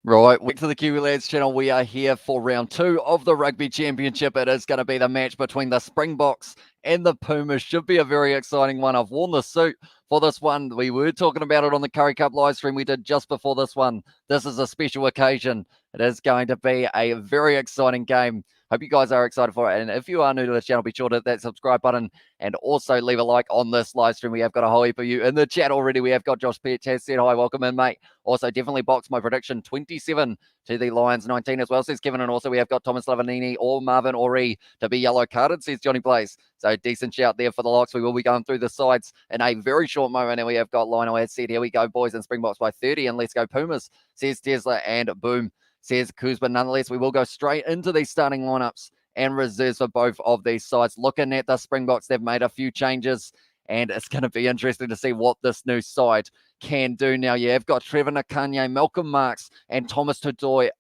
Right, welcome to the Kiwi Lads channel. We are here for round 2 of the Rugby Championship. It is going to be the match between the Springboks and the Pumas. Should be a very exciting one. I've worn the suit for this one. We were talking about it on the Curry Cup live stream we did just before this one. This is a special occasion. It is going to be a very exciting game. Hope you guys are excited for it. And if you are new to this channel, be sure to hit that subscribe button and also leave a like on this live stream. We have got a whole heap of you in the chat already. We have got Josh Petch has said hi. Welcome in, mate. Also, definitely box my prediction 27 to the Lions 19 as well, says Kevin. And also, we have got Thomas Lavanini or Marvin Ori to be yellow carded, says Johnny Blaze. So, decent shout there for the locks. We will be going through the sides in a very short moment. And we have got Lionel has said, here we go, boys, and Springboks by 30. And let's go Pumas, says Tesla. And boom, says Kuz. But nonetheless, we will go straight into these starting lineups and reserves for both of these sides. Looking at the Springboks, they've made a few changes, and it's going to be interesting to see what this new side can do now. Yeah, you've got Trevor Nakanye, Malcolm Marks, and Thomas Tatoy,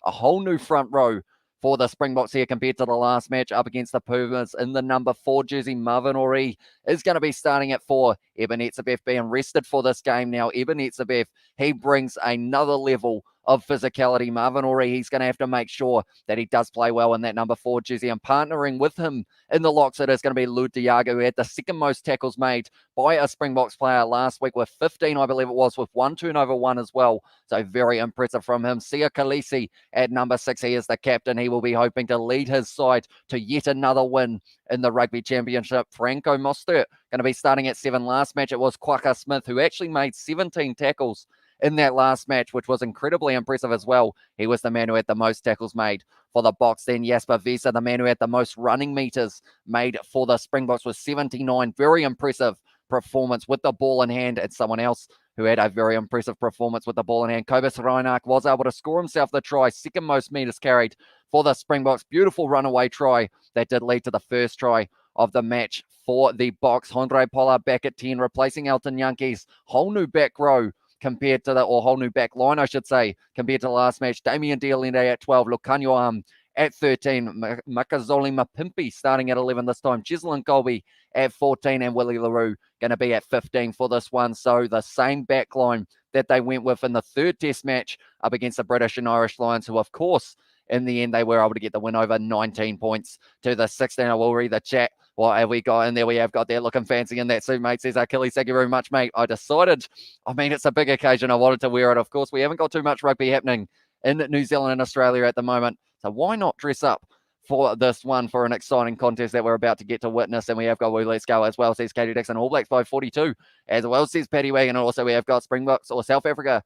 a whole new front row for the Springboks here compared to the last match up against the Pumas. In the number 4 jersey, Marvin Ori is going to be starting at 4. Eben Etzebeth being rested for this game now. Eben Etzebeth, he brings another level of physicality. Marvin Ori, he's going to have to make sure that he does play well in that number 4 jersey. And partnering with him in the locks, it is going to be Lou Diago, who had the second most tackles made by a Springboks player last week with 15, I believe it was, with 1 turnover 1 as well. So very impressive from him. Sia Khaleesi at number 6, he is the captain. He will be hoping to lead his side to yet another win in the Rugby Championship. Franco Mostert going to be starting at 7. Last match, it was Quaka Smith, who actually made 17 tackles in that last match, which was incredibly impressive as well. He was the man who had the most tackles made for the Boks. Then Jasper Vesa, the man who had the most running meters made for the Springboks, was 79. Very impressive performance with the ball in hand. And someone else who had a very impressive performance with the ball in hand, Kobus Reinach, was able to score himself the try, second most meters carried for the Springboks. Beautiful runaway try that did lead to the first try of the match for the Boks. Andre Pollard back at 10, replacing Elton Yankees. Whole new back row compared to or whole new back line, I should say, compared to the last match. Damien Dialende at 12, Lucanio at 13, Makazoli Mapimpi starting at 11 this time, Chislin Colby at 14, and Willie LaRue going to be at 15 for this one. So the same back line that they went with in the third test match up against the British and Irish Lions, who, of course, in the end, they were able to get the win over 19 points to the 16. I will read the chat. What have we got? And there we have got there looking fancy in that suit, mate. Says Achilles, thank you very much, mate. It's a big occasion. I wanted to wear it. Of course, we haven't got too much rugby happening in New Zealand and Australia at the moment. So why not dress up for this one, for an exciting contest that we're about to get to witness? And we have got Woo Let's Go as well, says Katie Dixon. All Blacks by 42 as well, says Paddy Wagon. And also we have got Springboks or South Africa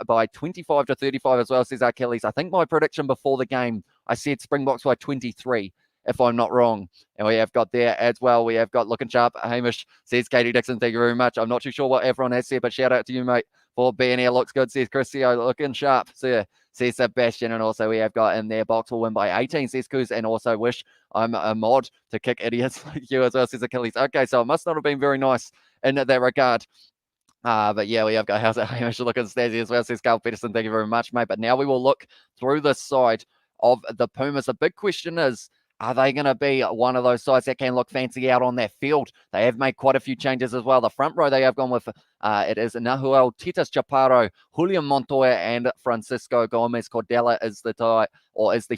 by 25 to 35 as well, says Achilles. I think my prediction before the game, I said Springboks by 23, if I'm not wrong. And we have got there as well, we have got looking sharp. Hamish, says Katie Dixon, thank you very much. I'm not too sure what everyone has said, but shout out to you, mate, for being here. Looks good, says Chrisio, looking sharp, says Sebastian. And also we have got in there, Boks will win by 18, says Kuz. And also wish I'm a mod to kick idiots like you as well, says Achilles. Okay, so it must not have been very nice in that regard. But yeah, we have got how's it Hamish looking snazzy as well, says Carl Peterson. Thank you very much, mate. But now we will look through the side of the Pumas. The big question is, are they going to be one of those sides that can look fancy out on that field? They have made quite a few changes as well. The front row they have gone with, it is Nahuel Titus Chaparro, Julian Montoya, and Francisco Gomez Cordella is the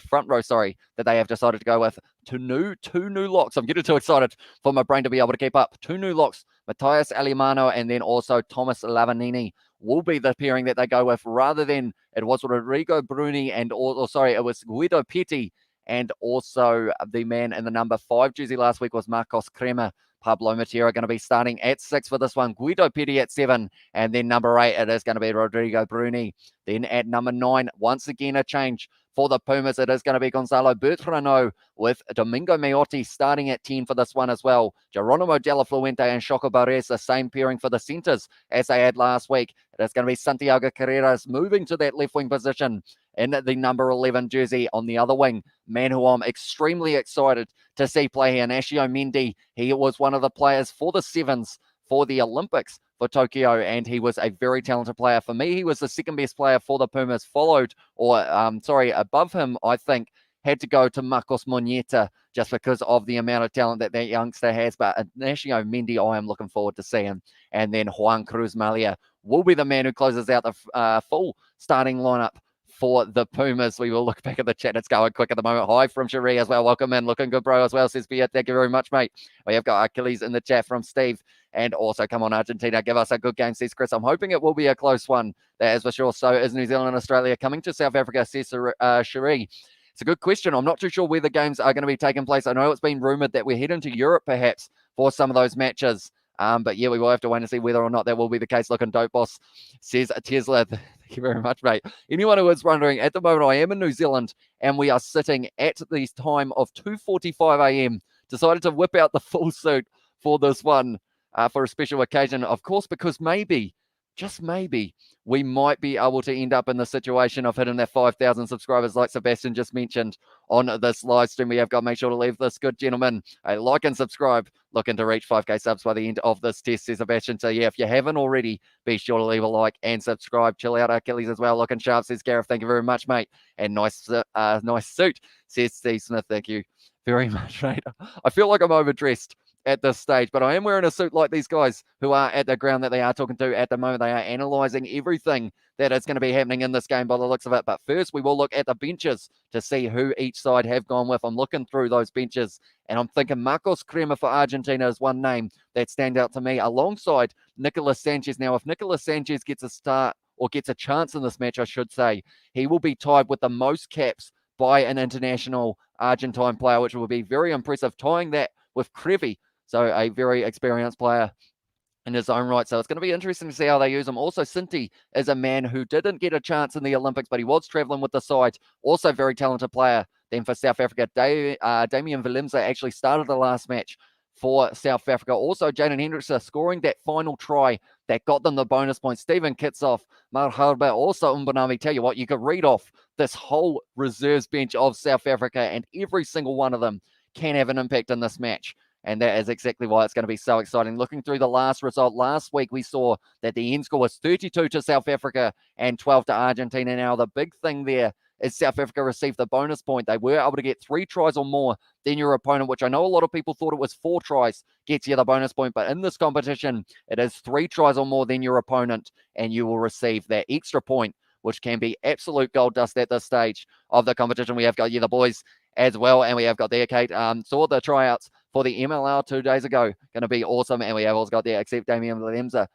front row, that they have decided to go with. Two new locks. I'm getting too excited for my brain to be able to keep up. 2 new locks, Matthias Alimano and then also Thomas Lavanini will be the pairing that they go with, rather than it was Rodrigo Bruni and it was Guido Petty. And also the man in the number 5 jersey last week was Marcos Crema. Pablo Matera going to be starting at 6 for this one. Guido Petty at 7. And then number 8, it is going to be Rodrigo Bruni. Then at number 9, once again a change for the Pumas. It is going to be Gonzalo Bertrano with Domingo Meotti starting at 10 for this one as well. Geronimo Della Fuente and Choco Barres, the same pairing for the centres as they had last week. It is going to be Santiago Carreras moving to that left wing position in the number 11 jersey on the other wing. Man who I'm extremely excited to see play here, Nashio Mendy. He was one of the players for the Sevens for the Olympics for Tokyo, and he was a very talented player. For me, he was the second best player for the Pumas, above him, I think, had to go to Marcos Moneta just because of the amount of talent that youngster has. But Nashio Mendy, I am looking forward to seeing. And then Juan Cruz Malia will be the man who closes out the full starting lineup for the Pumas. We will look back at the chat. It's going quick at the moment. Hi from Cherie as well. Welcome in. Looking good, bro, as well, says Bia. Thank you very much, mate. We have got Achilles in the chat from Steve. And also, come on, Argentina, give us a good game, says Chris. I'm hoping it will be a close one. That is for sure. So is New Zealand and Australia coming to South Africa, says Cherie. It's a good question. I'm not too sure where the games are going to be taking place. I know it's been rumoured that we're heading to Europe, perhaps, for some of those matches. But yeah, we will have to wait and see whether or not that will be the case. Looking dope, boss, says Tesla. Thank you very much, mate. Anyone who is wondering, at the moment I am in New Zealand and we are sitting at the time of 2:45 a.m. Decided to whip out the full suit for this one for a special occasion, of course, because maybe, just maybe, we might be able to end up in the situation of hitting that 5,000 subscribers like Sebastian just mentioned on this live stream we have got. Make sure to leave this good gentleman a like and subscribe. Looking to reach 5K subs by the end of this test, says Sebastian. So yeah, if you haven't already, be sure to leave a like and subscribe. Chill out, Achilles, as well. Looking sharp, says Gareth. Thank you very much, mate. And nice suit, says Steve Smith. Thank you very much, mate. I feel like I'm overdressed at this stage, but I am wearing a suit like these guys who are at the ground that they are talking to at the moment. They are analysing everything that is going to be happening in this game by the looks of it. But first, we will look at the benches to see who each side have gone with. I'm looking through those benches, and I'm thinking Marcos Crema for Argentina is one name that stands out to me, alongside Nicolas Sanchez. Now, if Nicolas Sanchez gets a start, or gets a chance in this match, I should say, he will be tied with the most caps by an international Argentine player, which will be very impressive, tying that with Krevy. So a very experienced player in his own right. So it's going to be interesting to see how they use him. Also, Sinti is a man who didn't get a chance in the Olympics, but he was traveling with the side. Also very talented player. Then for South Africa, Damian Willemse actually started the last match for South Africa. Also, Jaden Hendrickson scoring that final try that got them the bonus point. Stephen Kitsoff, Marharba, also Umbanami. Tell you what, you could read off this whole reserves bench of South Africa, and every single one of them can have an impact in this match. And that is exactly why it's going to be so exciting. Looking through the last result, last week we saw that the end score was 32 to South Africa and 12 to Argentina. Now, the big thing there is South Africa received the bonus point. They were able to get 3 tries or more than your opponent, which I know a lot of people thought it was 4 tries gets you the bonus point. But in this competition, it is 3 tries or more than your opponent, and you will receive that extra point, which can be absolute gold dust at this stage of the competition. We have got the boys as well, and we have got there, Kate. Saw the tryouts for the MLR 2 days ago. Going to be awesome. And we have also got there, except Damian Willemse.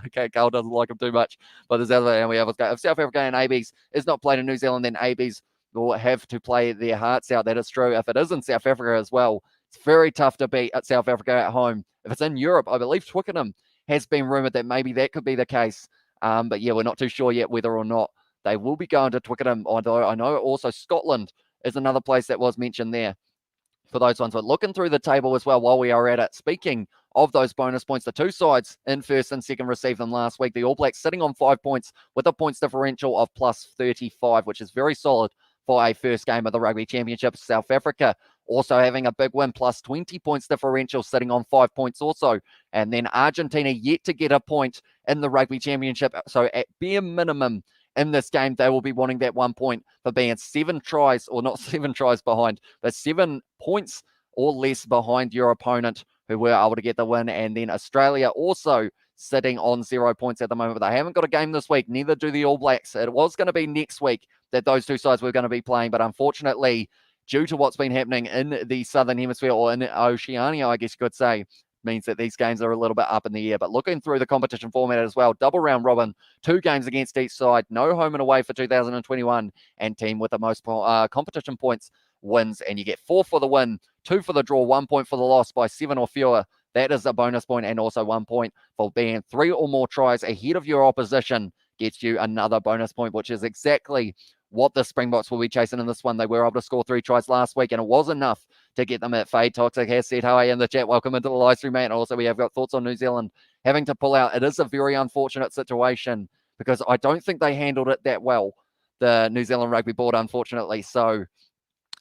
Okay, Carl doesn't like him too much. But there's other, and we have got, if South Africa and ABs is not played in New Zealand, then ABs will have to play their hearts out. That is true. If it is in South Africa as well, it's very tough to beat at South Africa at home. If it's in Europe, I believe Twickenham has been rumoured that maybe that could be the case. But yeah, we're not too sure yet whether or not they will be going to Twickenham. Although I know also Scotland is another place that was mentioned there for those ones. But looking through the table as well while we are at it, speaking of those bonus points, the two sides in first and second received them last week. The All Blacks sitting on 5 points with a points differential of plus 35, which is very solid for a first game of the Rugby Championship. South Africa also having a big win, plus 20 points differential, sitting on 5 points also. And then Argentina yet to get a point in the Rugby Championship. So at bare minimum, in this game, they will be wanting that 1 point for being 7 tries, or not 7 tries behind, but 7 points or less behind your opponent who were able to get the win. And then Australia also sitting on 0 points at the moment. But they haven't got a game this week, neither do the All Blacks. It was going to be next week that those two sides were going to be playing, but unfortunately, due to what's been happening in the Southern Hemisphere, or in Oceania, I guess you could say, means that these games are a little bit up in the air. But looking through the competition format as well, double round robin, 2 games against each side, no home and away for 2021, and team with the most competition points wins. And you get 4 for the win, 2 for the draw, 1 point for the loss by 7 or fewer. That is a bonus point, and also 1 point for being 3 or more tries ahead of your opposition gets you another bonus point, which is exactly what the Springboks will be chasing in this one. They were able to score 3 tries last week, and it was enough to get them at Fade. Toxic has said, hi in the chat. Welcome into the live stream, mate. And also, we have got thoughts on New Zealand having to pull out. It is a very unfortunate situation because I don't think they handled it that well, the New Zealand Rugby Board, unfortunately. So,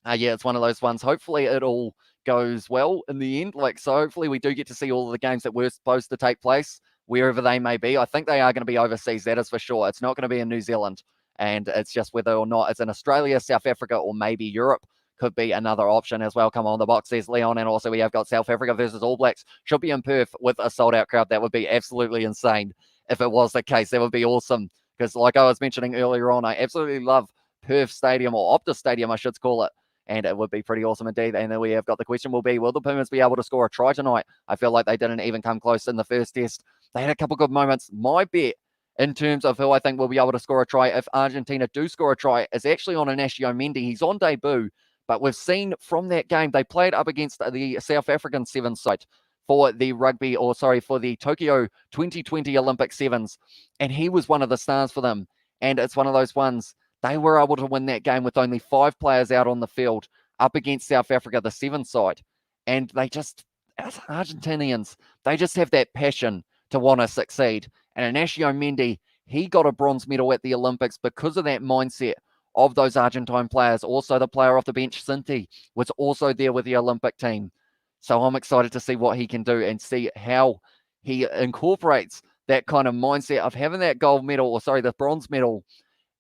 yeah, it's one of those ones. Hopefully, it all goes well in the end. So hopefully, we do get to see all of the games that were supposed to take place, wherever they may be. I think they are going to be overseas, that is for sure. It's not going to be in New Zealand. And it's just whether or not it's in Australia, South Africa, or maybe Europe could be another option as well. Come on, the box, says Leon. And also we have got South Africa versus All Blacks. Should be in Perth with a sold-out crowd. That would be absolutely insane if it was the case. That would be awesome, because like I was mentioning earlier on, I absolutely love Perth Stadium, or Optus Stadium, I should call it. And it would be pretty awesome indeed. And then we have got the question will be, will the Pumas be able to score a try tonight? I feel like they didn't even come close in the first test. They had a couple good moments. My bet in terms of who I think will be able to score a try if Argentina do score a try is actually on Nelson Mandela. He's on debut, but we've seen from that game, they played up against the South African Sevens side for the for the Tokyo 2020 Olympic Sevens. And he was one of the stars for them. And it's one of those ones, they were able to win that game with only 5 players out on the field up against South Africa, the Sevens side. And they just, as Argentinians, they just have that passion to want to succeed. And Nelson Mandela, he got a bronze medal at the Olympics because of that mindset of those Argentine players. Also, the player off the bench, Sinti, was also there with the Olympic team. So I'm excited to see what he can do and see how he incorporates that kind of mindset of having that gold medal, the bronze medal.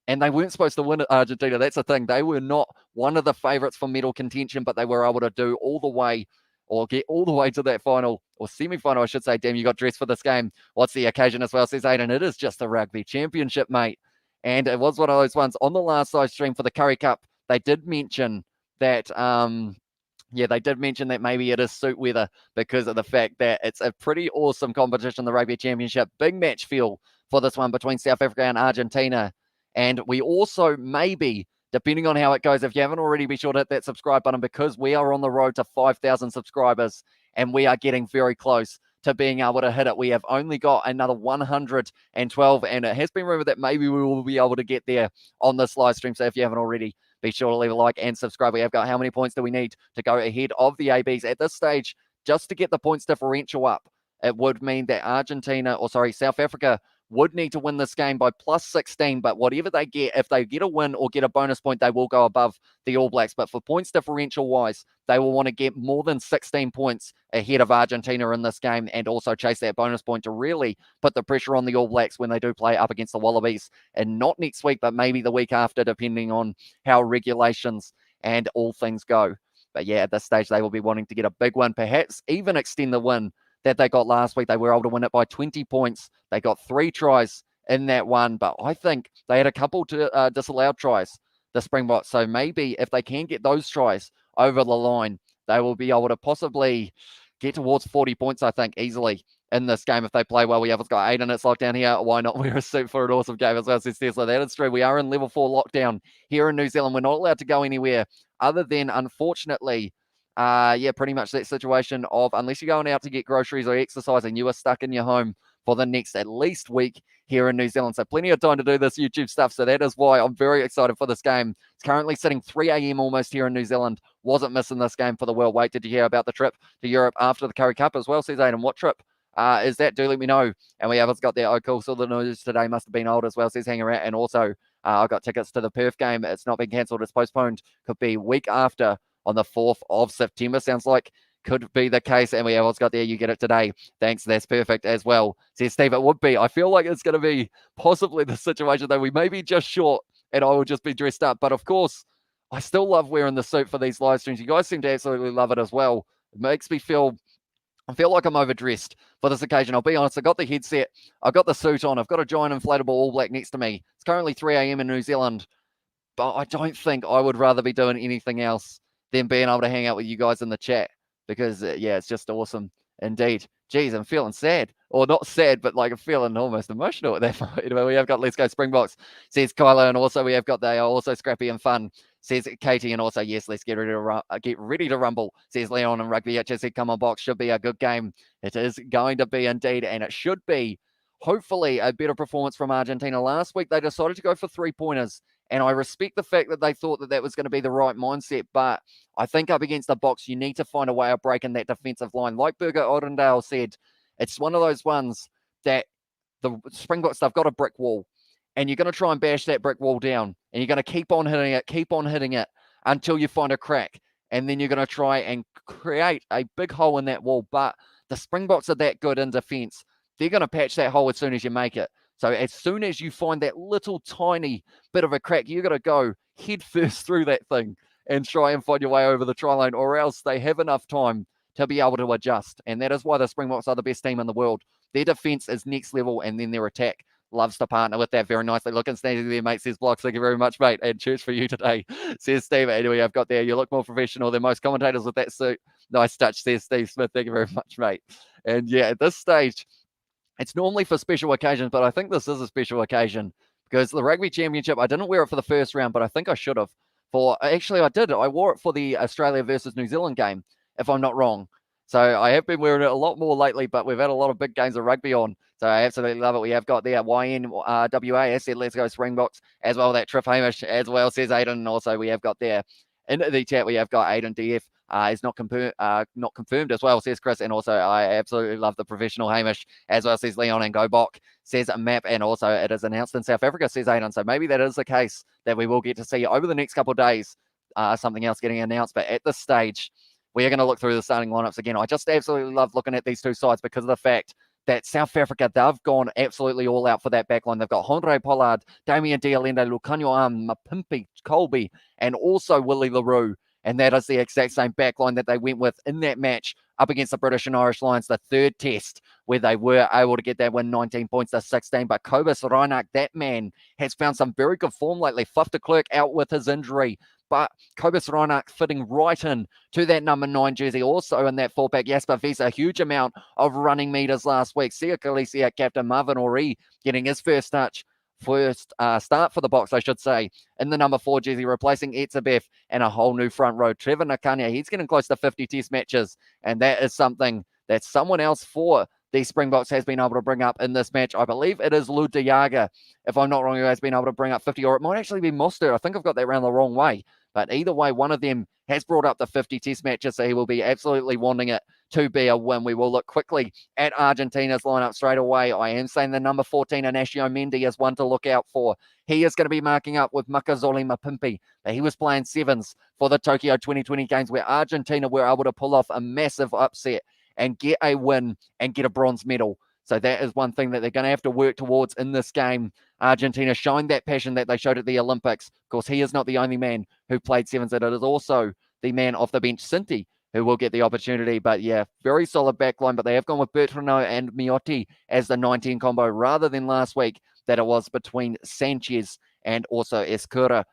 And they weren't supposed to win at Argentina. That's the thing. They were not one of the favourites for medal contention, but they were able to do all the way, or get all the way to that final, or semi-final, I should say. Damn, you got dressed for this game. What's the occasion as well, says Aiden? It is just the Rugby Championship, mate. And it was one of those ones on the last live stream for the Curry Cup. They did mention that, they did mention that maybe it is suit weather because of the fact that it's a pretty awesome competition, the Rugby Championship. Big match feel for this one between South Africa and Argentina. And we also maybe, depending on how it goes, if you haven't already, be sure to hit that subscribe button, because we are on the road to 5,000 subscribers and we are getting very close to being able to hit it. We have only got another 112, and it has been rumored that maybe we will be able to get there on this live stream. So if you haven't already, be sure to leave a like and subscribe. We have got, how many points do we need to go ahead of the ABs at this stage? Just to get the points differential up, it would mean that South Africa would need to win this game by plus 16, but whatever they get, if they get a win or get a bonus point, they will go above the All Blacks. But for points differential wise, they will want to get more than 16 points ahead of Argentina in this game, and also chase that bonus point to really put the pressure on the All Blacks when they do play up against the Wallabies, and not next week, but maybe the week after, depending on how regulations and all things go. But yeah, at this stage, they will be wanting to get a big win, perhaps even extend the win that they got last week. They were able to win it by 20 points. They got 3 tries in that one, but I think they had a couple to disallowed tries, the Springboks. So maybe if they can get those tries over the line, they will be able to possibly get towards 40 points, I think, easily in this game if they play well. We have got 8 minutes lockdown here. Why not wear a suit for an awesome game as well, says Tesla. That is true. We are in level 4 lockdown here in New Zealand. We're not allowed to go anywhere other than, unfortunately, pretty much that situation of, unless you're going out to get groceries or exercising, you are stuck in your home for the next at least week here in New Zealand. So plenty of time to do this YouTube stuff. So that is why I'm very excited for this game. It's currently sitting 3 a.m. almost here in New Zealand. Wasn't missing this game for the world. Wait, did you hear about the trip to Europe after the Curry Cup as well, says Aiden? What trip is that? Do let me know. And we have got that. Oh, cool. So the news today must have been old as well, says Hang Around. And also, I got tickets to the Perth game. It's not been cancelled. It's postponed. Could be week after, on the 4th of September. Sounds like could be the case. And we have got there. You get it today. Thanks. That's perfect as well, says Steve. It would be. I feel like it's going to be possibly the situation that we may be just short and I will just be dressed up. But of course, I still love wearing the suit for these live streams. You guys seem to absolutely love it as well. It makes me feel like I'm overdressed for this occasion. I'll be honest, I got the headset, I've got the suit on, I've got a giant inflatable All Black next to me. It's currently 3 a.m. in New Zealand, but I don't think I would rather be doing anything else than being able to hang out with you guys in the chat, because, it's just awesome indeed. Geez, I'm feeling sad. Or not sad, but like I'm feeling almost emotional at that point. Anyway, we have got Let's Go Springboks, says Kylo, and also we have got they are also scrappy and fun, says Katie, and also, yes, let's get ready to rumble, says Leon, and Rugby HSC, come on Box, should be a good game. It is going to be indeed, and it should be, hopefully, a better performance from Argentina. Last week, they decided to go for 3-pointers, and I respect the fact that they thought that was going to be the right mindset, but I think up against the Box, you need to find a way of breaking that defensive line. Like Burger Oldendale said, it's one of those ones that the Springboks, they've got a brick wall, and you're going to try and bash that brick wall down, and you're going to keep on hitting it until you find a crack, and then you're going to try and create a big hole in that wall. But the Springboks are that good in defense. They're going to patch that hole as soon as you make it. So as soon as you find that little tiny bit of a crack, you're going to go head first through that thing and try and find your way over the try line, or else they have enough time to be able to adjust. And that is why the Springboks are the best team in the world. Their defense is next level, and then their attack loves to partner with that very nicely. Looking snazzy there, mate, says Blocks. Thank you very much, mate. And church for you today, says Steve. Anyway, I've got there. You look more professional than most commentators with that suit. Nice touch, says Steve Smith. Thank you very much, mate. And yeah, at this stage, it's normally for special occasions, but I think this is a special occasion because the Rugby Championship, I didn't wear it for the first round, but I think I should have. Actually, I did. I wore it for the Australia versus New Zealand game, if I'm not wrong. So I have been wearing it a lot more lately, but we've had a lot of big games of rugby on. So I absolutely love it. We have got there YNWA, said let's go Springboks, as well that Triff Hamish, as well says Aiden. And also we have got there in the chat, we have got Aiden DF. Is not confirmed as well, says Chris. And also I absolutely love the professional Hamish, as well says Leon. And Go Bok, says Map. And also it is announced in South Africa, says Aiden. So maybe that is the case that we will get to see over the next couple of days, something else getting announced. But at this stage, we are going to look through the starting lineups again. I just absolutely love looking at these two sides because of the fact that South Africa, they've gone absolutely all out for that backline. They've got Honore Pollard, Damien Dialende, Lucanio Mapimpi, Colby, and also Willie LaRue. And that is the exact same backline that they went with in that match up against the British and Irish Lions, the third test, where they were able to get that win 19 points to 16. But Cobus Reinach, that man, has found some very good form lately. Faf de Klerk out with his injury, but Cobus Reinach fitting right in to that number 9 jersey. Also in that fullback, Jasper Wiese, a huge amount of running meters last week. Sia Khaleesi, captain Marvin Ori, getting his first start for the Boks, I should say, in the number 4 jersey, replacing Etzebeth, and a whole new front row. Trevor Nakanya, he's getting close to 50 test matches, and that is something that someone else for the Springboks has been able to bring up in this match. I believe it is Lou De Jager, if I'm not wrong, who has been able to bring up 50, or it might actually be Mostert. I think I've got that around the wrong way. But either way, one of them has brought up the 50 test matches, so he will be absolutely wanting it to be a win. We will look quickly at Argentina's lineup straight away. I am saying the number 14, Inacio Mendy, is one to look out for. He is going to be marking up with Makazole Mapimpi. He was playing sevens for the Tokyo 2020 games, where Argentina were able to pull off a massive upset and get a win and get a bronze medal. So that is one thing that they're going to have to work towards in this game. Argentina showing that passion that they showed at the Olympics. Of course, he is not the only man who played sevens. It is also the man off the bench, Sinti, who will get the opportunity. But yeah, very solid backline. But they have gone with Bertrand and Miotti as the 19 combo, rather than last week that it was between Sanchez and also Escura.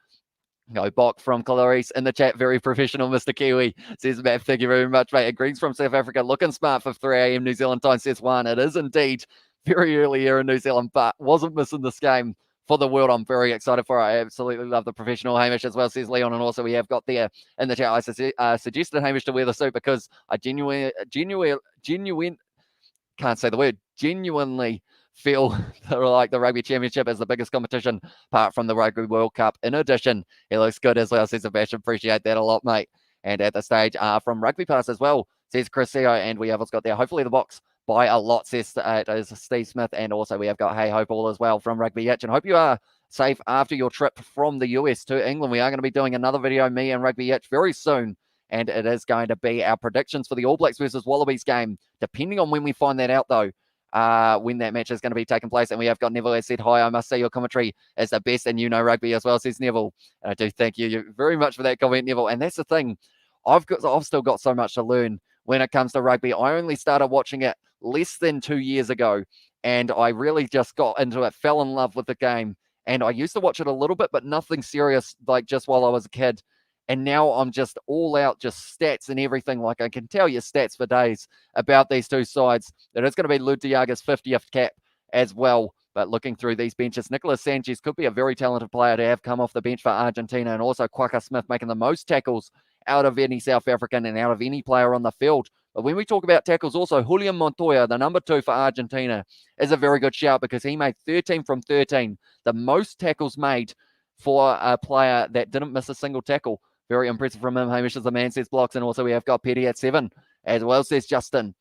Go Bok from Clarice in the chat. Very professional, Mr. Kiwi, says Matt. Thank you very much, mate. Greens from South Africa, looking smart for 3 a.m. New Zealand time, says Juan. It is indeed very early here in New Zealand, but wasn't missing this game for the world. I'm very excited for it. I absolutely love the professional Hamish as well, says Leon. And also we have got there in the chat, I suggested Hamish to wear the suit because I genuinely can't say the word, genuinely feel like the Rugby Championship is the biggest competition apart from the Rugby World Cup. In addition, he looks good as well, says Sebastian. Appreciate that a lot, mate. And at the stage, from Rugby Pass as well, says Chris Seo. And we have got there, hopefully the Boks by a lot, says Steve Smith. And also we have got Hey Hope all as well from Rugby Itch. And hope you are safe after your trip from the US to England. We are going to be doing another video, me and Rugby Itch, very soon. And it is going to be our predictions for the All Blacks versus Wallabies game, depending on when we find that out, though. When that match is going to be taking place. And we have got Neville has said, hi, I must say your commentary is the best and you know rugby as well, says Neville. And I do thank you very much for that comment, Neville. And that's the thing, I've still got so much to learn when it comes to rugby. I only started watching it less than 2 years ago, and I really just got into it, fell in love with the game. And I used to watch it a little bit, but nothing serious, like just while I was a kid. And now I'm just all out, just stats and everything. Like I can tell you stats for days about these two sides. That it's going to be Lou De Jager's 50th cap as well. But looking through these benches, Nicolas Sanchez could be a very talented player to have come off the bench for Argentina. And also Quaka Smith making the most tackles out of any South African and out of any player on the field. But when we talk about tackles, also Julian Montoya, the number 2 for Argentina, is a very good shout because he made 13 from 13. The most tackles made for a player that didn't miss a single tackle. Very impressive from him. Hamish is the man, says Blocks. And also we have got Petty at 7 as well, says Justin.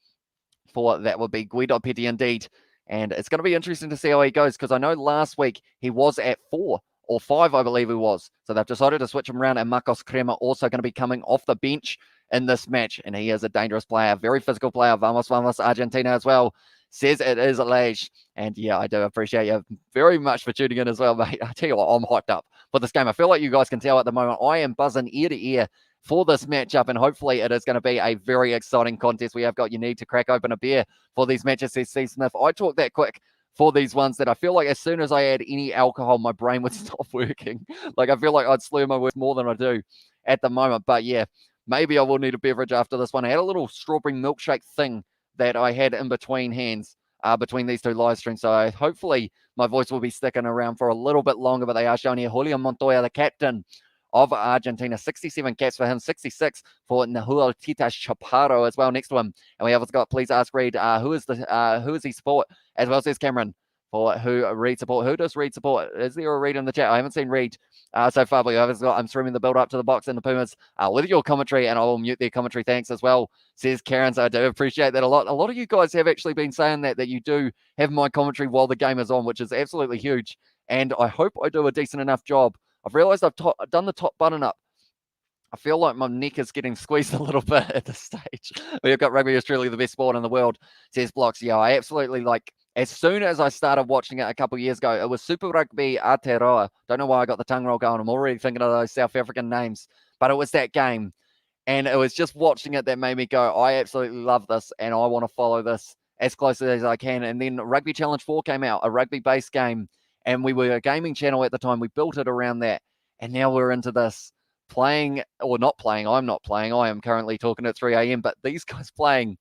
For that would be Guido Petty indeed. And it's going to be interesting to see how he goes because I know last week he was at 4 or 5, I believe he was. So they've decided to switch him around. And Marcos Crema also going to be coming off the bench in this match. And he is a dangerous player, very physical player. Vamos, vamos, Argentina as well. Says it is Alej. And yeah, I do appreciate you very much for tuning in as well, mate. I tell you what, I'm hyped up for this game. I feel like you guys can tell at the moment, I am buzzing ear to ear for this matchup, and hopefully it is going to be a very exciting contest. We have got you need to crack open a beer for these matches, says Steve Smith. I talk that quick for these ones that I feel like as soon as I add any alcohol, my brain would stop working. Like I feel like I'd slur my words more than I do at the moment. But yeah, maybe I will need a beverage after this one. I had a little strawberry milkshake thing that I had in between hands, between these two live streams. So hopefully my voice will be sticking around for a little bit longer, but they are showing here Julian Montoya, the captain of Argentina, 67 caps for him, 66 for Nahuel Titas Chaparro as well next to him. And we have got, please ask Reed, who is he support? As well says Cameron, for who Reed support. Who does Reed support? Is there a Reed in the chat? I haven't seen Reed so far, but I'm streaming the build up to the Boks and the Pumas with your commentary, and I will mute their commentary. Thanks as well, says Karen. So I do appreciate that a lot. A lot of you guys have actually been saying that you do have my commentary while the game is on, which is absolutely huge. And I hope I do a decent enough job. I've realized I've done the top button up. I feel like my neck is getting squeezed a little bit at this stage. We've got Rugby Australia, the best sport in the world, says Blocks. Yeah, I absolutely like. As soon as I started watching it a couple of years ago, it was Super Rugby Aotearoa. Don't know why I got the tongue roll going. I'm already thinking of those South African names. But it was that game. And it was just watching it that made me go, I absolutely love this, and I want to follow this as closely as I can. And then Rugby Challenge 4 came out, a rugby-based game. And we were a gaming channel at the time. We built it around that. And now we're into this. Playing or not playing. I'm not playing. I am currently talking at 3 a.m. But these guys playing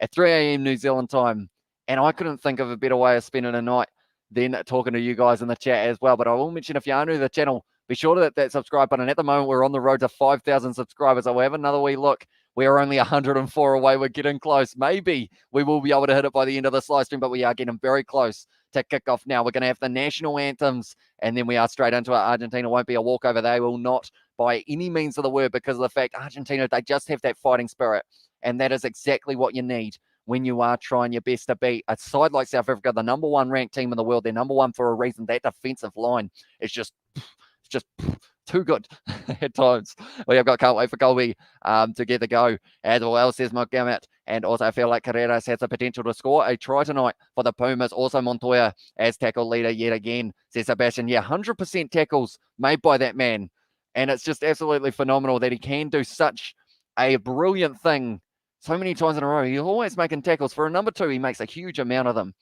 at 3 a.m. New Zealand time. And I couldn't think of a better way of spending a night than talking to you guys in the chat as well. But I will mention, if you are new to the channel, be sure to hit that subscribe button. At the moment, we're on the road to 5,000 subscribers. I will have another wee look. We're only 104 away. We're getting close. Maybe we will be able to hit it by the end of this live stream, but we are getting very close to kick off now. We're going to have the national anthems, and then we are straight into it. Argentina won't be a walkover. They will not, by any means of the word, because of the fact Argentina, they just have that fighting spirit, and that is exactly what you need when you are trying your best to beat a side like South Africa, the number one ranked team in the world. They're number one for a reason. That defensive line is just too good at times. We have got Can't Wait for Colby to get the go as well, says Mogamet. And also I feel like Carreras has the potential to score a try tonight for the Pumas. Also Montoya as tackle leader yet again, says Sebastian. Yeah, 100% tackles made by that man. And it's just absolutely phenomenal that he can do such a brilliant thing so many times in a row. He's always making tackles. For a number two, he makes a huge amount of them.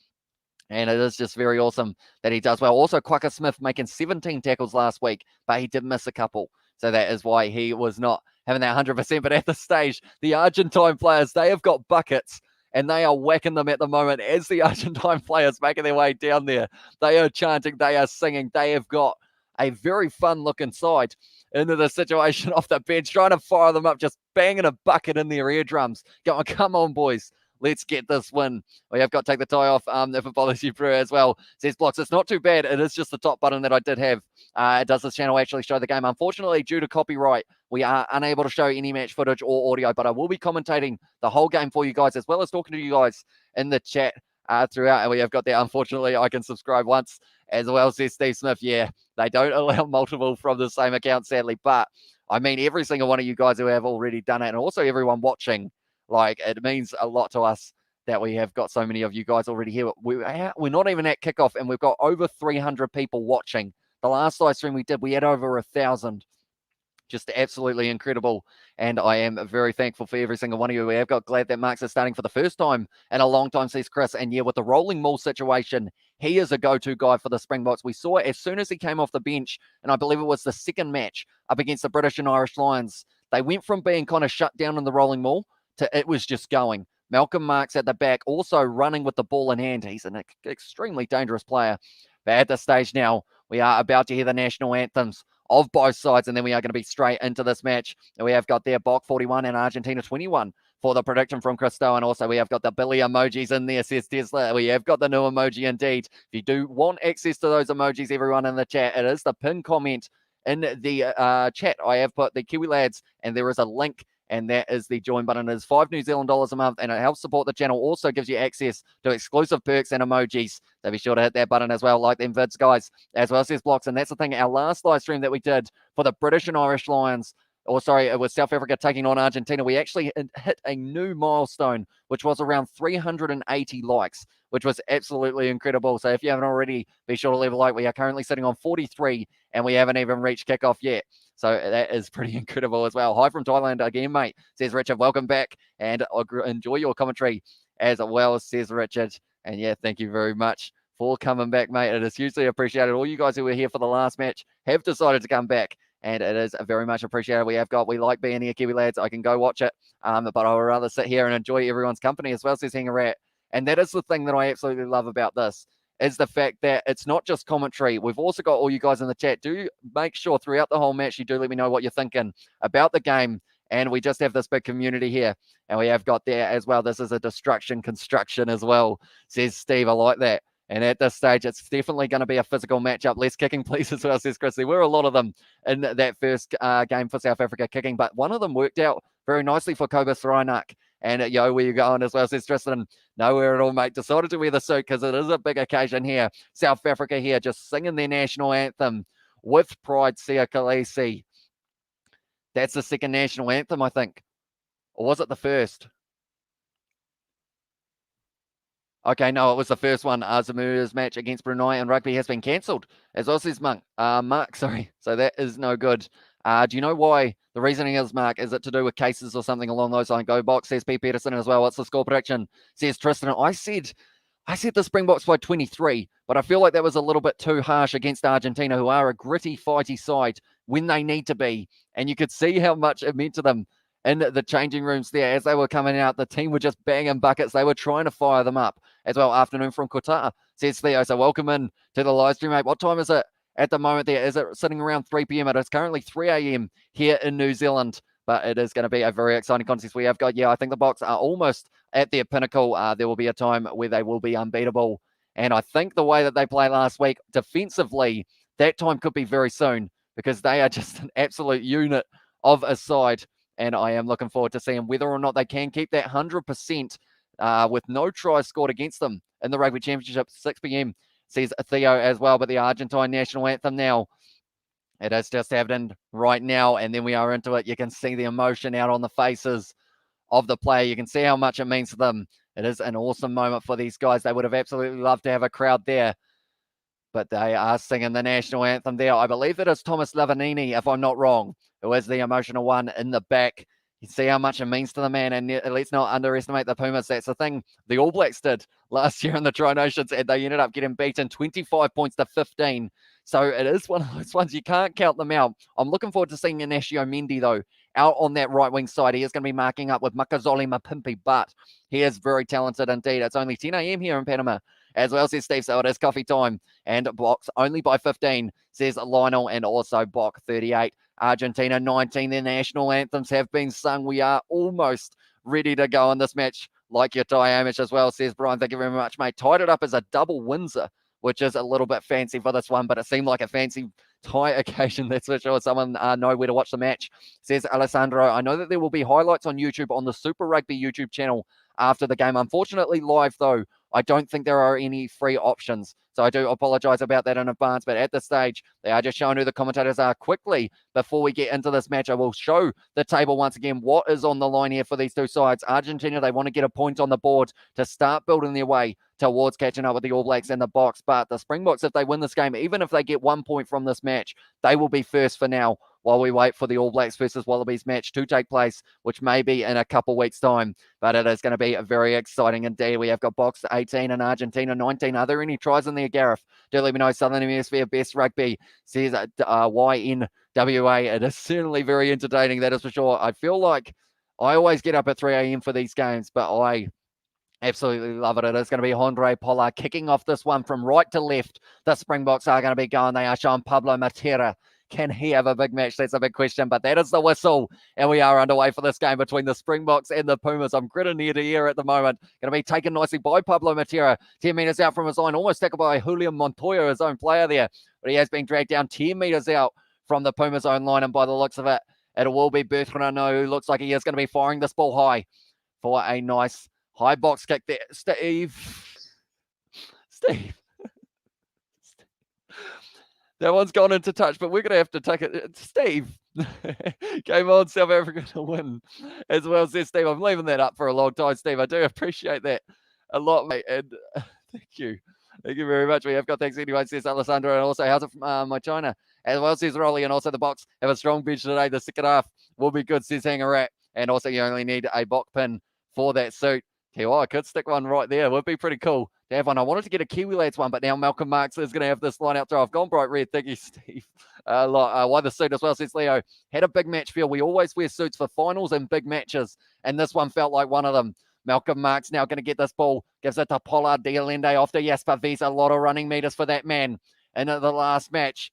And it is just very awesome that he does well. Also, Quacker Smith making 17 tackles last week, but he did miss a couple. So that is why he was not having that 100%. But at this stage, the Argentine players, they have got buckets, and they are whacking them at the moment as the Argentine players making their way down there. They are chanting, they are singing. They have got a very fun look inside into the situation off the bench, trying to fire them up, just banging a bucket in their eardrums. Going, come on, boys. Let's get this win. We have got to take the tie off if it bothers you, Brew, as well. Says Blocks, it's not too bad. It is just the top button that I did have. Does this channel actually show the game? Unfortunately, due to copyright, we are unable to show any match footage or audio, but I will be commentating the whole game for you guys, as well as talking to you guys in the chat throughout. And we have got that. Unfortunately, I can subscribe once, as well, says Steve Smith. Yeah, they don't allow multiple from the same account, sadly. But, I mean, every single one of you guys who have already done it, and also everyone watching, like, it means a lot to us that we have got so many of you guys already here. We're not even at kickoff, and we've got over 300 people watching. The last live stream we did, we had over 1,000. Just absolutely incredible. And I am very thankful for every single one of you. We have got glad that Marks is starting for the first time in a long time, says Chris. And yeah, with the rolling maul situation, he is a go-to guy for the Springboks. We saw it as soon as he came off the bench, and I believe it was the second match up against the British and Irish Lions. They went from being kind of shut down in the rolling maul to it was just going. Malcolm Marks at the back, also running with the ball in hand. He's an extremely dangerous player. But at this stage now, we are about to hear the national anthems of both sides, and then we are going to be straight into this match. And we have got there Bok 41 and Argentina 21 for the prediction from Christo. And also we have got the Billy emojis in there, says Tesla. We have got the new emoji indeed. If you do want access to those emojis, everyone in the chat, it is the pinned comment in the chat. I have put the Kiwi Lads, and there is a link, and that is the join button. It is $5 New Zealand a month, and it helps support the channel. Also gives you access to exclusive perks and emojis. So be sure to hit that button as well, like them vids, guys, as well, says Blocks. And that's the thing, our last live stream that we did for the British and Irish Lions, it was South Africa taking on Argentina. We actually hit a new milestone, which was around 380 likes, which was absolutely incredible. So if you haven't already, be sure to leave a like. We are currently sitting on 43, and we haven't even reached kickoff yet. So that is pretty incredible as well. Hi from Thailand again, mate, says Richard. Welcome back, and enjoy your commentary as well, says Richard. And yeah, thank you very much for coming back, mate. It is hugely appreciated. All you guys who were here for the last match have decided to come back, and it is very much appreciated. We like being here, Kiwi lads. I can go watch it, but I would rather sit here and enjoy everyone's company as well, says Hangarat. And that is the thing that I absolutely love about this, is the fact that it's not just commentary. We've also got all you guys in the chat. Do make sure throughout the whole match you do let me know what you're thinking about the game. And we just have this big community here. And we have got there as well. This is a destruction construction as well, says Steve. I like that. And at this stage, it's definitely going to be a physical matchup. Less kicking, please, as well, says Chris. There were a lot of them in that first game for South Africa kicking, but one of them worked out very nicely for Kobus Reinach. And yo, where you going as well, says Tristan. Nowhere at all, mate. Decided to wear the suit because it is a big occasion here. South Africa here just singing their national anthem with pride, Sia Khaleesi. That's the second national anthem, I think. Or was it the first? Okay, no, it was the first one. Zamura's match against Brunei and rugby has been cancelled, as well says Mark, sorry. So that is no good. Do you know why? The reasoning is, Mark, is it to do with cases or something along those lines? Go Box, says P. Peterson as well. What's the score prediction? Says Tristan. I said the Springboks by 23, but I feel like that was a little bit too harsh against Argentina, who are a gritty, fighty side when they need to be. And you could see how much it meant to them in the changing rooms there. As they were coming out, the team were just banging buckets. They were trying to fire them up as well. Afternoon from Qatar, says Theo. So welcome in to the live stream, mate. What time is it at the moment there? Is it sitting around 3 p.m? It is currently 3 a.m. here in New Zealand. But it is going to be a very exciting contest. We have got, I think the Boks are almost at their pinnacle. There will be a time where they will be unbeatable. And I think the way that they played last week, defensively, that time could be very soon, because they are just an absolute unit of a side. And I am looking forward to seeing whether or not they can keep that 100% with no tries scored against them in the Rugby Championship. 6 p.m, says Theo as well. But the Argentine national anthem now, it is just happening right now, and then we are into it. You can see the emotion out on the faces of the player. You can see how much it means to them. It is an awesome moment for these guys. They would have absolutely loved to have a crowd there, but they are singing the national anthem there. I believe that it's Thomas Lavanini, if I'm not wrong, who is the emotional one in the back. You see how much it means to the man, and let's not underestimate the Pumas. That's the thing the All Blacks did last year in the Tri-Nations, and they ended up getting beaten 25 points to 15. So it is one of those ones, you can't count them out. I'm looking forward to seeing Inacio Mendy, though, out on that right wing side. He is going to be marking up with Makazole Mapimpi, but he is very talented indeed. It's only 10 a.m. here in Panama. As well, says Steve, so it is coffee time. And Box only by 15, says Lionel, and also Bok 38. Argentina 19, their national anthems have been sung. We are almost ready to go on this match, like your Thai Amish as well, says Brian. Thank you very much, mate. Tied it up as a double Windsor, which is a little bit fancy for this one, but it seemed like a fancy Thai occasion, that's for sure. Someone know where to watch the match, says Alessandro. I know that there will be highlights on YouTube on the Super Rugby YouTube channel after the game. Unfortunately, live, though, I don't think there are any free options. So I do apologize about that in advance. But at this stage, they are just showing who the commentators are. Quickly, before we get into this match, I will show the table once again. What is on the line here for these two sides? Argentina, they want to get a point on the board to start building their way towards catching up with the All Blacks in the Boks. But the Springboks, if they win this game, even if they get 1 point from this match, they will be first for now, while we wait for the All Blacks versus Wallabies match to take place, which may be in a couple weeks' time. But it is going to be very exciting indeed. We have got Boks 18 and Argentina 19. Are there any tries in there, Gareth? Do let me know. Southern Hemisphere Best Rugby, says YNWA. It is certainly very entertaining, that is for sure. I feel like I always get up at 3 a.m. for these games, but I absolutely love it. It is going to be Andre Pollard kicking off this one from right to left. The Springboks are going to be going. They are showing Pablo Matera. Can he have a big match? That's a big question, but that is the whistle, and we are underway for this game between the Springboks and the Pumas. I'm gritting ear to ear at the moment. Going to be taken nicely by Pablo Matera. 10 metres out from his line, almost tackled by Julian Montoya, his own player there, but he has been dragged down 10 metres out from the Pumas' own line, and by the looks of it, it will be Bertrand, who looks like he is going to be firing this ball high for a nice high box kick there. Steve. That one's gone into touch, but we're going to have to take it. Steve, game on, South Africa to win as well, says Steve. I'm leaving that up for a long time, Steve. I do appreciate that a lot, mate. And thank you. Thank you very much. We have got thanks anyway, says Alessandro. And also, how's it from my China? As well, says Rolly. And also, the Box have a strong bench today. The second half will be good, says Hangarat. And also, you only need a Bok pin for that suit. Tell you what, I could stick one right there. Would be pretty cool to have one. I wanted to get a Kiwi Lads one, but now Malcolm Marks is going to have this line out throw. I've gone bright red. Thank you, Steve. Why the suit as well, says Leo. Had a big match feel. We always wear suits for finals and big matches, and this one felt like one of them. Malcolm Marks now going to get this ball. Gives it to Pollard Dialende off to Jasper Wiese. A lot of running meters for that man in the last match.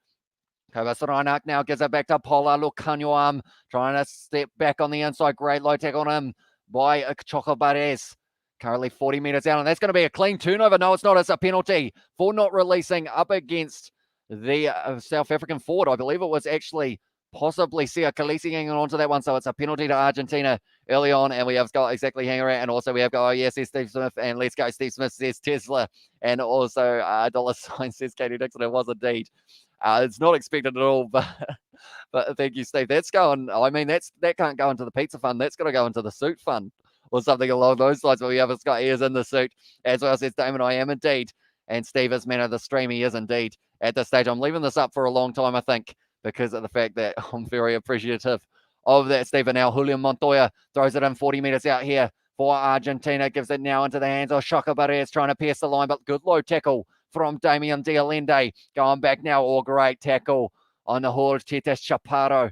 Kobus Reinach now gives it back to Pollard. Look, Kanyuam trying to step back on the inside. Great low tackle on him by Chocobares. Currently 40 metres out, and that's going to be a clean turnover. No, it's not. It's a penalty for not releasing up against the South African forward. I believe it was actually possibly Sia Khaleesi hanging on to that one, so it's a penalty to Argentina early on, and we have got exactly Hanger out, and also we have got, oh yes, says Steve Smith, and let's go Steve Smith, says Tesla, and also dollar sign says Katie Dixon. It was indeed. It's not expected at all, but thank you, Steve. That's going, I mean, that can't go into the pizza fund. That's got to go into the suit fund or something along those lines. But we have Scott ears in the suit as well, says Damon. I am indeed. And Steve is man of the stream. He is indeed at this stage. I'm leaving this up for a long time, I think, because of the fact that I'm very appreciative of that, Steve. And now Julian Montoya throws it in 40 meters out here for Argentina. Gives it now into the hands of Shaka Barres, trying to pierce the line, but good low tackle from Damian Dialende. Going back now. Oh, great tackle on the Horde Tites Chaparro.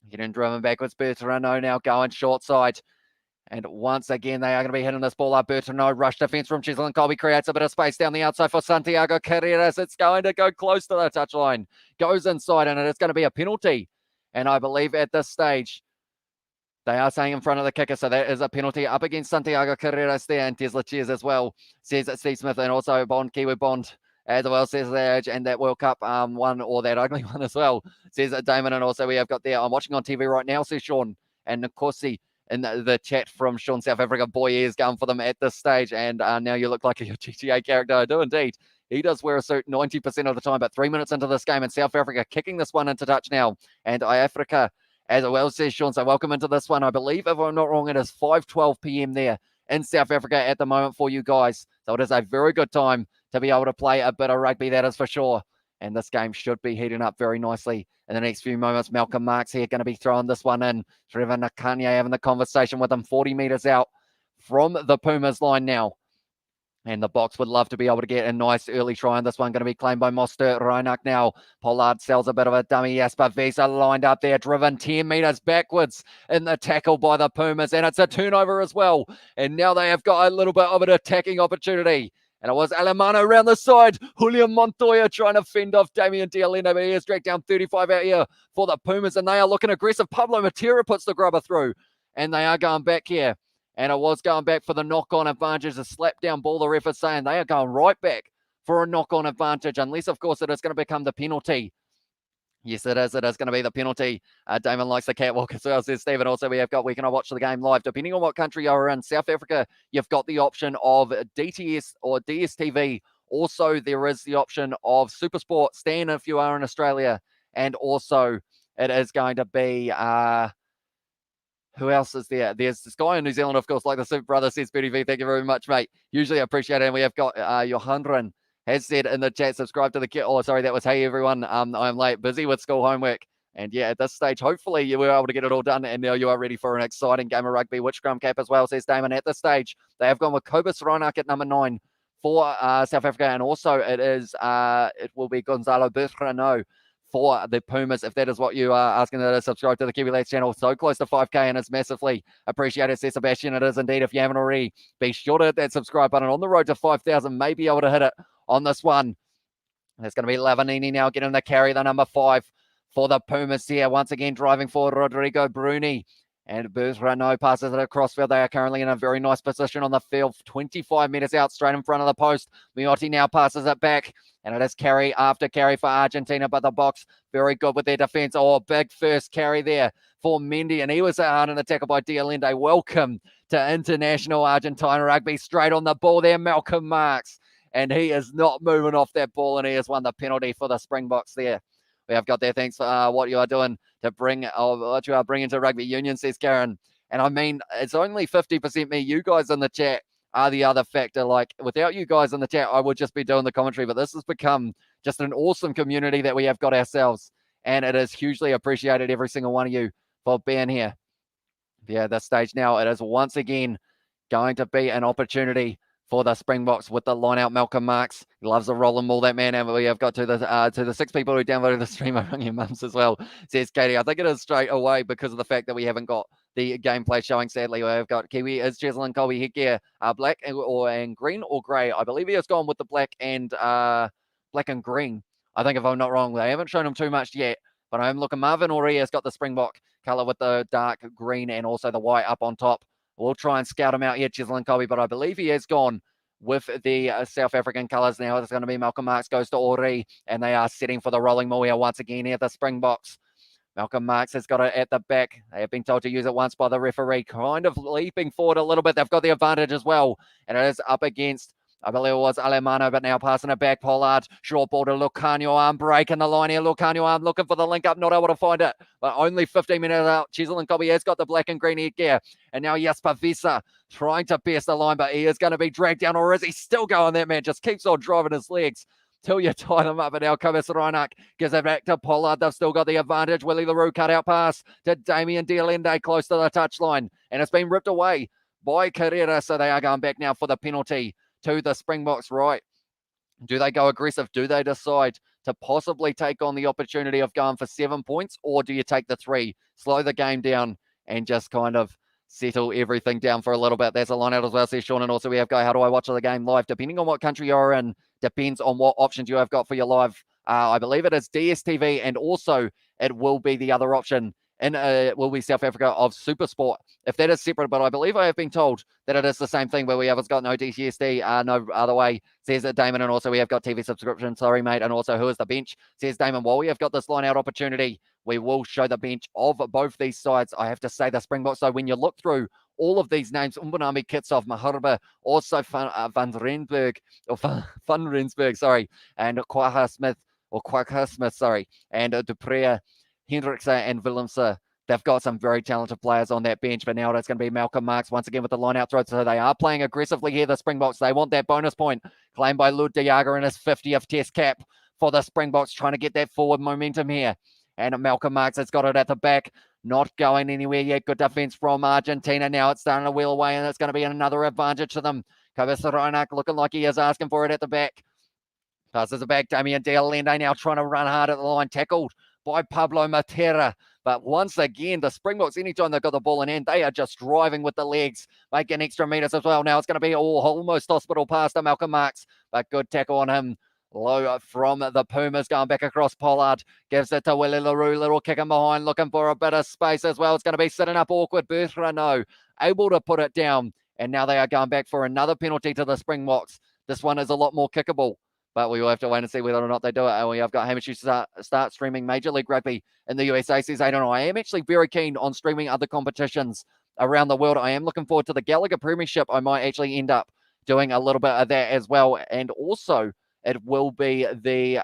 Getting driven backwards. Bertrano now going short side. And once again, they are going to be hitting this ball up. Bertrano, rush defense from Chislin Colby creates a bit of space down the outside for Santiago Carreras. It's going to go close to the touchline. Goes inside, and it's going to be a penalty. And I believe at this stage, they are saying in front of the kicker, so that is a penalty up against Santiago Carreras there. And Tesla cheers as well, says Steve Smith, and also Bond, Kiwi Bond, as well, says the and that World Cup one, or that ugly one as well, says Damon. And also we have got there, I'm watching on TV right now, says Sean, and Nkosi in the chat from Sean, South Africa. Boy, he is going for them at this stage. And now you look like a GTA character. I do indeed. He does wear a suit 90% of the time, but 3 minutes into this game, and South Africa kicking this one into touch now. And Africa as well, says Sean. So welcome into this one. I believe, if I'm not wrong, it is 5:12 p.m. there in South Africa at the moment for you guys. So it is a very good time to be able to play a bit of rugby, that is for sure. And this game should be heating up very nicely in the next few moments. Malcolm Marks here going to be throwing this one in. Trevor Nakanya having the conversation with him 40 meters out from the Pumas line now. And the Box would love to be able to get a nice early try on this one. Going to be claimed by Mostert. Reinach now. Pollard sells a bit of a dummy. Jasper Wiese lined up there, driven 10 meters backwards in the tackle by the Pumas. And it's a turnover as well. And now they have got a little bit of an attacking opportunity. And it was Alemano around the side. Julian Montoya trying to fend off Damian Dialende, but he is dragged down 35 out here for the Pumas, and they are looking aggressive. Pablo Matera puts the grubber through, and they are going back here. And it was going back for the knock-on advantage, a slap down ball. The ref is saying they are going right back for a knock-on advantage, unless, of course, it is going to become the penalty. Yes, it is. It is going to be the penalty. Damon likes the catwalk as well, says Stephen. Also, we can watch the game live. Depending on what country you're in, South Africa, you've got the option of DTS or DSTV. Also, there is the option of SuperSport Stan if you are in Australia. And also, it is going to be... who else is there? There's this guy in New Zealand, of course, like the Super Brother, says Betty V. Thank you very much, mate. Usually appreciate it. And we have got Johanren has said in the chat, subscribe to the kit. Oh, sorry, that was hey everyone. I'm late, busy with school homework. And yeah, at this stage, hopefully you were able to get it all done, and now you are ready for an exciting game of rugby. Which scrum cap as well, says Damon. At this stage, they have gone with Kobus Reinach at number 9 for South Africa, and also it will be Gonzalo Bertrano for the Pumas. If that is what you are asking, that is subscribe to the Kiwi Lads channel. So close to 5K, and it's massively appreciated, says Sebastian. It is indeed. If you haven't already, be sure to hit that subscribe button. On the road to 5,000, may be able to hit it on this one. It's going to be Lavanini now getting the carry, the number 5 for the Pumas here. Once again, driving forward, Rodrigo Bruni. And Bertrano passes it across field. They are currently in a very nice position on the field. 25 meters out, straight in front of the post. Miotti now passes it back. And it is carry after carry for Argentina. But the Box, very good with their defense. Oh, big first carry there for Mendy. And he was hard in the tackle by Dialende. Welcome to international Argentina rugby. Straight on the ball there, Malcolm Marks. and he is not moving off that ball, and he has won the penalty for the Springboks there. We have got there. Thanks for what you are doing to bring, what you are bringing to rugby union, says Karen. And I mean, it's only 50% me. You guys in the chat are the other factor. Like, without you guys in the chat, I would just be doing the commentary. But this has become just an awesome community that we have got ourselves. And it is hugely appreciated, every single one of you, for being here. Yeah, this stage now, it is once again going to be an opportunity for the Springboks with the line out. Malcolm Marks, he loves the rolling ball, that man. And we have got to the 6 people who downloaded the stream among your mums as well, says Katie. I think it is straight away because of the fact that we haven't got the gameplay showing, sadly. We've got Kiwi, is Cheslin Colby headgear black and green or grey? I believe he has gone with the black and green. I think, if I'm not wrong, they haven't shown him too much yet. But I'm looking, Marvin Aurea has got the Springbok colour with the dark green and also the white up on top. We'll try and scout him out here, Cheslin Colby, but I believe he has gone with the South African colours now. It's going to be Malcolm Marks goes to Ori, and they are setting for the rolling ball here once again here, the Springboks. Malcolm Marks has got it at the back. They have been told to use it once by the referee, kind of leaping forward a little bit. They've got the advantage as well, and it is up against, I believe it was Alemano, but now passing it back. Pollard, short ball to Lucanio, arm breaking the line here. Lucanio arm looking for the link up, not able to find it, but only 15 minutes out. Cheslin Colby has got the black and green headgear, and now Jasper Visa trying to pierce the line, but he is going to be dragged down, or is he still going? That man just keeps on driving his legs till you tie them up. And now Kobus Reinach gives it back to Pollard. They've still got the advantage. Willie LaRue cut out pass to Damien Dialende close to the touchline, and it's been ripped away by Carrera, so they are going back now for the penalty to the Springboks. Right, do they go aggressive? Do they decide to possibly take on the opportunity of going for 7 points, or do you take the 3, slow the game down, and just kind of settle everything down for a little bit? There's a line out as well, says Sean. And also we have, how do I watch the game live? Depending on what country you're in, depends on what options you have got for your live. I believe it is DSTV, and also it will be the other option in will be South Africa of Supersport, if that is separate. But I believe I have been told that it is the same thing, where we have got no DCSD, no other way, says Damon. And also we have got TV subscription, sorry mate. And also, who is the bench, says Damon. While we have got this line out opportunity, we will show the bench of both these sides. I have to say, the Springboks, so when you look through all of these names, Umbonami, Kitsov, Maharba, also Van Rensburg, sorry, and Quaha Smith, sorry, and Duprea, Hendrickse and Willemse. They've got some very talented players on that bench, but now it's going to be Malcolm Marks once again with the line out throw. So they are playing aggressively here, the Springboks. They want that bonus point claimed by Lud de Jager in his 50th test cap for the Springboks, trying to get that forward momentum here. And Malcolm Marks has got it at the back, not going anywhere yet. Good defense from Argentina. Now it's starting to wheel away, and it's going to be another advantage to them. Kobus Reinach looking like he is asking for it at the back. Passes it back. Damien Dialende now trying to run hard at the line, tackled by Pablo Matera. But once again, the Springboks, anytime they've got the ball in hand, they are just driving with the legs, making extra meters as well. Now it's going to be almost hospital pass to Malcolm Marks, but good tackle on him. Low from the Pumas, going back across Pollard, gives it to Willie LaRue, little kick him behind, looking for a bit of space as well. It's going to be sitting up awkward. Bertrano able to put it down, and now they are going back for another penalty to the Springboks. This one is a lot more kickable, but we will have to wait and see whether or not they do it. And we have got Hamish who start streaming Major League Rugby in the USA, says, I don't know, I am actually very keen on streaming other competitions around the world. I am looking forward to the Gallagher Premiership. I might actually end up doing a little bit of that as well. And also, it will be the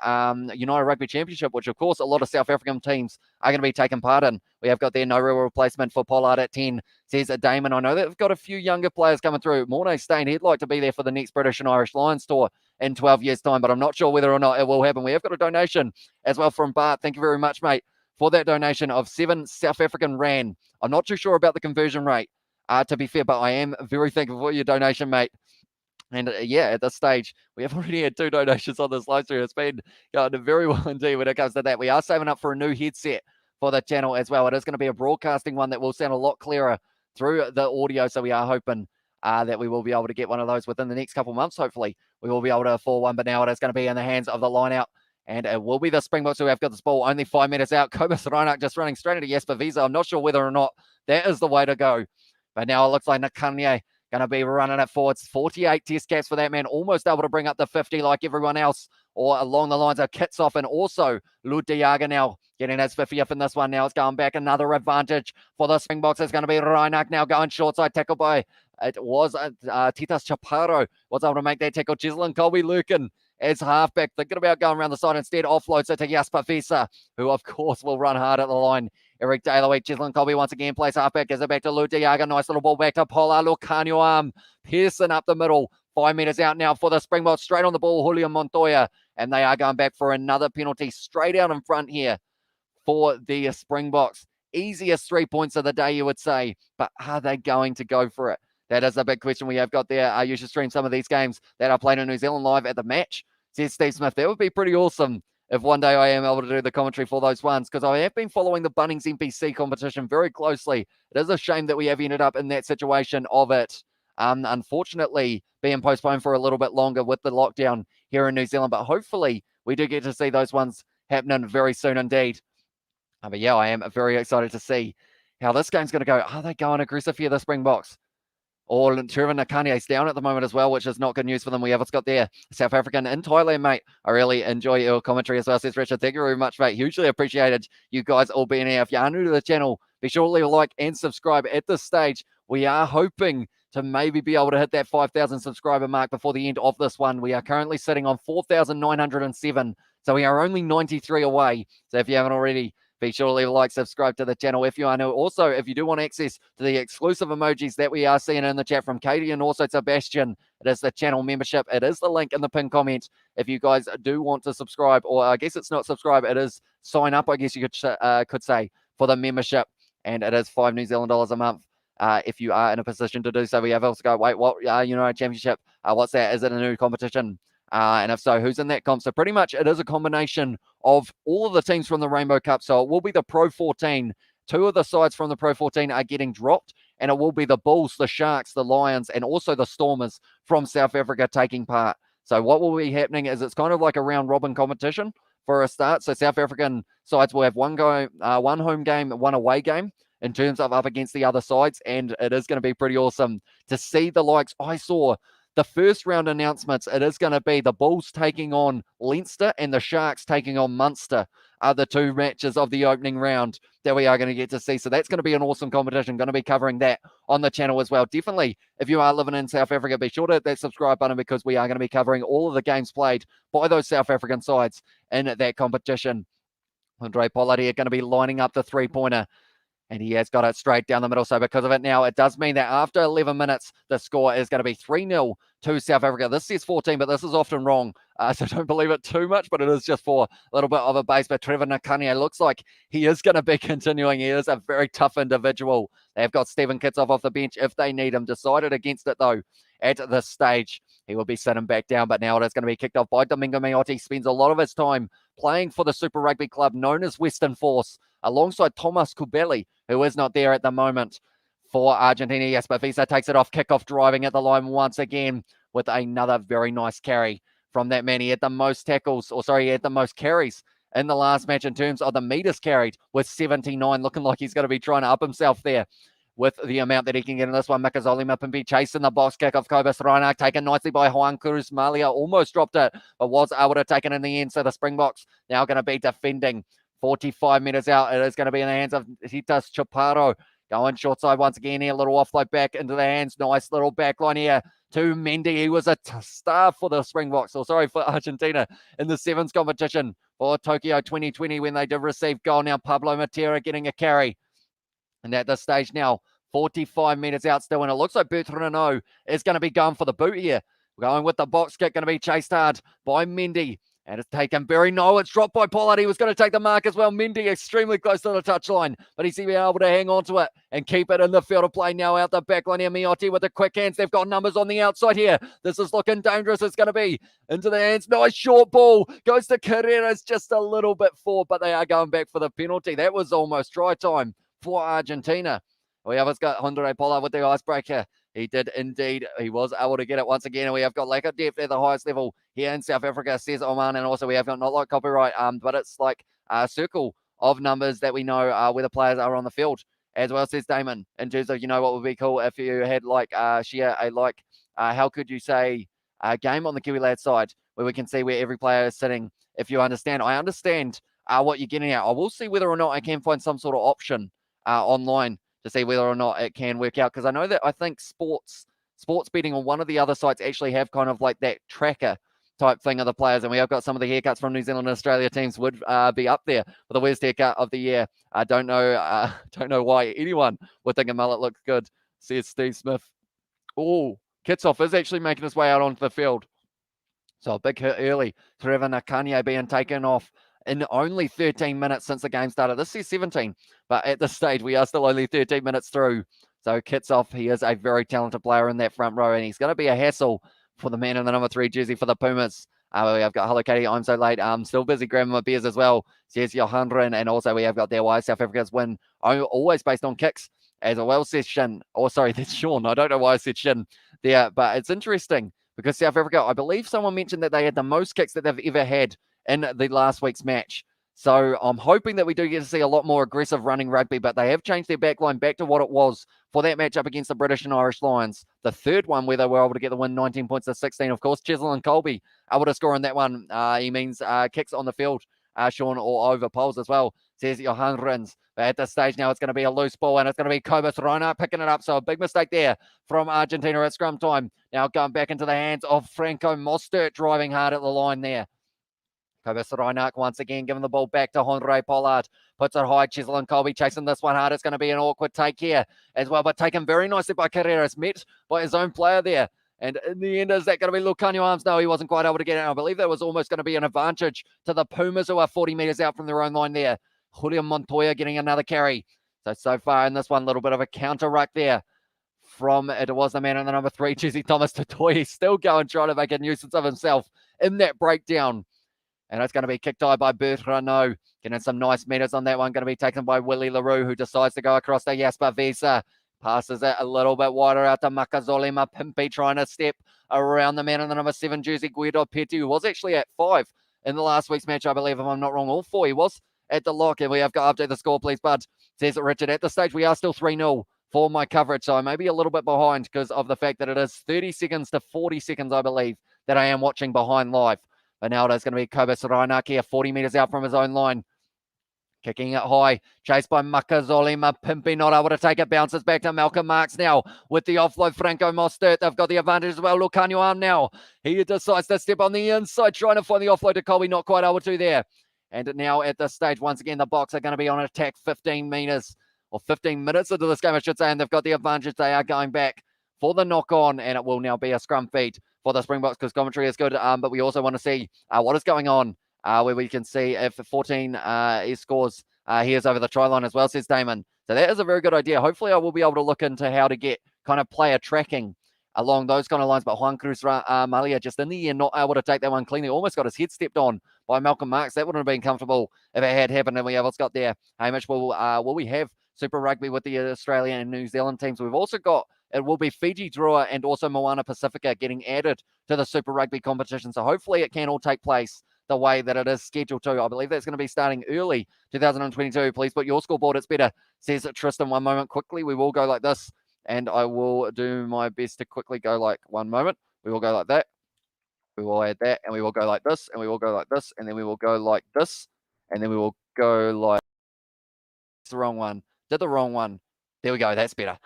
United Rugby Championship, which, of course, a lot of South African teams are going to be taking part in. We have got there no real replacement for Pollard at 10, says Damon. I know that we've got a few younger players coming through. Mornay Stain, he'd like to be there for the next British and Irish Lions tour in 12 years' time, but I'm not sure whether or not it will happen. We have got a donation as well from Bart. Thank you very much, mate, for that donation of 7 South African Rand. I'm not too sure about the conversion rate, to be fair, but I am very thankful for your donation, mate. And yeah, at this stage, we have already had 2 donations on this live stream. It's been going very well indeed when it comes to that. We are saving up for a new headset for the channel as well. It is going to be a broadcasting one that will sound a lot clearer through the audio. So we are hoping that we will be able to get one of those within the next couple of months. Hopefully, we will be able to afford one. But now it is going to be in the hands of the line out. And it will be the Springboks who have got this ball only 5 minutes out. Kobus Reinach just running straight into Jasper Visa. I'm not sure whether or not that is the way to go. But now it looks like Nakanye going to be running it forwards. 48 test caps for that man. Almost able to bring up the 50 like everyone else, or along the lines of Kitsov. And also Lud de Jager now getting his 50th in this one. Now it's going back. Another advantage for the Springboks. It's going to be Reinach now going short side, tackled by It was Titas Chaparro was able to make that tackle. Gislin Colby-Lurkin as halfback, thinking about going around the side instead, offloads it to Jasper Fesa, who of course will run hard at the line. Eric Daloway, Gislin Colby once again plays halfback, gives it back to Lou Diaga, nice little ball back to Paula Lucanio arm. Pearson up the middle, 5 meters out now for the Springboks, straight on the ball, Julian Montoya, and they are going back for another penalty straight out in front here for the Springboks. Easiest 3 points of the day, you would say, but are they going to go for it? That is a big question we have got there. You should stream some of these games that are played in New Zealand live at the match, says Steve Smith. That would be pretty awesome if one day I am able to do the commentary for those ones, because I have been following the Bunnings NPC competition very closely. It is a shame that we have ended up in that situation of it, unfortunately, being postponed for a little bit longer with the lockdown here in New Zealand, but hopefully we do get to see those ones happening very soon indeed. But yeah, I am very excited to see how this game's going to go. Are they going aggressive here, the Springboks? Or Trevor Nakania's down at the moment as well, which is not good news for them. We have got there, South African in Thailand, mate. I really enjoy your commentary as well, says Richard. Thank you very much, mate. Hugely appreciated you guys all being here. If you are new to the channel, be sure to leave a like and subscribe. At this stage, we are hoping to maybe be able to hit that 5,000 subscriber mark before the end of this one. We are currently sitting on 4,907, so we are only 93 away. So if you haven't already, be sure to leave a like, subscribe to the channel if you are new. Also, if you do want access to the exclusive emojis that we are seeing in the chat from Katie and also Sebastian, it is the channel membership. It is the link in the pinned comment. If you guys do want to subscribe, or I guess it's not subscribe, it is sign up, I guess you could say, for the membership. And it is $5 New Zealand a month if you are in a position to do so. We have also got, wait, what, championship? What's that? Is it a new competition? And if so, who's in that comp? So pretty much it is a combination of all of the teams from the Rainbow Cup. So it will be the Pro 14. 2 of the sides from the Pro 14 are getting dropped, and it will be the Bulls, the Sharks, the Lions, and also the Stormers from South Africa taking part. So what will be happening is it's kind of like a round robin competition for a start. So South African sides will have one home game, one away game in terms of up against the other sides, and it is going to be pretty awesome to see the likes. I saw the first round announcements, it is going to be the Bulls taking on Leinster and the Sharks taking on Munster are the 2 matches of the opening round that we are going to get to see. So that's going to be an awesome competition. Going to be covering that on the channel as well. Definitely, if you are living in South Africa, be sure to hit that subscribe button, because we are going to be covering all of the games played by those South African sides in that competition. Andre Pollard here going to be lining up the 3-pointer. And he has got it straight down the middle. So because of it now, it does mean that after 11 minutes, the score is going to be 3-0 to South Africa. This says 14, but this is often wrong. So don't believe it too much, but it is just for a little bit of a base. But Trevor Nakania looks like he is going to be continuing. He is a very tough individual. They've got Stephen Kitsoff off the bench if they need him. Decided against it, though, at this stage. He will be sitting back down, but now it is going to be kicked off by Domingo Miotti. Spends a lot of his time playing for the Super Rugby club known as Western Force, alongside Thomas Kubeli, who is not there at the moment for Argentina. Jasper Fesa takes it off, kickoff driving at the line once again with another very nice carry from that man. He had the most tackles, he had the most carries in the last match in terms of the meters carried with 79, looking like he's going to be trying to up himself there with the amount that he can get in this one. Mikazoli Mapimpi chasing the box kick of Kobus Reinach, taken nicely by Juan Cruz Malia, almost dropped it, but was able to take it in the end. So the Springboks now going to be defending 45 meters out. It is going to be in the hands of Titas Chaparro. Going short side once again here. A little offload back into the hands. Nice little back line here to Mendy. He was a star for the Springboks, for Argentina in the sevens competition for Tokyo 2020 when they did receive gold. Now Pablo Matera getting a carry. And at this stage now, 45 meters out still. And it looks like Bertrand is going to be going for the boot here. Going with the box kick. Going to be chased hard by Mendy. And it's taken very no. It's dropped by Pollard. He was going to take the mark as well. Mendy extremely close to the touchline, but he's been able to hang on to it and keep it in the field of play now out the back line here. Miotti with the quick hands. They've got numbers on the outside here. This is looking dangerous. It's going to be into the hands. Nice short ball. Goes to Carreras just a little bit forward, but they are going back for the penalty. That was almost try time for Argentina. We have got Andre Pollard with the icebreaker. He did indeed. He was able to get it once again. And we have got lack of depth at the highest level here in South Africa, says Oman. And also we have got not like copyright, but it's like a circle of numbers that we know where the players are on the field. As well, says Damon, in terms of, what would be cool if you had share a how could you say a game on the Kiwi Lad side where we can see where every player is sitting, if you understand. I understand what you're getting at. I will see whether or not I can find some sort of option online to see whether or not it can work out. Because I know that I think sports betting on one of the other sites actually have kind of like that tracker type thing of the players, and we have got some of the haircuts from New Zealand and Australia teams would be up there for the worst haircut of the year. I don't know why anyone would think a mullet looks good, says Steve Smith. Oh, Kitsoff is actually making his way out onto the field. So a big hit early. Trevor Nakanye being taken off in only 13 minutes since the game started. This is 17, but at this stage, we are still only 13 minutes through. So Kitsoff, he is a very talented player in that front row, and he's going to be a hassle for the man in the number 3 jersey for the Pumas. We have got Hello Katie, I'm so late. I'm still busy grabbing my beers as well, says Johanren. And also we have got their why South Africa's win, always based on kicks as well, says Shin. Oh, sorry, that's Sean. I don't know why I said Shin there, but it's interesting because South Africa, I believe someone mentioned that they had the most kicks that they've ever had in the last week's match. So I'm hoping that we do get to see a lot more aggressive running rugby, but they have changed their backline back to what it was for that matchup against the British and Irish Lions. The third one where they were able to get the win, 19 points to 16. Of course, Chisel and Colby able to score in that one. He means kicks on the field, Sean, or over poles as well, says Johan Rins. But at this stage now, it's going to be a loose ball, and it's going to be Kobus Reinhardt picking it up. So a big mistake there from Argentina at scrum time. Now going back into the hands of Franco Mostert, driving hard at the line there. Kobus Reinhardt once again giving the ball back to Honore Pollard. Puts it high. Chisel and Colby chasing this one hard. It's going to be an awkward take here as well, but taken very nicely by Carreras. Met by his own player there. And in the end, is that going to be Lucanio Arms? No, he wasn't quite able to get it. I believe that was almost going to be an advantage to the Pumas, who are 40 metres out from their own line there. Julian Montoya getting another carry. So far in this one, a little bit of a counter ruck there from, it was the man in the number 3, jersey, Thomas Totoy. He's still going, trying to make a nuisance of himself in that breakdown. And it's going to be kicked high by Bert Renault. Getting some nice meters on that one. Going to be taken by Willie LaRue, who decides to go across to Jasper Visa. Passes it a little bit wider out to Makazole Mapimpi, trying to step around the man in the number 7 jersey, Guido Petty, who was actually at 5 in the last week's match, I believe, if I'm not wrong. All 4 he was at the lock. And we have got to update the score, please, bud. Says Richard. At the stage, we are still 3-0 for my coverage. So I may be a little bit behind because of the fact that it is 30 seconds to 40 seconds, I believe, that I am watching behind live. But now it is going to be Kobus Reinhardt here, 40 metres out from his own line. Kicking it high, chased by Makazole Mapimpi, not able to take it, bounces back to Malcolm Marks now with the offload. Franco Mostert, they've got the advantage as well. Lucanio Arm now, he decides to step on the inside, trying to find the offload to Colby, not quite able to there. And now at this stage, once again, the Boks are going to be on attack 15 minutes into this game, I should say, and they've got the advantage. They are going back for the knock-on, and it will now be a scrum feed for the Springboks because commentary is good, but we also want to see what is going on, where we can see if 14 he scores, he is over the try line as well, says Damon. So that is a very good idea. Hopefully I will be able to look into how to get kind of player tracking along those kind of lines, but Juan Cruz Malia just in the end not able to take that one cleanly. Almost got his head stepped on by Malcolm Marks. That wouldn't have been comfortable if it had happened. And we have what's got there. Hamish, will we have Super Rugby with the Australian and New Zealand teams? We've also got, it will be Fiji Drua and also Moana Pacifica getting added to the Super Rugby competition. So hopefully it can all take place the way that it is scheduled to. I believe that's going to be starting early 2022. Please put your scoreboard. It's better, says Tristan. One moment quickly. We will go like this, and I will do my best to quickly go like one moment. We will go like that. We will add that, and we will go like this, and we will go like this, and then we will go like this, and then we will go like, it's the wrong one. Did the wrong one. There we go. That's better.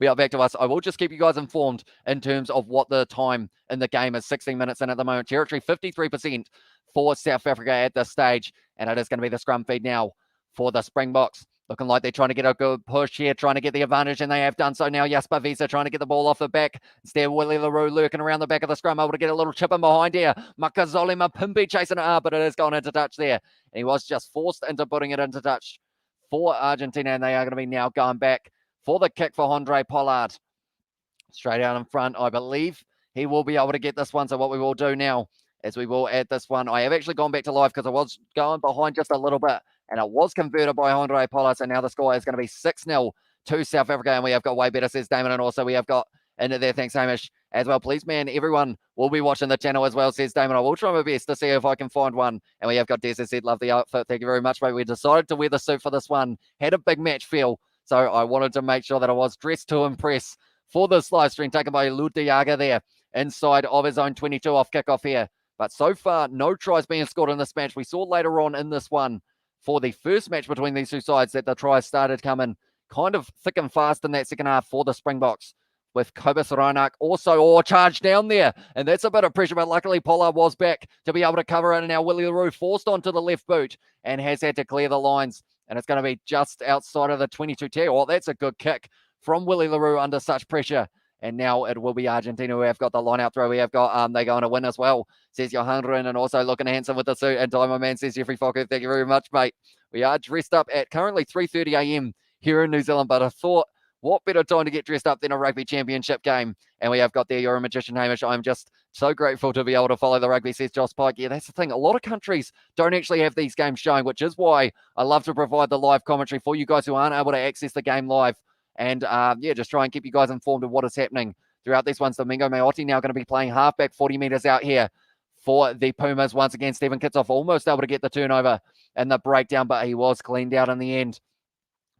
We are back to us. I will just keep you guys informed in terms of what the time in the game is. 16 minutes in at the moment. Territory 53% for South Africa at this stage. And it is going to be the scrum feed now for the Springboks. Looking like they're trying to get a good push here, trying to get the advantage, and they have done so now. Jasper Visa trying to get the ball off the back. Instead, Willie LaRue lurking around the back of the scrum, able to get a little chip in behind here. Makazole Mapimpi chasing it up, but it has gone into touch there. And he was just forced into putting it into touch for Argentina, and they are going to be now going back for the kick for Andre Pollard. Straight out in front, I believe he will be able to get this one. So what we will do now is we will add this one. I have actually gone back to live because I was going behind just a little bit, and it was converted by Andre Pollard. So now the score is going to be 6-0 to South Africa, and we have got way better, says Damon, and also we have got into there, thanks Hamish, as well. Please, man, everyone will be watching the channel as well, says Damon. I will try my best to see if I can find one. And we have got Des said, love the outfit. Thank you very much, mate. We decided to wear the suit for this one. Had a big match feel, so I wanted to make sure that I was dressed to impress for this live stream taken by Lutiaga there inside of his own 22 off kickoff here. But so far, no tries being scored in this match. We saw later on in this one for the first match between these two sides that the tries started coming kind of thick and fast in that second half for the Springboks, with Cobus Reinach also charged down there. And that's a bit of pressure, but luckily Pollard was back to be able to cover it. And now Willie LaRue forced onto the left boot and has had to clear the lines. And it's going to be just outside of the 22 tee. Well, that's a good kick from Willie LaRue under such pressure. And now it will be Argentina who have got the line out throw. We have got, they're going to win as well, says Johan Run, and also looking handsome with the suit. And Diamond Man says, Jeffrey Fokker, thank you very much, mate. We are dressed up at currently 3:30 a.m. here in New Zealand, but I thought, what better time to get dressed up than a rugby championship game? And we have got there, you're a magician, Hamish. I'm just so grateful to be able to follow the rugby, says Josh Pike. Yeah, that's the thing. A lot of countries don't actually have these games showing, which is why I love to provide the live commentary for you guys who aren't able to access the game live. And just try and keep you guys informed of what is happening throughout these ones. Domingo Maiotti now going to be playing halfback 40 meters out here for the Pumas. Once again, Stephen Kitsoff almost able to get the turnover and the breakdown, but he was cleaned out in the end.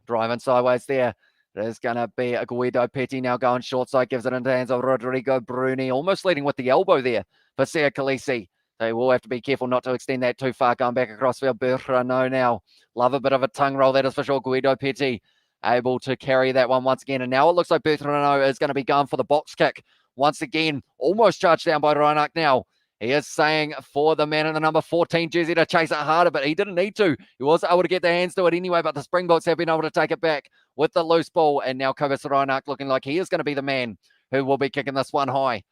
Driving sideways there. There's going to be a Guido Petty now going short side, gives it into the hands of Rodrigo Bruni, almost leading with the elbow there for Sia Khaleesi. They will have to be careful not to extend that too far, going back across field. Bertrano now. Love a bit of a tongue roll, that is for sure. Guido Petty able to carry that one once again. And now it looks like Bertrano is going to be going for the box kick. Once again, almost charged down by Reinach now. He is saying for the man in the number 14 jersey to chase it harder, but he didn't need to. He was able to get their hands to it anyway, but the Springboks have been able to take it back with the loose ball. And now Cobus Reinach looking like he is going to be the man who will be kicking this one high.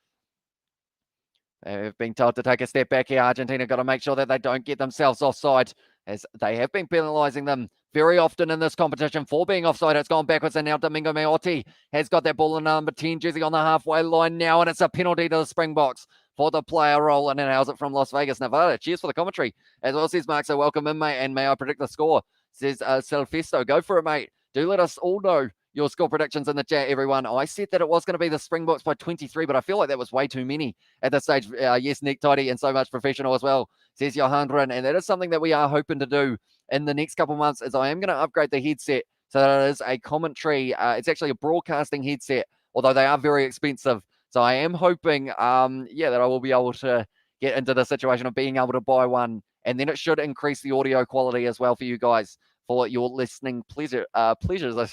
They've been told to take a step back here. Argentina got to make sure that they don't get themselves offside, as they have been penalising them very often in this competition for being offside. It's gone backwards, and now Domingo Maiotti has got that ball in number 10 jersey on the halfway line now, and it's a penalty to the Springboks for the player roll, and it hails it from Las Vegas, Nevada. Cheers for the commentary. As well, says Mark, so welcome in, mate, and may I predict the score? Says Silvesto. Go for it, mate. Do let us all know your score predictions in the chat, everyone. I said that it was going to be the Springboks by 23, but I feel like that was way too many at this stage. Yes, Nick Tidy, and so much professional as well, says Johan Run, and that is something that we are hoping to do in the next couple of months, as I am going to upgrade the headset so that it is a commentary. It's actually a broadcasting headset, although they are very expensive. So I am hoping, that I will be able to get into the situation of being able to buy one, and then it should increase the audio quality as well for you guys, for your listening pleasures, I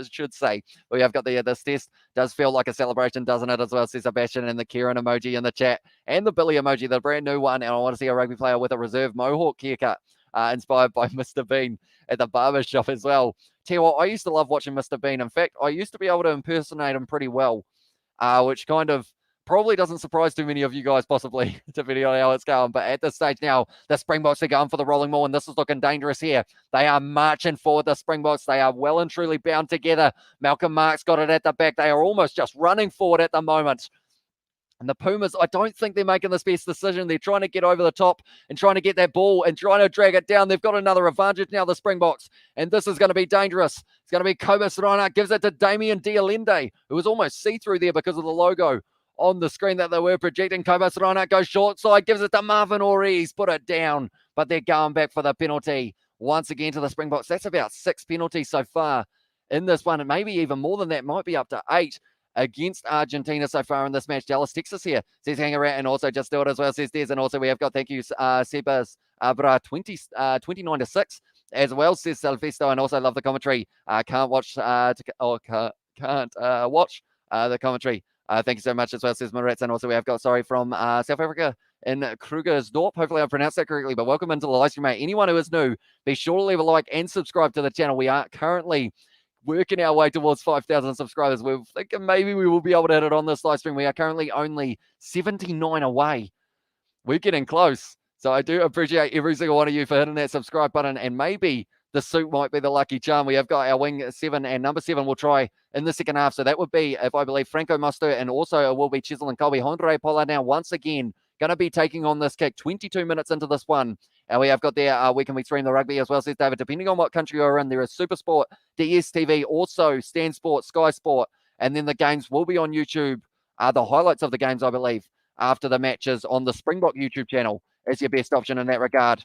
should say. We have got this test. Does feel like a celebration, doesn't it, as well, says Sebastian, and the Kieran emoji in the chat, and the Billy emoji, the brand new one. And I want to see a rugby player with a reserve mohawk haircut, inspired by Mr. Bean at the barber shop as well. Tell you what, I used to love watching Mr. Bean. In fact, I used to be able to impersonate him pretty well, which kind of probably doesn't surprise too many of you guys, possibly, depending on how it's going. But at this stage now, the Springboks are going for the rolling ball, and this is looking dangerous here. They are marching forward, the Springboks. They are well and truly bound together. Malcolm Marks got it at the back. They are almost just running forward at the moment. And the Pumas, I don't think they're making this best decision. They're trying to get over the top and trying to get that ball and trying to drag it down. They've got another advantage now, the Springboks, and this is going to be dangerous. It's going to be Cobus Reinach, gives it to Damien Dialende, who was almost see-through there because of the logo on the screen that they were projecting. Cobus Reinach goes short side, gives it to Marvin Ortiz, put it down, but they're going back for the penalty once again to the Springboks. That's about 6 penalties so far in this one, and maybe even more than that, might be up to 8 against Argentina so far in this match. Dallas, Texas here says hang around, and also just do it as well, says Des. And also we have got, thank you, Sebas Bra 29-6 as well, says Salvesto, and also love the commentary. Can't watch the commentary. Thank you so much as well, says Moritz. And also we have got, sorry, from South Africa in Krugersdorp. Hopefully I pronounced that correctly, but welcome into the live stream, mate. Anyone who is new, be sure to leave a like and subscribe to the channel. We are currently working our way towards 5,000 subscribers. We're thinking maybe we will be able to hit it on this live stream. We are currently only 79 away. We're getting close. So I do appreciate every single one of you for hitting that subscribe button, and maybe the suit might be the lucky charm. We have got our wing 7 and number 7 will try in the second half. So that would be, if I believe, Franco Mostert, and also it will be Chisel and Colby. Andre Pollard now once again going to be taking on this kick 22 minutes into this one. And we have got there, where can we stream the rugby as well, says David. Depending on what country you're in, there is Supersport, DSTV, also Stan Sport, Sky Sport, and then the games will be on YouTube. The highlights of the games, I believe, after the matches on the Springbok YouTube channel is your best option in that regard.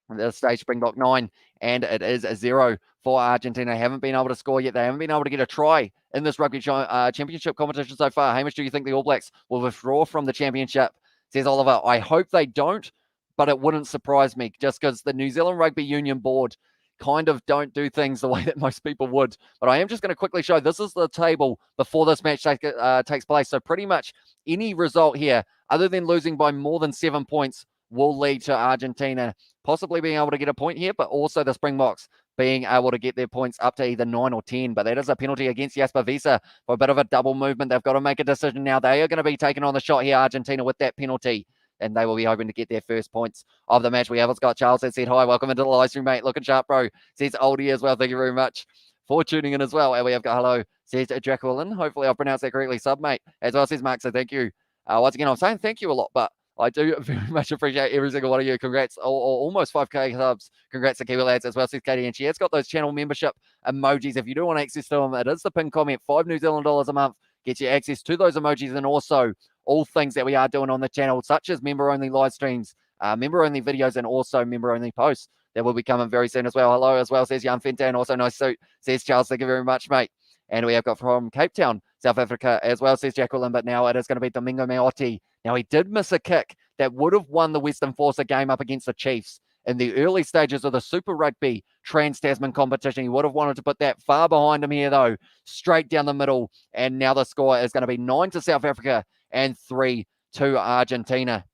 The stage Springbok 9, and it is a 0 for Argentina. Haven't been able to score yet. They haven't been able to get a try in this Rugby Championship competition so far. Hamish, do you think the All Blacks will withdraw from the championship? Says Oliver. I hope they don't, but it wouldn't surprise me, just because the New Zealand Rugby Union Board kind of don't do things the way that most people would. But I am just going to quickly show, this is the table before this match takes place. So pretty much any result here, other than losing by more than 7 points, will lead to Argentina possibly being able to get a point here, but also the Springboks being able to get their points up to either 9 or 10. But that is a penalty against Jasper Wiese for a bit of a double movement. They've got to make a decision now. They are going to be taking on the shot here, Argentina, with that penalty, and they will be hoping to get their first points of the match. We have Scott Charles that said, hi, welcome into the live stream, mate. Looking sharp, bro. Says Oldie as well. Thank you very much for tuning in as well. And we have got hello, says Jacqueline. Hopefully I'll pronounce that correctly, sub, mate. As well, says Mark, so thank you. Once again, I'm saying thank you a lot, but I do very much appreciate every single one of you. Congrats, almost 5K subs. Congrats to Kiwi lads as well, says Katie. And she has got those channel membership emojis. If you do want access to them, it is the pinned comment, $5 New Zealand a month. Gets you access to those emojis and also all things that we are doing on the channel, such as member-only live streams, member-only videos, and also member-only posts that will be coming very soon as well. Hello as well, says Jan Fenton. Also nice suit, says Charles. Thank you very much, mate. And we have got from Cape Town, South Africa as well, says Jacqueline. But now it is going to be Domingo Meotti. Now, he did miss a kick that would have won the Western Forcer game up against the Chiefs in the early stages of the Super Rugby Trans-Tasman competition. He would have wanted to put that far behind him here, though, straight down the middle. And now the score is going to be 9 to South Africa and 3 to Argentina.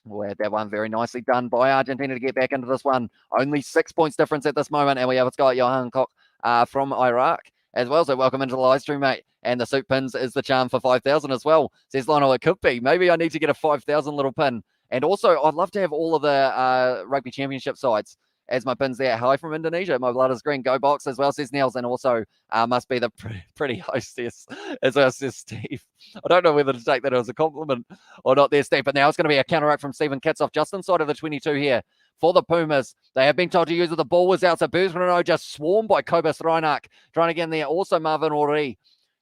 We'll have that one very nicely done by Argentina to get back into this one. Only 6 points difference at this moment. And we have Scott Johan Koch from Iraq as well. So welcome into the live stream, mate. And the suit pins is the charm for 5,000 as well. Says Lionel, it could be. Maybe I need to get a 5,000 little pin. And also, I'd love to have all of the Rugby Championship sides as my pins there. Hi from Indonesia. My blood is green. Go Box as well, says Nels. And also must be the pretty hostess as well, says Steve. I don't know whether to take that as a compliment or not there, Steve. But now it's going to be a counteract from Stephen Kitsoff just inside of the 22 here for the Pumas. They have been told to use it. The ball was out. So Bertrand just swarmed by Cobus Reinach. Trying to get in there. Also Marvin Ori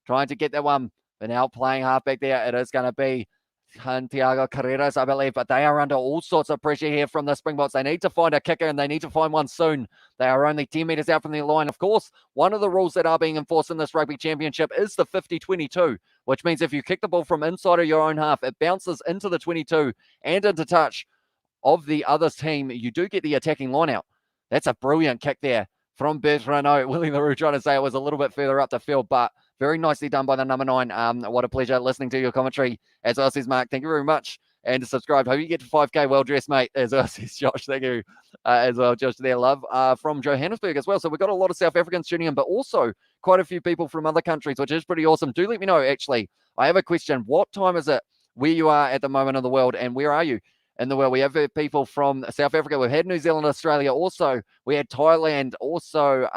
trying to get that one. But now playing halfback there, it is going to be Santiago Carreras, I believe, but they are under all sorts of pressure here from the Springboks. They need to find a kicker, and they need to find one soon. They are only 10 metres out from the line. Of course, one of the rules that are being enforced in this Rugby Championship is the 50-22, which means if you kick the ball from inside of your own half, it bounces into the 22 and into touch of the other team. You do get the attacking line out. That's a brilliant kick there from Bertrand. Willie LaRue trying to say it was a little bit further up the field, but very nicely done by the number 9. What a pleasure listening to your commentary. As well, says Mark, thank you very much. And subscribe. Hope you get to 5K. Well dressed, mate. As well, says Josh. Thank you. As well, Josh, there, love. From Johannesburg as well. So we've got a lot of South Africans tuning in, but also quite a few people from other countries, which is pretty awesome. Do let me know, actually. I have a question. What time is it where you are at the moment in the world, and where are you in the world? We have people from South Africa. We've had New Zealand, Australia. Also, we had Thailand. Also,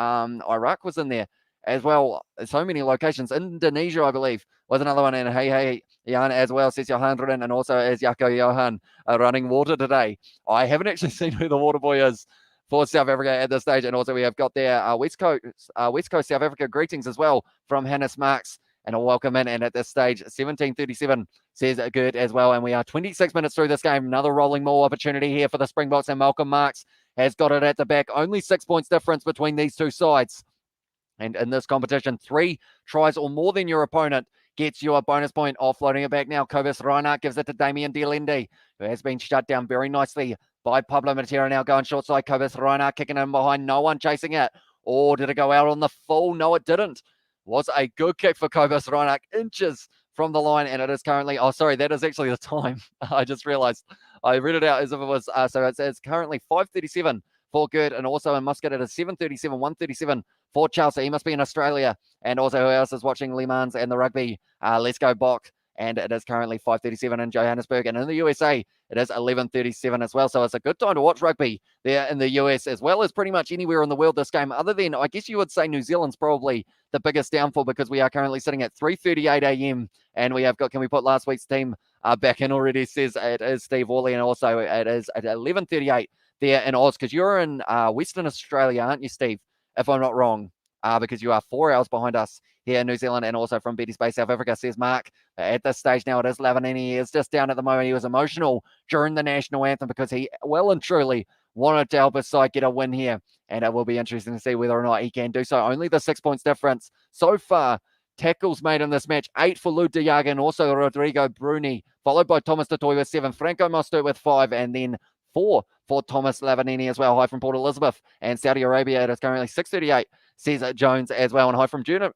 Iraq was in there as well. So many locations. Indonesia, I believe, was another one. And hey, Jan as well, says Johan, and also as Jaco Johan running water today. I haven't actually seen who the water boy is for South Africa at this stage. And also we have got there West Coast South Africa greetings as well from Hannes Marks. And a welcome in. And at this stage, 17:37 says good as well. And we are 26 minutes through this game. Another rolling maul opportunity here for the Springboks. And Malcolm Marks has got it at the back. Only 6 points difference between these two sides. And in this competition, 3 tries or more than your opponent gets you a bonus point. Offloading it back now. Cobus Reinhardt gives it to Damien Dielende, who has been shut down very nicely by Pablo Matera. Now going short side. Cobus Reinhardt kicking in behind. No one chasing it. Or did it go out on the full? No, it didn't. Was a good kick for Cobus Reinhardt. Inches from the line. And it is currently, oh, sorry, that is actually the time. I just realized. I read it out as if it was, so it's currently 5:37 for Gert. And also in Muscat, it is 7:37, 1:37 for Chelsea. He must be in Australia. And also who else is watching Le Mans and the rugby? Let's go Bok. And it is currently 5:37 in Johannesburg. And in the USA, it is 11:37 as well. So it's a good time to watch rugby there in the US, as well as pretty much anywhere in the world this game, other than, I guess you would say New Zealand's probably the biggest downfall, because we are currently sitting at 3:38 a.m. And we have got, can we put last week's team back in already? It says it is Steve Worley. And also it is at 11:38 there in Oz, because you're in Western Australia, aren't you, Steve? If I'm not wrong, because you are 4 hours behind us here in New Zealand, and also from Betty's Bay, South Africa, says Mark. At this stage now, it is Lavanini. He is just down at the moment. He was emotional during the national anthem because he well and truly wanted to help his side get a win here, and it will be interesting to see whether or not he can do so. Only the 6 points difference so far. Tackles made in this match, 8 for Lou Diaga and also Rodrigo Bruni, followed by Thomas Tatoy with 7, Franco Mostert with 5, and then 4 for Thomas Lavanini as well. Hi from Port Elizabeth and Saudi Arabia. It is currently 6:38, says Jones as well. And hi from Germany.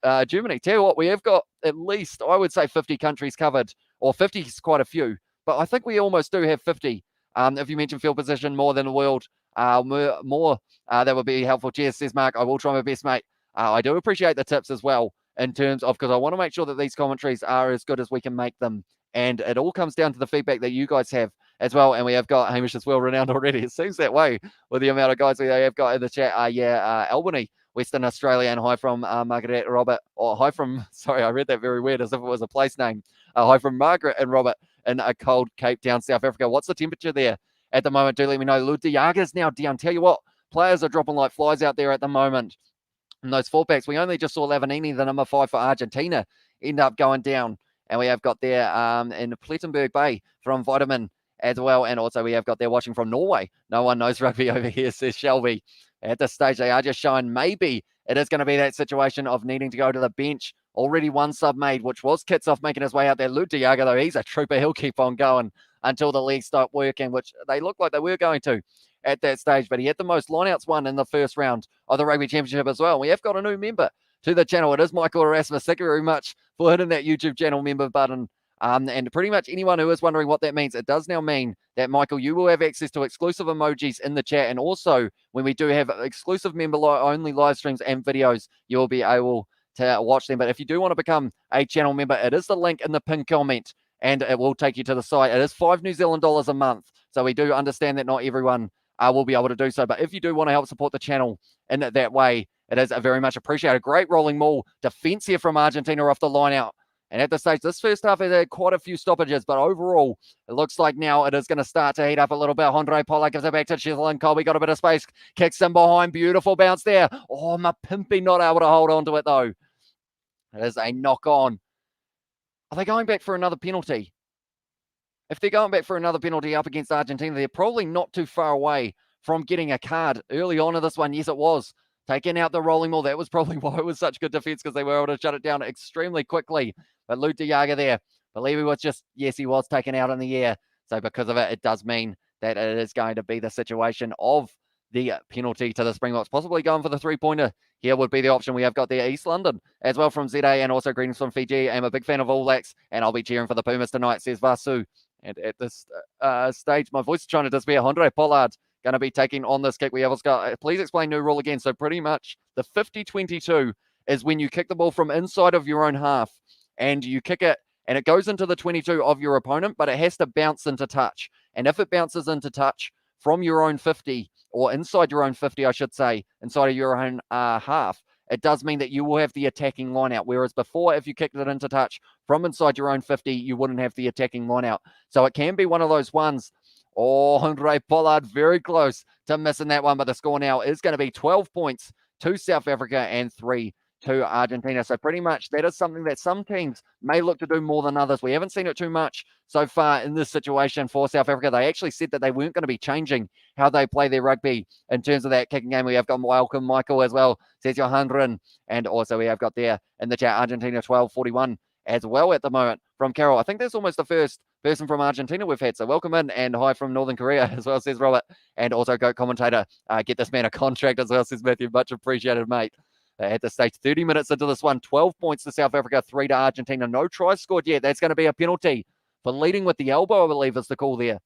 Tell you what, we have got at least, I would say, 50 countries covered, or 50 is quite a few, but I think we almost do have 50. If you mention field position more than the world, more that would be helpful. Cheers, says Mark. I will try my best, mate. I do appreciate the tips as well, in terms of, because I want to make sure that these commentaries are as good as we can make them. And it all comes down to the feedback that you guys have as well. And we have got Hamish as well renowned already. It seems that way with the amount of guys we have got in the chat. Albany, Western Australia, and hi from Margaret Robert. Or hi from, sorry, I read that very weird as if it was a place name. Hi from Margaret and Robert in a cold Cape Town, South Africa. What's the temperature there at the moment? Do let me know. Ludiaga's now down. Tell you what, players are dropping like flies out there at the moment. And those 4-packs, we only just saw Lavanini, the number 5 for Argentina, end up going down. And we have got there in Plettenberg Bay from Vitamin as well. And also we have got there watching from Norway. No one knows rugby over here, says Shelby. At this stage, they are just showing maybe it is going to be that situation of needing to go to the bench. Already one sub made, which was Kitsoff making his way out there. Ludiaga, though, he's a trooper. He'll keep on going until the legs start working, which they look like they were going to at that stage. But he had the most lineouts won in the first round of the Rugby Championship as well. We have got a new member to the channel. It is Michael Erasmus. Thank you very much for hitting that YouTube channel member button. And pretty much anyone who is wondering what that means, it does now mean that, Michael, you will have access to exclusive emojis in the chat. And also, when we do have exclusive member-only live streams and videos, you will be able to watch them. But if you do want to become a channel member, it is the link in the pinned comment, and it will take you to the site. It is $5 New Zealand a month. So we do understand that not everyone will be able to do so. But if you do want to help support the channel in that way, it is very much appreciated. Great rolling maul defense here from Argentina off the line out. And at the stage, this first half has had quite a few stoppages, but overall, it looks like now it is going to start to heat up a little bit. Andre Pollard gives it back to Chisel and Colby. Got a bit of space. Kicks in behind. Beautiful bounce there. Oh, Mapimpi not able to hold on to it, though. It is a knock on. Are they going back for another penalty? If they're going back for another penalty up against Argentina, they're probably not too far away from getting a card early on in this one. Yes, it was. Taking out the rolling maul. That was probably why it was such good defense, because they were able to shut it down extremely quickly. But Ludiaga there, believe he was just, yes, he was taken out in the air. So because of it, it does mean that it is going to be the situation of the penalty to the Springboks. Possibly going for the 3-pointer here would be the option. We have got there East London as well from ZA, and also greetings from Fiji. I'm a big fan of All Blacks, and I'll be cheering for the Pumas tonight, says Vasu. And at this stage, my voice is trying to disappear. Andre Pollard going to be taking on this kick. We have also got, please explain new rule again. So pretty much the 50-22 is when you kick the ball from inside of your own half, and you kick it, and it goes into the 22 of your opponent, but it has to bounce into touch. And if it bounces into touch from your own 50, or inside your own 50, I should say, inside of your own half, it does mean that you will have the attacking line out. Whereas before, if you kicked it into touch from inside your own 50, you wouldn't have the attacking line out. So it can be one of those ones. Oh, Andre Pollard very close to missing that one, but the score now is going to be 12 points to South Africa and 3 to Argentina. So pretty much that is something that some teams may look to do more than others. We haven't seen it too much so far in this situation for South Africa. They actually said that they weren't going to be changing how they play their rugby in terms of that kicking game. We have got welcome Michael as well, says Johanren, and also we have got there in the chat Argentina 12-41 as well at the moment from Carol. I think that's almost the first person from Argentina we've had. So welcome in, and hi from Northern Korea as well, says Robert. And also GOAT commentator, get this man a contract as well, says Matthew. Much appreciated, mate. At the stage, 30 minutes into this one, 12 points to South Africa, 3 to Argentina. No tries scored yet. That's going to be a penalty for leading with the elbow, I believe is the call there.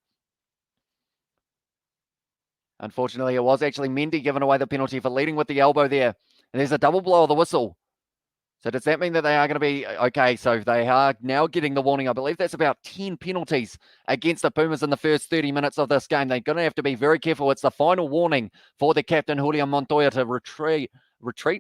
Unfortunately, it was actually Mendy giving away the penalty for leading with the elbow there. And there's a double blow of the whistle. So does that mean that they are going to be, okay, so they are now getting the warning. I believe that's about 10 penalties against the Pumas in the first 30 minutes of this game. They're going to have to be very careful. It's the final warning for the captain, Julian Montoya, to retreat.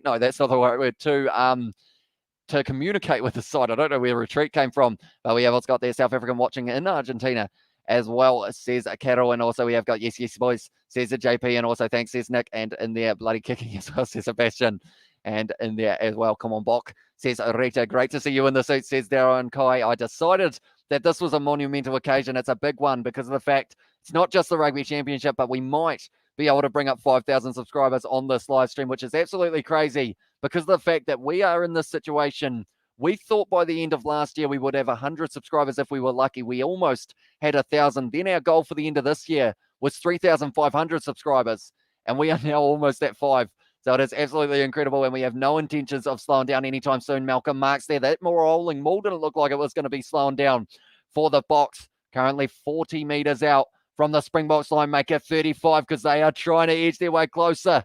No, that's not the right word, to communicate with the side. I don't know where retreat came from, but we have also got there South African watching in Argentina as well, says Carol. And also we have got yes, boys, says the JP. And also thanks, says Nick. And in there, bloody kicking as well, says Sebastian. And in there as well, come on, Bok, says Rita. Great to see you in the suit, says Darren Kai. I decided that this was a monumental occasion. It's a big one because of the fact it's not just the Rugby Championship, but we might be able to bring up 5,000 subscribers on this live stream, which is absolutely crazy because of the fact that we are in this situation. We thought by the end of last year we would have 100 subscribers if we were lucky. We almost had 1,000. Then our goal for the end of this year was 3,500 subscribers, and we are now almost at 5. So it is absolutely incredible, and we have no intentions of slowing down anytime soon. Malcolm Marx there. That rolling maul didn't look like it was going to be slowing down for the Boks. Currently 40 meters out from the Springboks line, make it 35 because they are trying to edge their way closer.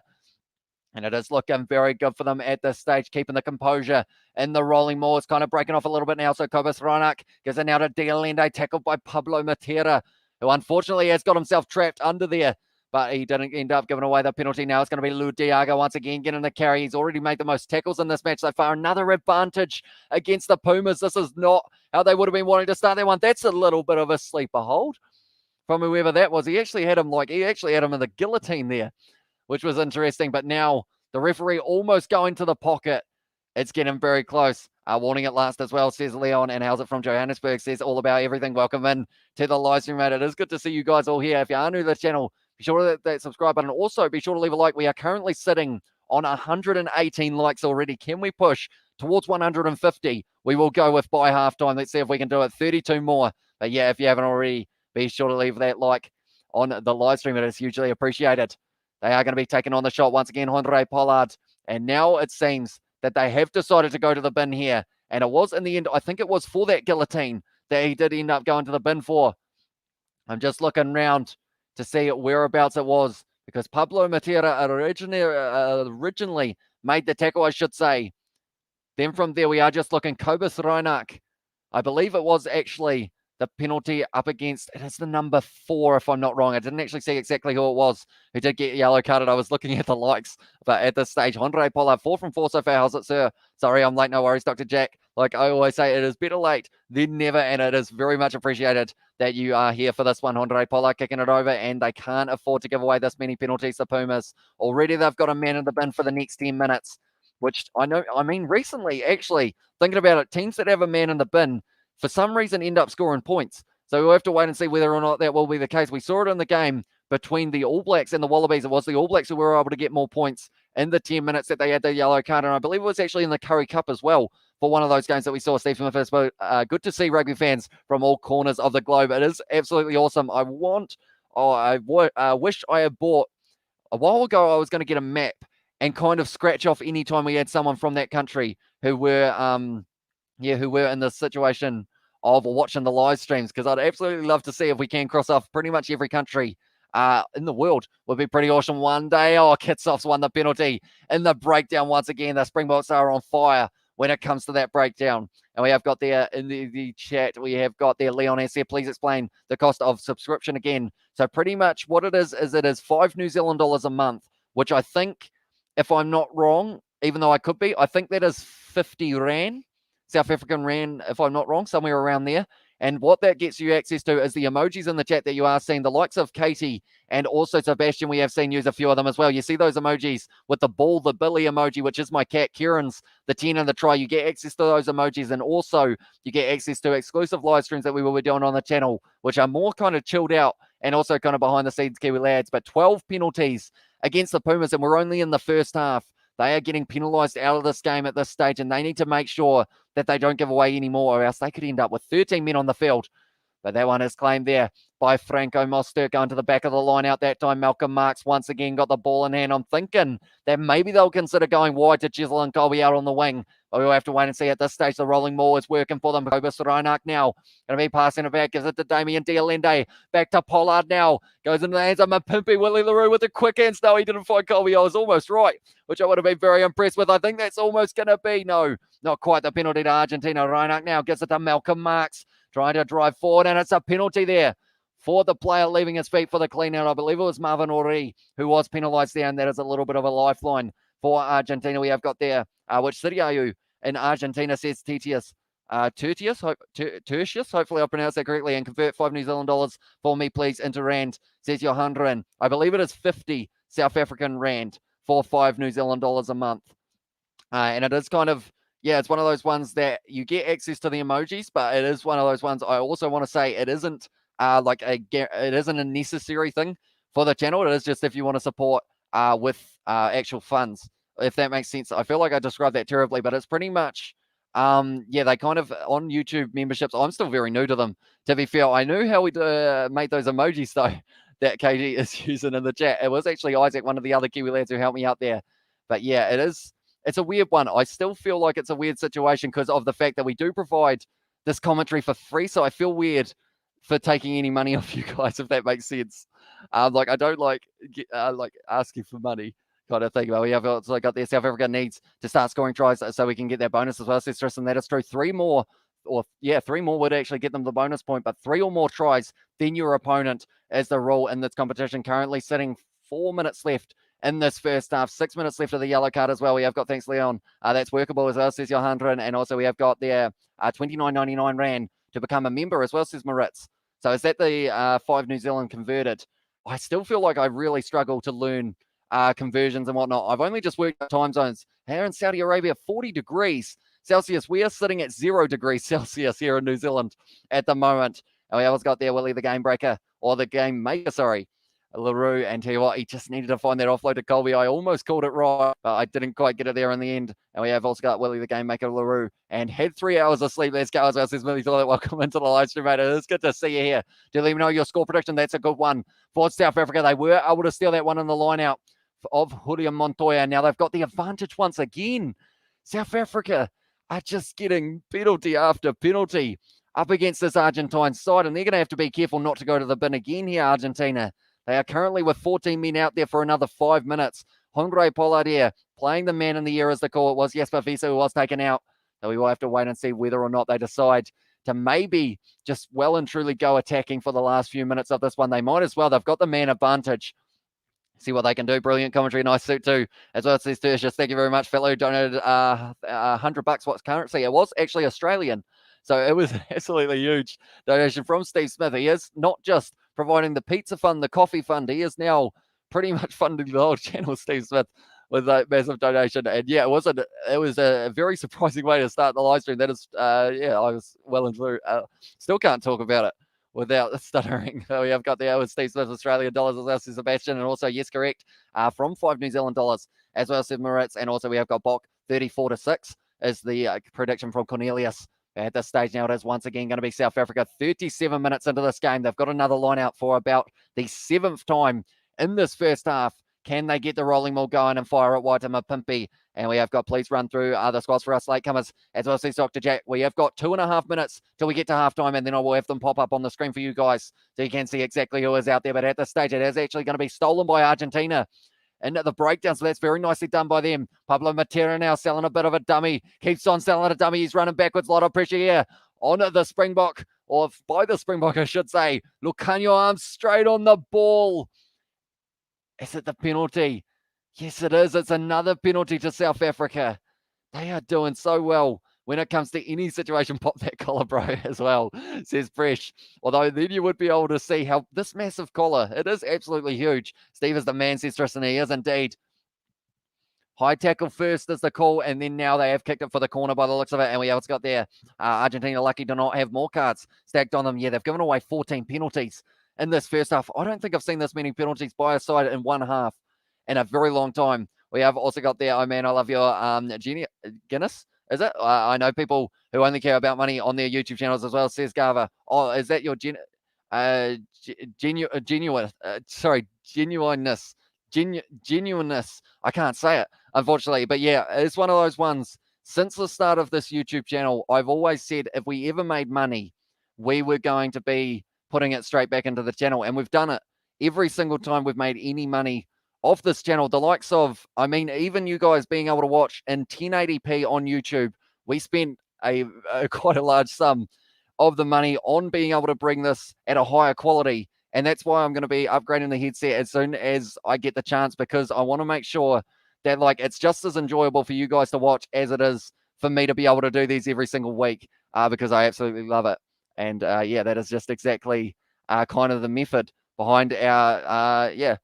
And it is looking very good for them at this stage, keeping the composure in the rolling maul. It's kind of breaking off a little bit now. So Cobus Ronak gives it now to Dialende, tackled by Pablo Matera, who unfortunately has got himself trapped under there. But he didn't end up giving away the penalty. Now it's going to be Lou Diago once again getting the carry. He's already made the most tackles in this match so far. Another advantage against the Pumas. This is not how they would have been wanting to start that one. That's a little bit of a sleeper hold from whoever that was. He actually had him in the guillotine there, which was interesting. But now the referee almost going to the pocket. It's getting very close. Warning at last as well, says Leon. And how's it from Johannesburg? Says all about everything. Welcome in to the live stream, mate. It is good to see you guys all here. If you are new to the channel, be sure to hit that subscribe button. Also, be sure to leave a like. We are currently sitting on 118 likes already. Can we push towards 150? We will go with by halftime. Let's see if we can do it. 32 more. But yeah, if you haven't already, be sure to leave that like on the live stream. It is hugely appreciated. They are going to be taking on the shot once again, Andre Pollard. And now it seems that they have decided to go to the bin here. And it was in the end, I think it was for that guillotine that he did end up going to the bin for. I'm just looking around to see whereabouts it was, because Pablo Matera originally made the tackle, I should say. Then from there, we are just looking. Cobus Ronak, I believe it was actually the penalty up against, it is the number 4, if I'm not wrong. I didn't actually see exactly who it was who did get yellow carded. I was looking at the likes, but at this stage, Andre Pollard, 4 from 4 so far. How's it, sir? Sorry, I'm late. No worries, Dr. Jack. Like I always say, it is better late than never, and it is very much appreciated that you are here for this one. Andre Pollard kicking it over, and they can't afford to give away this many penalties to Pumas. Already they've got a man in the bin for the next 10 minutes, which recently, actually, thinking about it, teams that have a man in the bin, for some reason, end up scoring points. So we'll have to wait and see whether or not that will be the case. We saw it in the game between the All Blacks and the Wallabies. It was the All Blacks who were able to get more points in the 10 minutes that they had the yellow card. And I believe it was actually in the Curry Cup as well for one of those games that we saw, Steve Smith. But good to see rugby fans from all corners of the globe. It is absolutely awesome. I wish I had bought, a while ago, I was going to get a map and kind of scratch off any time we had someone from that country who were in the situation of watching the live streams, because I'd absolutely love to see if we can cross off pretty much every country in the world. Would be pretty awesome one day. Oh, Kitsof's won the penalty in the breakdown once again. The Springboks are on fire when it comes to that breakdown. And we have got there in the chat, we have got there, Leon has said, please explain the cost of subscription again. So pretty much what it is it is 5 New Zealand dollars a month, which I think, if I'm not wrong, even though I could be, I think that is 50 Rand. South African Rand, if I'm not wrong, somewhere around there. And what that gets you access to is the emojis in the chat that you are seeing, the likes of Katie and also Sebastian. We have seen use a few of them as well. You see those emojis with the ball, the Billy emoji, which is my cat, Kieran's, the 10 and the try. You get access to those emojis, and also you get access to exclusive live streams that we will be doing on the channel, which are more kind of chilled out and also kind of behind the scenes Kiwi lads. But 12 penalties against the Pumas, and we're only in the first half. They are getting penalised out of this game at this stage, and they need to make sure that they don't give away any more, or else they could end up with 13 men on the field. But that one is claimed there by Franco Mostert, going to the back of the line out that time. Malcolm Marx once again got the ball in hand. I'm thinking that maybe they'll consider going wide to Chisel and Colby out on the wing. But we'll have to wait and see. At this stage, the rolling maul is working for them. Cobus Ronak now going to be passing it back. Gives it to Damien Dialende. Back to Pollard now. Goes into the hands of Mapimpi. Willie LaRue with the quick hands. No, he didn't find Colby. I was almost right, which I would have been very impressed with. I think that's almost going to be, no, not quite the penalty to Argentina. Ronak now gives it to Malcolm Marx, trying to drive forward, and it's a penalty there for the player leaving his feet for the clean out. I believe it was Marvin Ori who was penalised there, and that is a little bit of a lifeline for Argentina. We have got there, which city are you in Argentina, says Tertius. Tertius, hopefully I pronounced that correctly, and convert 5 New Zealand dollars for me, please, into Rand, says Johandran. I believe it is 50 South African Rand for 5 New Zealand dollars a month. And it is kind of, yeah, it's one of those ones that you get access to the emojis, but it is one of those ones I also want to say it isn't it isn't a necessary thing for the channel. It is just if you want to support with actual funds, if that makes sense. I feel like I described that terribly, but it's pretty much, they kind of, on YouTube memberships, I'm still very new to them, to be fair. I knew how we made those emojis, though. that KG is using in the chat. It was actually Isaac, one of the other Kiwi lads who helped me out there. But yeah, it's a weird one. I still feel like it's a weird situation because of the fact that we do provide this commentary for free. So I feel weird for taking any money off you guys, if that makes sense. Like I don't like asking for money kind of thing. But we have also got the South Africa needs to start scoring tries so we can get their bonus as well. Says Tristan, that is true. Three more would actually get them the bonus point, but 3 or more tries, then your opponent is the rule in this competition. Currently sitting 4 minutes left in this first half, 6 minutes left of the yellow card as well. We have got, thanks Leon, that's workable as well, says Johandran, and also we have got their 29.99 Rand to become a member as well, says Maritz. So is that the 5 New Zealand converted? I still feel like I really struggle to learn conversions and whatnot. I've only just worked out time zones. Here in Saudi Arabia, 40 degrees Celsius. We are sitting at 0 degrees Celsius here in New Zealand at the moment. And we always got there Willie, the game breaker, or the game maker, sorry, LaRue. And tell you what, he just needed to find that offload to Colby. I almost called it right, but I didn't quite get it there in the end. And we have also got Willie, the game maker, LaRue, and had 3 hours of sleep. Let's go as well, says Millie. Welcome into the live stream, mate. It is good to see you here. Do let me know your score prediction. That's a good one for South Africa. They were able to steal that one in the line out of Julian Montoya. Now they've got the advantage once again. South Africa are just getting penalty after penalty up against this Argentine side, and they're going to have to be careful not to go to the bin again here, Argentina. They are currently with 14 men out there for another 5 minutes. Hongre Pollard playing the man in the year as the call. It was Jesper Wiese who was taken out. So we will have to wait and see whether or not they decide to maybe just well and truly go attacking for the last few minutes of this one. They might as well. They've got the man advantage. See what they can do. Brilliant commentary. Nice suit too. As well as says Tertius. Thank you very much, fellow. Donated $100. What's currency? It was actually Australian. So it was absolutely huge donation from Steve Smith. He is not just providing the pizza fund, the coffee fund. He is now pretty much funding the whole channel, Steve Smith, with that massive donation. And yeah, it was a very surprising way to start the live stream. That is, I was well and through. Still can't talk about it without stuttering. So we have got the Steve Smith Australian dollars as well as Sebastian, and also yes, correct, from 5 New Zealand dollars as well as Maritz, and also we have got Bok 34-6 is the prediction from Cornelius. At this stage now, it is once again going to be South Africa. 37 minutes into this game, they've got another line out for about the 7th time in this first half. Can they get the rolling ball going and fire at Waitama Pimpy? And we have got, please run through the squads for us latecomers. As well as Dr. Jack, we have got 2.5 minutes till we get to halftime, and then I will have them pop up on the screen for you guys so you can see exactly who is out there. But at this stage, it is actually going to be stolen by Argentina into the breakdown. So that's very nicely done by them. Pablo Matera now selling a bit of a dummy. Keeps on selling a dummy. He's running backwards. A lot of pressure here on the Springbok, or by the Springbok, I should say. Lucanio arms straight on the ball. Is it the penalty? Yes, it is. It's another penalty to South Africa. They are doing so well when it comes to any situation. Pop that collar, bro, as well, says Fresh. Although then you would be able to see how this massive collar, it is absolutely huge. Steve is the man, says Tristan. He is indeed. High tackle first is the call, and then now they have kicked it for the corner by the looks of it. And we have got there. Argentina lucky to not have more cards stacked on them. Yeah, they've given away 14 penalties in this first half. I don't think I've seen this many penalties by a side in one half in a very long time. We have also got there, oh man, I love your Guinness. Is it? I know people who only care about money on their YouTube channels as well, says Garva. Oh, is that your genuineness? Genuineness. I can't say it, unfortunately. But yeah, it's one of those ones. Since the start of this YouTube channel, I've always said if we ever made money, we were going to be putting it straight back into the channel. And we've done it every single time we've made any money off this channel. The likes of, I mean, even you guys being able to watch in 1080p on YouTube, we spent a quite a large sum of the money on being able to bring this at a higher quality. And that's why I'm going to be upgrading the headset as soon as I get the chance, because I want to make sure that like it's just as enjoyable for you guys to watch as it is for me to be able to do these every single week, because I absolutely love it. And yeah, that is just exactly kind of the method behind our,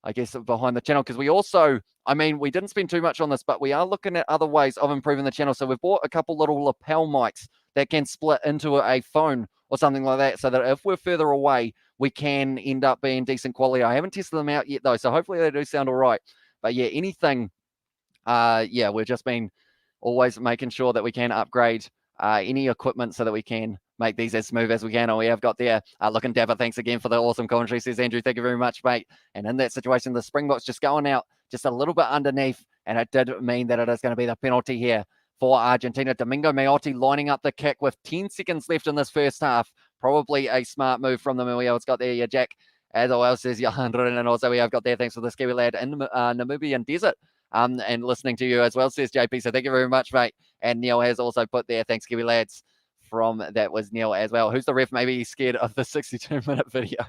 I guess behind the channel. Because we also, I mean, we didn't spend too much on this, but we are looking at other ways of improving the channel. So we've bought a couple little lapel mics that can split into a phone or something like that, so that if we're further away, we can end up being decent quality. I haven't tested them out yet though, so hopefully they do sound all right. But yeah, anything, we've just been always making sure that we can upgrade any equipment so that we can make these as smooth as we can. And we have got there looking dapper. Thanks again for the awesome commentary, says Andrew. Thank you very much, mate. And in that situation, the Springboks just going out just a little bit underneath, and it did mean that it is going to be the penalty here for Argentina. Domingo Maiotti lining up the kick with 10 seconds left in this first half. Probably a smart move from them. And we also got there, yeah, Jack, as well, says 100. And also we have got there, thanks for the Kiwi lad in Namibian Desert. And listening to you as well, says JP. So thank you very much, mate. And Neil has also put there, thanks, Kiwi lads. From that was Neil as well. Who's the ref? Maybe he's scared of the 62-minute video,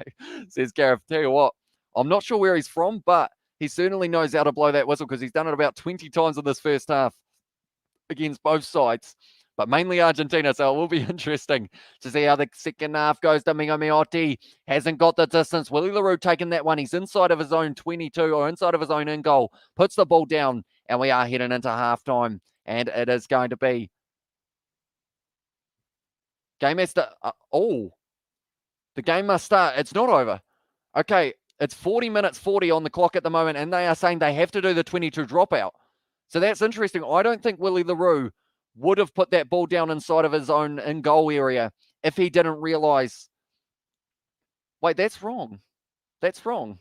says Gareth. Tell you what, I'm not sure where he's from, but he certainly knows how to blow that whistle because he's done it about 20 times in this first half against both sides, but mainly Argentina. So it will be interesting to see how the second half goes. Domingo Maiotti hasn't got the distance. Willie LaRue taking that one. He's inside of his own 22 or inside of his own in goal, puts the ball down, and we are heading into halftime. And it is going to be game has to. The game must start. It's not over. Okay, it's 40 minutes 40 on the clock at the moment, and they are saying they have to do the 22 dropout. So that's interesting. I don't think Willie LaRue would have put that ball down inside of his own in-goal area if he didn't realise. Wait, that's wrong. That's wrong.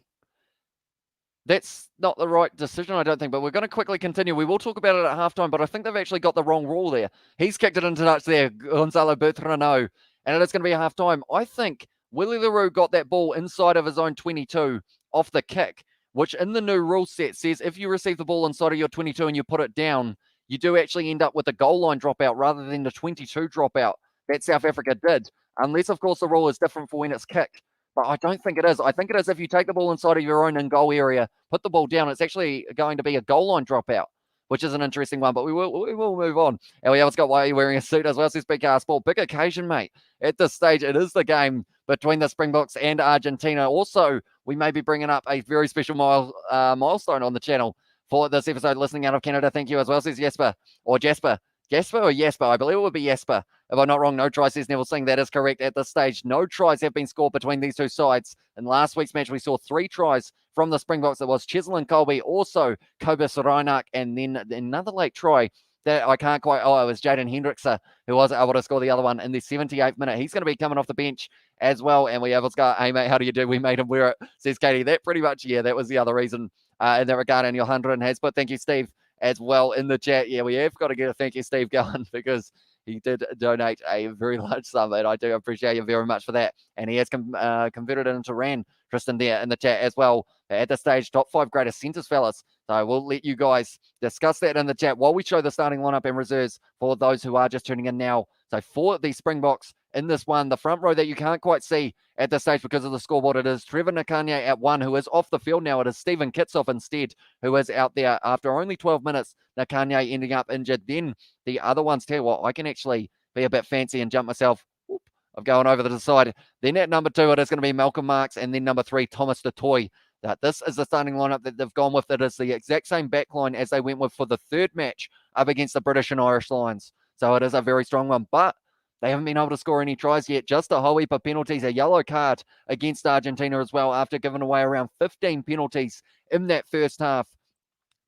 That's not the right decision, I don't think, but we're going to quickly continue. We will talk about it at halftime, but I think they've actually got the wrong rule there. He's kicked it into touch there, Gonzalo Bertrano, and it is going to be a halftime. I think Willie LaRue got that ball inside of his own 22 off the kick, which in the new rule set says if you receive the ball inside of your 22 and you put it down, you do actually end up with a goal line dropout rather than the 22 dropout that South Africa did, unless, of course, the rule is different for when it's kicked. But I don't think it is. I think it is if you take the ball inside of your own in-goal area, put the ball down, it's actually going to be a goal line dropout, which is an interesting one. But we will move on. And we have got why are you wearing a suit as well, says Big Sport. Big occasion, mate. At this stage, it is the game between the Springboks and Argentina. Also, we may be bringing up a very special milestone on the channel for this episode. Listening out of Canada, thank you as well, says Jesper. Or Jasper. Jasper or Jesper? I believe it would be Jesper. If I'm not wrong, no tries, says Neville Singh. That is correct at this stage. No tries have been scored between these two sides. In last week's match, we saw 3 tries from the Springboks. It was Cheslin Colby, also Kobus Reinach, and then another late try that I can't quite... Oh, it was Jaden Hendrickse who was able to score the other one in the 78th minute. He's going to be coming off the bench as well. And we have got, hey, mate, how do you do? We made him wear it, says Katie. That pretty much, yeah, that was the other reason in that regard. And your 100 has put, thank you, Steve, as well in the chat. Yeah, we have got to get a thank you, Steve, going because he did donate a very large sum, and I do appreciate you very much for that. And he has converted it into Rand, Tristan, there in the chat as well. At this stage, top 5 greatest centres, fellas. So we'll let you guys discuss that in the chat while we show the starting lineup and reserves for those who are just tuning in now. So for the Springboks in this one, the front row that you can't quite see at this stage because of the scoreboard, it is Trevor Nakanye at 1, who is off the field now. It is Stephen Kitsoff instead, who is out there after only 12 minutes. Nakanye ending up injured. Then the other ones, tell you what, I can actually be a bit fancy and jump myself. I'm going over to the side. Then at number 2, it is going to be Malcolm Marks, and then number 3, Thomas DeToy. This is the starting lineup that they've gone with. It is the exact same back line as they went with for the third match up against the British and Irish Lions. So it is a very strong one, but they haven't been able to score any tries yet. Just a whole heap of penalties, a yellow card against Argentina as well after giving away around 15 penalties in that first half.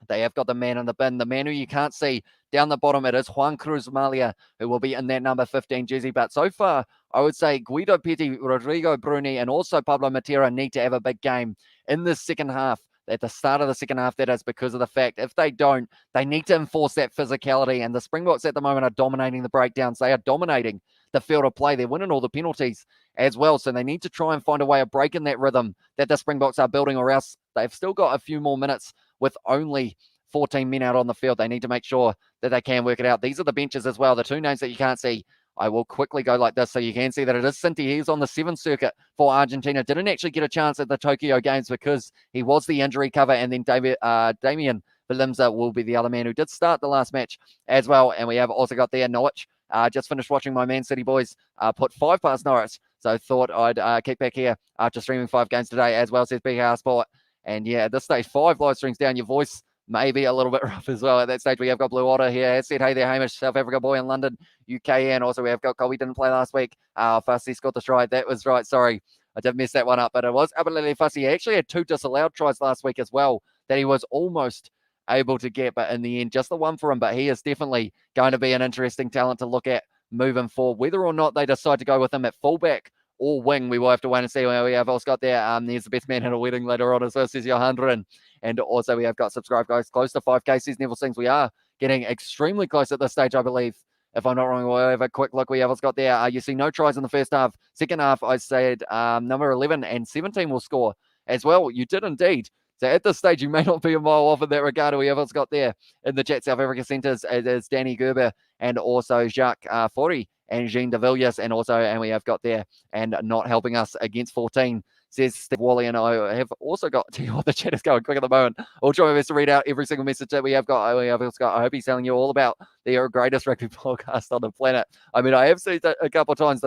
They have got the man in the bin, the man who you can't see down the bottom. It is Juan Cruz Malia, who will be in that number 15 jersey. But so far, I would say Guido Petty, Rodrigo Bruni, and also Pablo Matera need to have a big game in this second half. At the start of the second half, that is because of the fact if they don't, they need to enforce that physicality. And the Springboks at the moment are dominating the breakdowns. They are dominating the field of play. They're winning all the penalties as well. So they need to try and find a way of breaking that rhythm that the Springboks are building, or else they've still got a few more minutes with only 14 men out on the field. They need to make sure that they can work it out. These are the benches as well. The 2 names that you can't see. I will quickly go like this so you can see that it is Cinti. He's on the 7th circuit for Argentina. Didn't actually get a chance at the Tokyo Games because he was the injury cover. And then Damian Valimza will be the other man who did start the last match as well. And we have also got there Norwich. Just finished watching my Man City boys put 5 past Norwich. So thought I'd kick back here after streaming 5 games today as well, says BR Sport. And yeah, at this stage, 5 live streams down. Your voice maybe a little bit rough as well. At that stage, we have got Blue Otter here. As said, hey there, Hamish, South Africa boy in London, UK. And also we have got Colby didn't play last week. Fussy scored the try. That was right. Sorry, I did mess that one up. But it was Abalele Fussy. He actually had 2 disallowed tries last week as well that he was almost able to get. But in the end, just the one for him. But he is definitely going to be an interesting talent to look at moving forward. Whether or not they decide to go with him at fullback or wing, we will have to wait and see. We have also got there. There's the best man at a wedding later on as well, says Johan. And also we have got subscribe guys close to 5K, says Neville Sings. We are getting extremely close at this stage, I believe. If I'm not wrong, we'll have a quick look. We have also got there. You see no tries in the first half. Second half, I said number 11 and 17 will score as well. You did indeed. So at this stage, you may not be a mile off in that regard. We have also got there in the chat South Africa centres is Danny Gerber and also Jacques Fori and Jean de Villiers. And we have got there and not helping us against 14, says Steve Wally. And I have also got, tell you what, the chat is going quick at the moment. I'll try my best to read out every single message that we have got. I hope he's telling you all about the greatest rugby podcast on the planet. I mean, I have seen it a couple of times.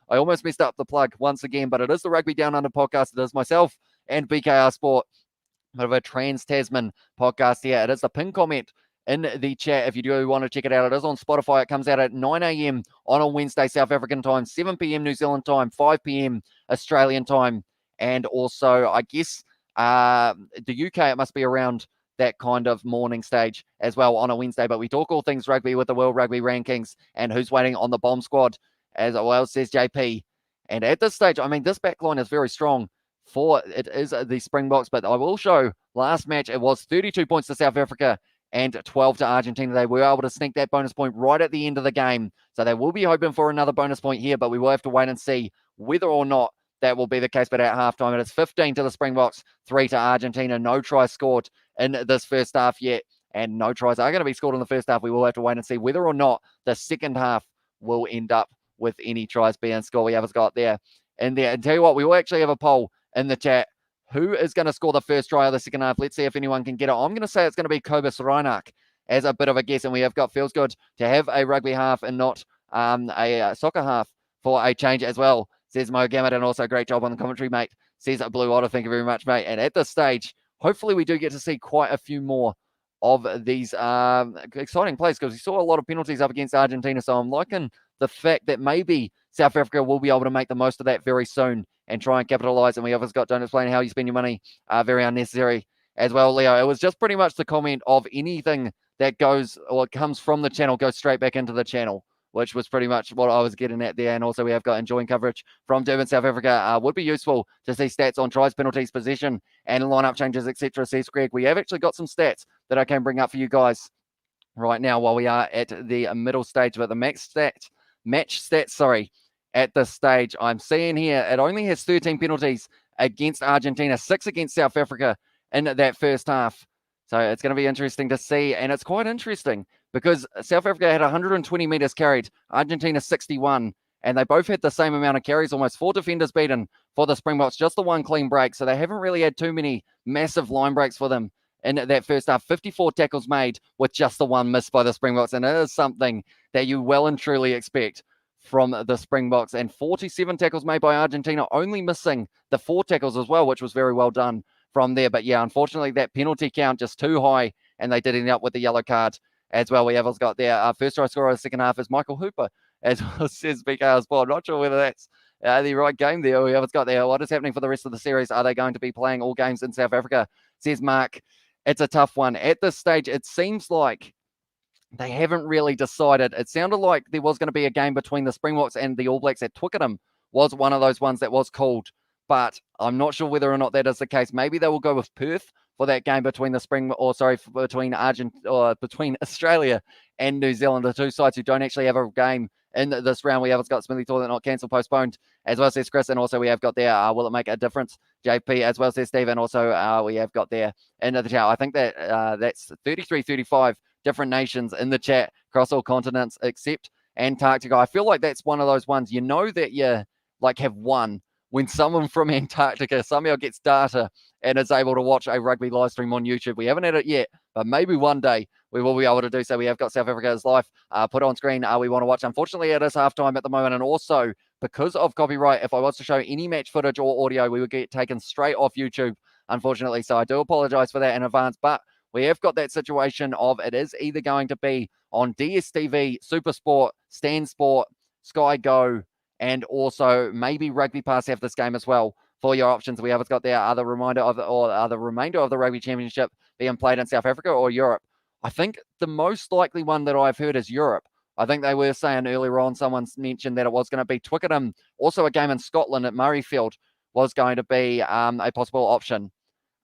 I almost messed up the plug once again, but it is the Rugby Down Under podcast. It is myself and BKR Sport, bit of a Trans-Tasman podcast here. It is the pin comment in the chat if you do want to check it out. It is on Spotify. It comes out at 9 a.m. on a Wednesday, South African time, 7 p.m. New Zealand time, 5 p.m. Australian time, and also, I guess, the UK, it must be around that kind of morning stage as well on a Wednesday. But we talk all things rugby with the World Rugby Rankings and who's waiting on the bomb squad, as well, says JP. And at this stage, I mean, this backline is very strong. It is the Springboks, but I will show last match it was 32 points to South Africa and 12 to Argentina. They were able to sneak that bonus point right at the end of the game, so they will be hoping for another bonus point here, but we will have to wait and see whether or not that will be the case. But at halftime, it is 15 to the Springboks, 3 to Argentina. No tries scored in this first half yet, and no tries are going to be scored in the first half. We will have to wait and see whether or not the second half will end up with any tries being scored. We have got there and there. And tell you what, we will actually have a poll in the chat. Who is going to score the first try of the second half? Let's see if anyone can get it. I'm going to say it's going to be Kobus Reinach as a bit of a guess. And we have got, feels good to have a rugby half and not a soccer half for a change as well, says Mo Gammett. And also great job on the commentary, mate, says Blue Otter. Thank you very much, mate. And at this stage, hopefully we do get to see quite a few more of these exciting plays, because we saw a lot of penalties up against Argentina. So I'm liking the fact that maybe South Africa will be able to make the most of that very soon and try and capitalize. And we obviously got, don't explain how you spend your money, very unnecessary as well, Leo. It was just pretty much the comment of anything that goes or comes from the channel goes straight back into the channel, which was pretty much what I was getting at there. And also we have got enjoying coverage from Durban, South Africa. Would be useful to see stats on tries, penalties, possession, and lineup changes, etc., says Greg. We have actually got some stats that I can bring up for you guys right now while we are at the middle stage. But the match stats, at this stage, I'm seeing here, it only has 13 penalties against Argentina, 6 against South Africa in that first half. So it's going to be interesting to see. And it's quite interesting because South Africa had 120 meters carried, Argentina 61, and they both had the same amount of carries, almost 4 defenders beaten for the Springboks, just the one clean break. So they haven't really had too many massive line breaks for them in that first half. 54 tackles made with just the one missed by the Springboks. And it is something that you well and truly expect from the Springboks. And 47 tackles made by Argentina, only missing the 4 tackles as well, which was very well done from there. But yeah, unfortunately, that penalty count just too high, and they did end up with the yellow card as well. We have also got there, first try scorer of the second half is Michael Hooper, as well, says BKR Sport. I'm not sure whether that's the right game there. We have got there, what is happening for the rest of the series? Are they going to be playing all games in South Africa? Says Mark. It's a tough one. At this stage, it seems like they haven't really decided. It sounded like there was going to be a game between the Springboks and the All Blacks at Twickenham, was one of those ones that was called, but I'm not sure whether or not that is the case. Maybe they will go with Perth for that game between between Australia and New Zealand, the two sides who don't actually have a game in this round. We have got Smithy Toilet not cancelled, postponed, as well, says Chris. And also we have got there, will it make a difference, JP, as well, says Steve. And also we have got there in the chat, I think that that's 33-35 different nations in the chat across all continents except Antarctica. I feel like that's one of those ones, you know, that you like have won when someone from Antarctica somehow gets data and is able to watch a rugby live stream on YouTube. We haven't had it yet, but maybe one day we will be able to do so. We have got South Africa's live put on screen. We want to watch. Unfortunately, it is halftime at the moment, and also because of copyright, if I was to show any match footage or audio, we would get taken straight off YouTube, unfortunately. So I do apologize for that in advance, but we have got that situation of it is either going to be on DSTV, Supersport, Stan Sport, Sky Go, and also maybe Rugby Pass have this game as well for your options. We have got there the remainder of the Rugby Championship being played in South Africa or Europe. I think the most likely one that I've heard is Europe. I think they were saying earlier on, someone's mentioned that it was going to be Twickenham. Also a game in Scotland at Murrayfield was going to be a possible option.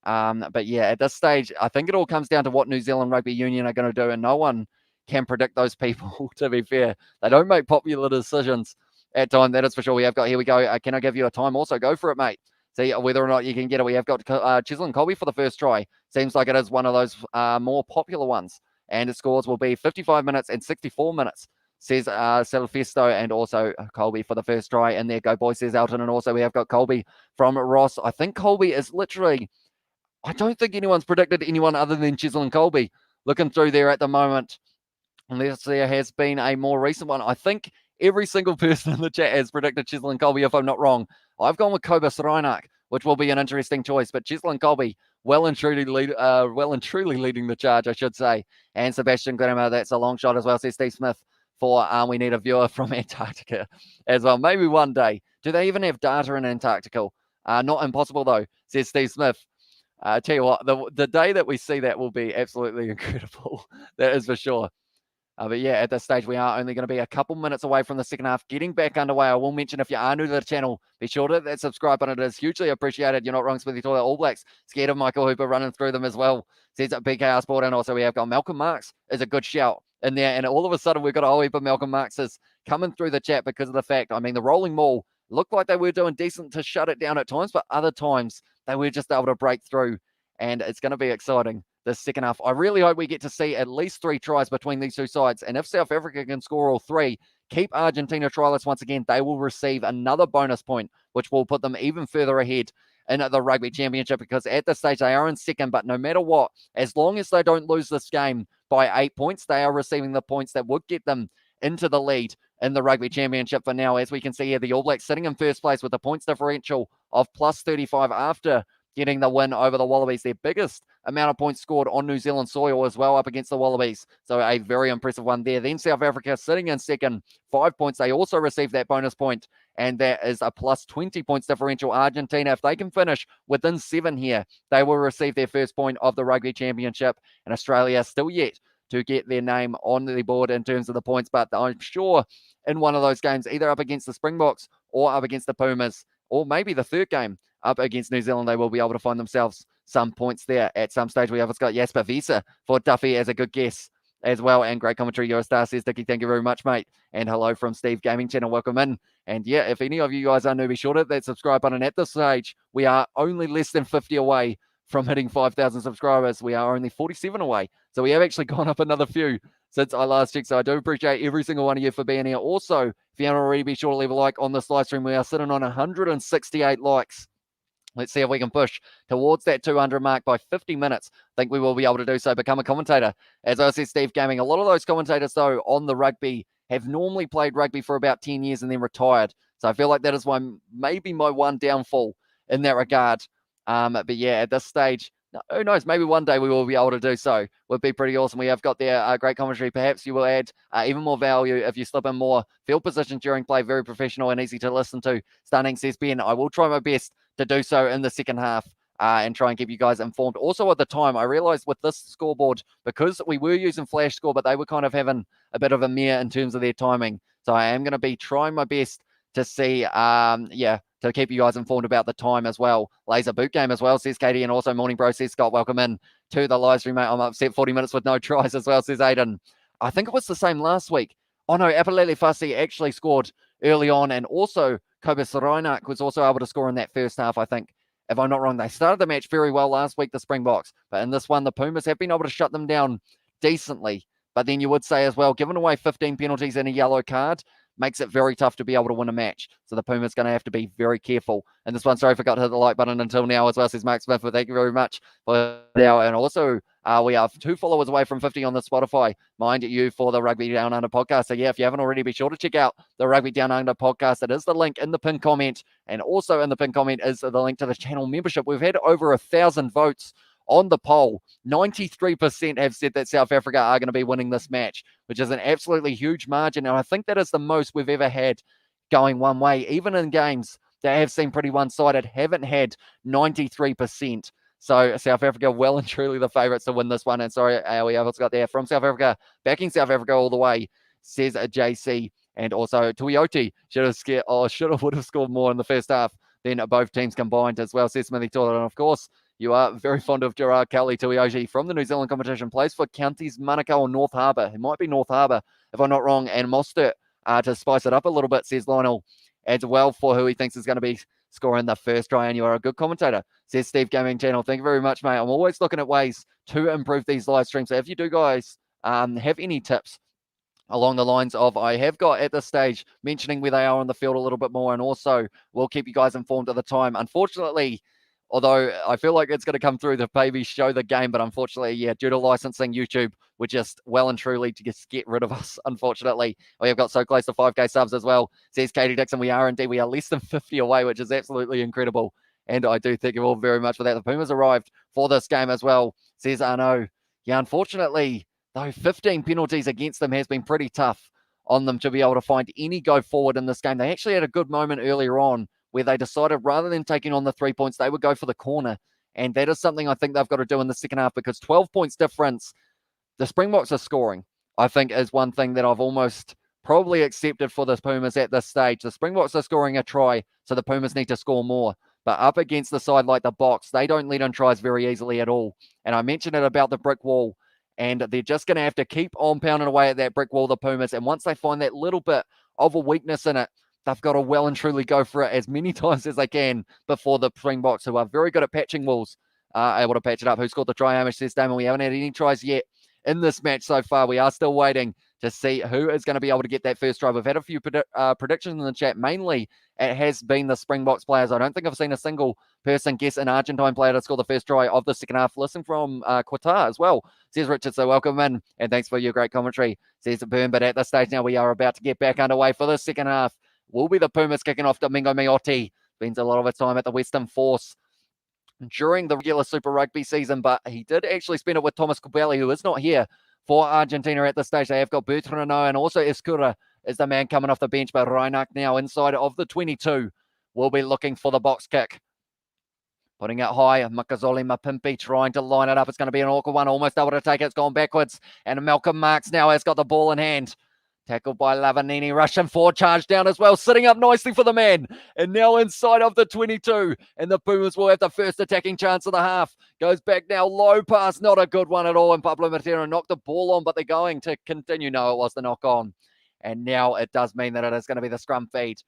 But yeah, at this stage, I think it all comes down to what New Zealand Rugby Union are going to do, and no one can predict those people, to be fair. They don't make popular decisions at time, that is for sure. We have got, here we go. Can I give you a time? Also, go for it, mate. See whether or not you can get it. We have got Cheslin Colby for the first try. Seems like it is one of those more popular ones. And the scores will be 55 minutes and 64 minutes, says Salafesto, and also Colby for the first try. And there go, boys, says Elton. And also we have got Colby from Ross. I think Colby is literally, I don't think anyone's predicted anyone other than Cheslin Colby. Looking through there at the moment, unless there has been a more recent one. I think every single person in the chat has predicted Cheslin Colby, if I'm not wrong. I've gone with Cobus Reinach, which will be an interesting choice. But Cheslin Colby, well and truly leading the charge, I should say. And Sebastian Grimmer, that's a long shot as well, says Steve Smith, for we need a viewer from Antarctica as well. Maybe one day. Do they even have data in Antarctica? Not impossible, though, says Steve Smith. Tell you what, the day that we see that will be absolutely incredible. That is for sure. But yeah, at this stage, we are only going to be a couple minutes away from the second half getting back underway. I will mention, if you are new to the channel, be sure to hit that subscribe button. It is hugely appreciated. You're not wrong, Smithy Toilet. All Blacks scared of Michael Hooper running through them as well, says BKR Sport. And also we have got Malcolm Marks is a good shout in there. And all of a sudden, we've got a whole heap of Malcolm Markses coming through the chat because of the fact, I mean, the rolling maul looked like they were doing decent to shut it down at times, but other times they were just able to break through. And it's going to be exciting this second half. I really hope we get to see at least 3 tries between these two sides. And if South Africa can score all 3, keep Argentina tryless once again, they will receive another bonus point, which will put them even further ahead in the Rugby Championship, because at this stage they are in second. But no matter what, as long as they don't lose this game by 8 points, they are receiving the points that would get them into the lead in the Rugby Championship for now. As we can see here, the All Blacks sitting in first place with a points differential of plus 35 after getting the win over the Wallabies, their biggest amount of points scored on New Zealand soil as well, up against the Wallabies. So a very impressive one there. Then South Africa sitting in second, 5 points. They also received that bonus point, and that is a plus 20 points differential. Argentina, if they can finish within 7 here, they will receive their first point of the Rugby Championship. And Australia still yet to get their name on the board in terms of the points, but I'm sure in one of those games, either up against the Springboks or up against the Pumas, or maybe the third game up against New Zealand, they will be able to find themselves some points there at some stage. We have got Jasper Visa for Duffy as a good guess as well. And great commentary, you're a star, says Dickie. Thank you very much, mate. And hello from Steve Gaming Channel. Welcome in. And yeah, if any of you guys are new, be sure to hit that subscribe button. At this stage, we are only less than 50 away from hitting 5,000 subscribers. We are only 47 away. So we have actually gone up another few since I last checked. So I do appreciate every single one of you for being here. Also, if you haven't already, be sure to leave a like on this live stream. We are sitting on 168 likes. Let's see if we can push towards that 200 mark by 50 minutes. I think we will be able to do so. Become a commentator. As I said, Steve Gaming, a lot of those commentators, though, on the rugby have normally played rugby for about 10 years and then retired. So I feel like that is maybe my one downfall in that regard. But yeah, at this stage, who knows? Maybe one day we will be able to do so. Would be pretty awesome. We have got there great commentary. Perhaps you will add even more value if you slip in more field positions during play. Very professional and easy to listen to. Stunning, says Ben. I will try my best to do so in the second half and try and keep you guys informed. Also at the time, I realized with this scoreboard, because we were using flash score, but they were kind of having a bit of a mare in terms of their timing. So I am going to be trying my best to see, to keep you guys informed about the time as well. Laser boot game as well, says Katie. And also Morning Bro, says Scott. Welcome in to the live stream, mate. I'm upset 40 minutes with no tries as well, says Aiden. I think it was the same last week. Oh no, Apalele Fassi actually scored early on, and also Cobus Reinach was also able to score in that first half, I think. If I'm not wrong, they started the match very well last week, the Springboks. But in this one, the Pumas have been able to shut them down decently. But then you would say as well, giving away 15 penalties and a yellow card makes it very tough to be able to win a match. So the Pumas going to have to be very careful. And this one, sorry, forgot to hit the like button until now as well, says Mark Smith. But thank you very much for now. And also, we are 2 followers away from 50 on the Spotify. Mind you for the Rugby Down Under podcast. So yeah, if you haven't already, be sure to check out the Rugby Down Under podcast. It is the link in the pinned comment. And also in the pinned comment is the link to the channel membership. We've had over 1,000 votes on the poll. 93% have said that South Africa are going to be winning this match, which is an absolutely huge margin. And I think that is the most we've ever had going one way. Even in games that have seemed pretty one-sided, haven't had 93%. So South Africa well and truly the favourites to win this one. And sorry, we have got there from South Africa, backing South Africa all the way. says a JC. And also Tuioti would have scored more in the first half than both teams combined as well, says Smithy Toilet. And of course, you are very fond of Gerard Kelly Tuioti from the New Zealand competition, plays for counties Manukau or North Harbour. It might be North Harbour, if I'm not wrong, and Mostert to spice it up a little bit, says Lionel, as well for who he thinks is going to be scoring the first try. And you are a good commentator, says Steve Gaming Channel. Thank you very much, mate. I'm always looking at ways to improve these live streams. So if you do, guys, have any tips along the lines of, I have got at this stage mentioning where they are on the field a little bit more, and also we'll keep you guys informed at the time. Unfortunately, although I feel like it's going to come through the maybe show the game, but unfortunately, yeah, due to licensing, YouTube would just well and truly to just get rid of us, unfortunately. We have got so close to 5K subs as well, says Katie Dixon. We are indeed. We are less than 50 away, which is absolutely incredible. And I do thank you all very much for that. The Pumas arrived for this game as well, says Arno. Yeah, unfortunately, though 15 penalties against them has been pretty tough on them to be able to find any go forward in this game. They actually had a good moment earlier on where they decided rather than taking on the 3 points, they would go for the corner. And that is something I think they've got to do in the second half, because 12 points difference, the Springboks are scoring, I think is one thing that I've almost probably accepted for the Pumas at this stage. The Springboks are scoring a try, so the Pumas need to score more. But up against the side like the Boks, they don't let in tries very easily at all. And I mentioned it about the brick wall, and they're just going to have to keep on pounding away at that brick wall, the Pumas. And once they find that little bit of a weakness in it, they've got to well and truly go for it as many times as they can before the Springboks, who are very good at patching walls, are able to patch it up. Who scored the try, Hamish, says Damon. We haven't had any tries yet in this match so far. We are still waiting to see who is going to be able to get that first try. We've had a few predictions in the chat. Mainly, it has been the Springboks players. I don't think I've seen a single person guess an Argentine player to score the first try of the second half. Listen from Qatar as well, says Richard. So welcome in, and thanks for your great commentary, says Burn. But at this stage now, we are about to get back underway for the second half. Will be the Pumas kicking off. Domingo Miotti spends a lot of his time at the Western Force during the regular Super Rugby season, but he did actually spend it with Thomas Kubeli, who is not here for Argentina at this stage. They have got Bertrand and also Escura is the man coming off the bench, but Reinach now inside of the 22 will be looking for the box kick. Putting it high, Makazole Mapimpi trying to line it up. It's going to be an awkward one, almost able to take it. It's gone backwards, and Malcolm Marks now has got the ball in hand. Tackled by Lavanini, Russian forward charge down as well, sitting up nicely for the man. And now inside of the 22, and the Pumas will have the first attacking chance of the half. Goes back now, low pass, not a good one at all. And Pablo Matera knocked the ball on, but they're going to continue. No, it was the knock on. And now it does mean that it is going to be the scrum feed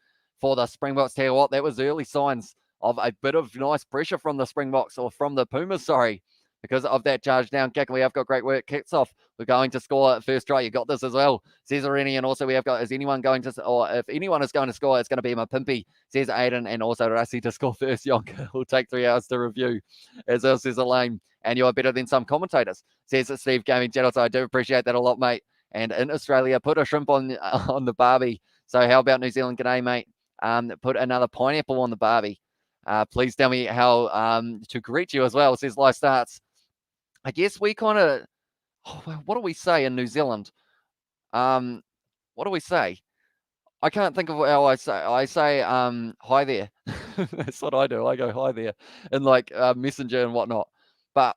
for the Springboks. Tell you what, that was early signs of a bit of nice pressure from the Springboks, or from the Pumas, sorry, because of that charge down kick. We have got great work. Kicks off. We're going to score at first try. You got this as well, says Arini. And also we have got, is anyone going to, or if anyone is going to score, it's going to be Mapimpi, says Aiden. And also Rassi to score first. Yonka will take 3 hours to review, as well, says Elaine. And you are better than some commentators, says Steve Gaming Channel. So I do appreciate that a lot, mate. And in Australia, put a shrimp on the barbie. So how about New Zealand? G'day, mate. Put another pineapple on the barbie. Please tell me how to greet you as well, says Life Starts. I guess we kind of, what do we say in New Zealand? What do we say? I can't think of how I say. I say, hi there. That's what I do. I go, hi there, in like Messenger and whatnot. But